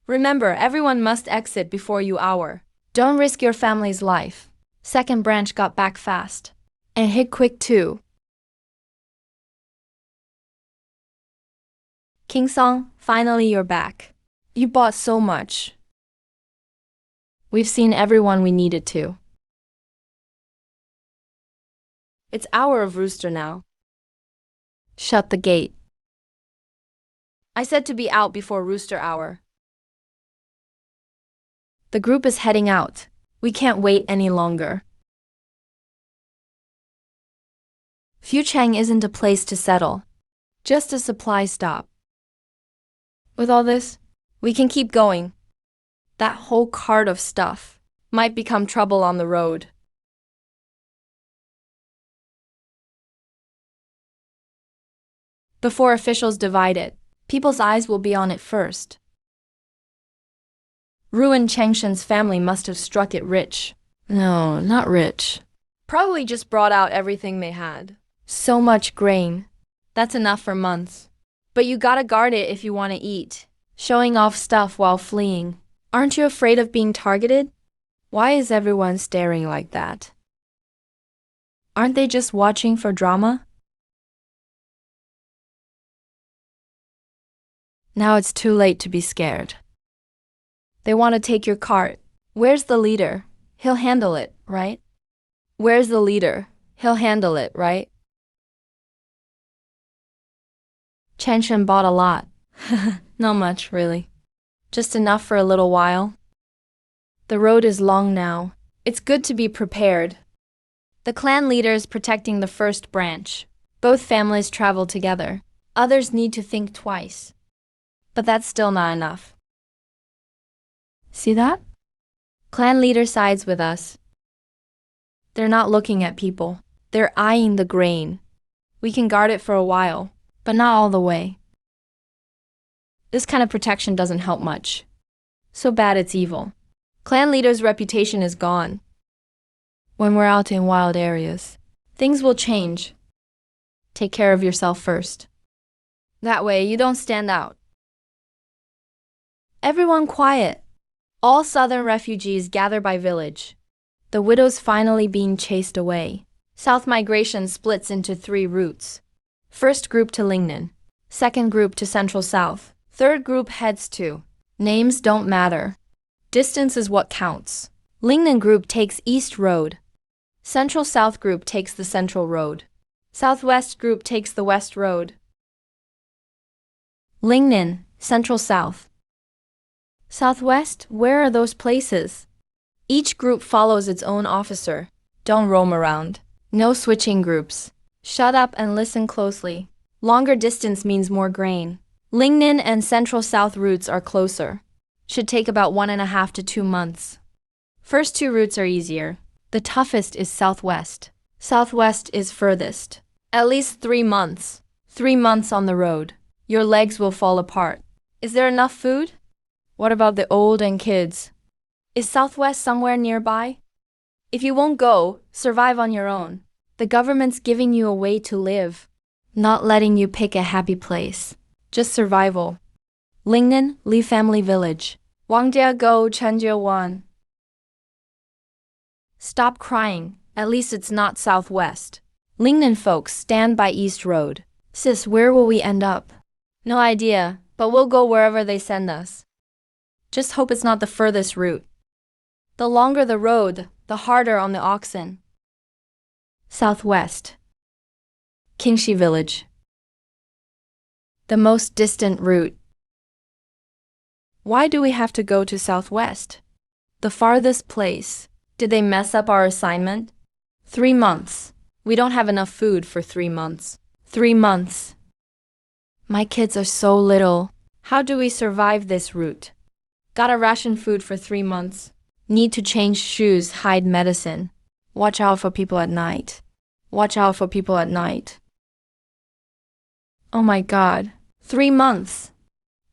S1: Remember, everyone must exit before you hour. Don't risk your family's life. Second branch got back fast. And hit quick too. King Song, finally you're back. You bought so much. We've seen everyone we needed to. It's hour of rooster now. Shut the gate. I said to be out before rooster hour. The group is heading out. We can't wait any longer. Fucheng isn't a place to settle, just a supply stop. With all this, we can keep going. That whole cart of stuff might become trouble on the road. Before officials divide it, people's eyes will be on it first. Ruined Changshen's family must have struck it rich. No, not rich. Probably just brought out everything they had. So much grain. That's enough for months. But you gotta guard it if you want to eat. Showing off stuff while fleeing. Aren't you afraid of being targeted? Why is everyone staring like that? Aren't they just watching for drama? Now it's too late to be scared. They want to take your cart. Where's the leader? He'll handle it, right? Where's the leader? He'll handle it, right? Changshen bought a lot. Not much, really. Just enough for a little while. The road is long now. It's good to be prepared. The clan leader is protecting the first branch. Both families travel together. Others need to think twice. But that's still not enough. See that? Clan leader sides with us. They're not looking at people. They're eyeing the grain. We can guard it for a while, but not all the way. This kind of protection doesn't help much. So bad it's evil. Clan leader's reputation is gone. When we're out in wild areas, things will change. Take care of yourself first. That way you don't stand out. Everyone quiet. All southern refugees gather by village. The widows finally being chased away. South migration splits into 3 routes. First group to Lingnan. Second group to Central South. Third group heads to. Names don't matter. Distance is what counts. Lingnan group takes East Road. Central South group takes the Central Road. Southwest group takes the West Road. Lingnan, Central South. Southwest, where are those places? Each group follows its own officer. Don't roam around. No switching groups. Shut up and listen closely. Longer distance means more grain. Lingnan and Central South routes are closer. Should take about 1.5 to 2 months. First 2 routes are easier. The toughest is Southwest. Southwest is furthest. At least 3 months. 3 months on the road. Your legs will fall apart. Is there enough food? What about the old and kids? Is Southwest somewhere nearby? If you won't go, survive on your own. The government's giving you a way to live, not letting you pick a happy place. Just survival. Lingnan, Li Family Village. Wangjia go Chenjia Wan. Stop crying. At least it's not Southwest. Lingnan folks stand by East Road. Sis, where will we end up? No idea, but we'll go wherever they send us. Just hope it's not the furthest route. The longer the road, the harder on the oxen. Southwest. Kingshi Village. The most distant route. Why do we have to go to Southwest? The farthest place. Did they mess up our assignment? 3 months. We don't have enough food for 3 months. 3 months. My kids are so little. How do we survive this route? Gotta ration food for 3 months. Need to change shoes, hide medicine. Watch out for people at night. Watch out for people at night. Oh my God. 3 months.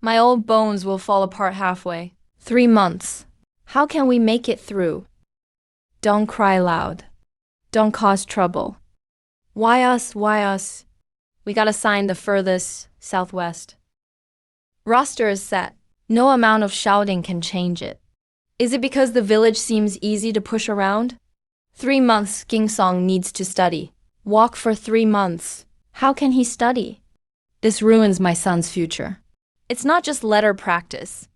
S1: My old bones will fall apart halfway. 3 months. How can we make it through? Don't cry loud. Don't cause trouble. Why us? Why us? We gotta sign the furthest, Southwest. Roster is set. No amount of shouting can change it. Is it because the village seems easy to push around? 3 months Ging Song needs to study. Walk for 3 months. How can he study? This ruins my son's future. It's not just letter practice.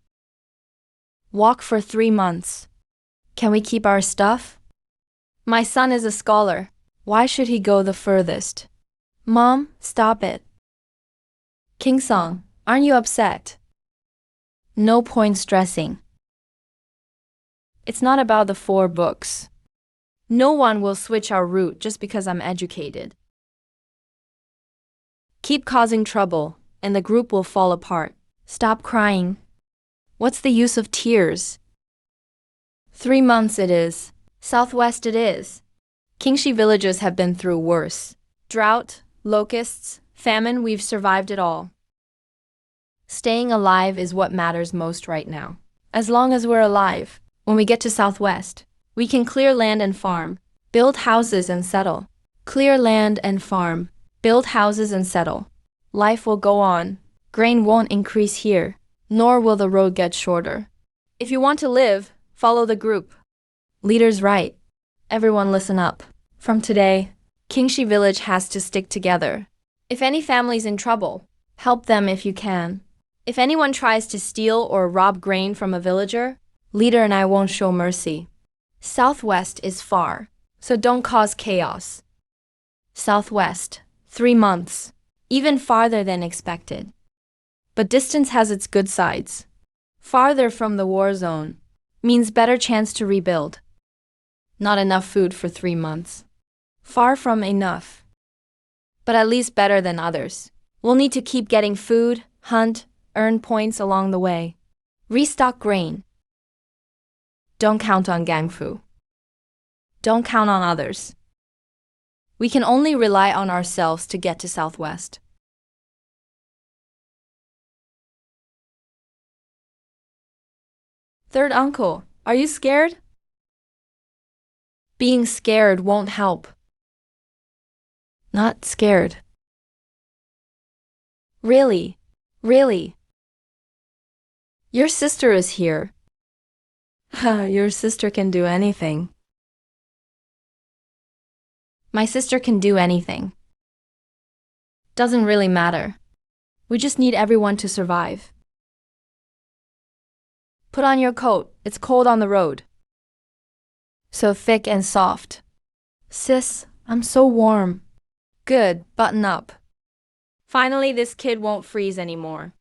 S1: Walk for 3 months. Can we keep our stuff? My son is a scholar. Why should he go the furthest? Mom, stop it. King Song, aren't you upset? No point stressing. It's not about the 4 books. No one will switch our route just because I'm educated. Keep causing trouble, and the group will fall apart. Stop crying. What's the use of tears? 3 months it is. Southwest it is. Kingshi villages have been through worse. Drought, locusts, famine, we've survived it all. Staying alive is what matters most right now. As long as we're alive, when we get to Southwest, we can clear land and farm, build houses and settle. Clear land and farm, build houses and settle. Life will go on. Grain won't increase here, nor will the road get shorter. If you want to live, follow the group. Leader's right. Everyone listen up. From today, Kingshi village has to stick together. If any family's in trouble, help them if you can. If anyone tries to steal or rob grain from a villager, leader and I won't show mercy. Southwest is far, so don't cause chaos. Southwest, 3 months, even farther than expected. But distance has its good sides. Farther from the war zone means better chance to rebuild. Not enough food for 3 months. Far from enough. But at least better than others. We'll need to keep getting food, hunt, Earn points along the way. Restock grain. Don't count on gang fu. Don't count on others. We can only rely on ourselves to get to Southwest. Third uncle, are you scared? Being scared won't help. Not scared. Really? Really? Your sister is here. Your sister can do anything. My sister can do anything. Doesn't really matter. We just need everyone to survive. Put on your coat. It's cold on the road. So thick and soft. Sis, I'm so warm. Good, button up. Finally, this kid won't freeze anymore.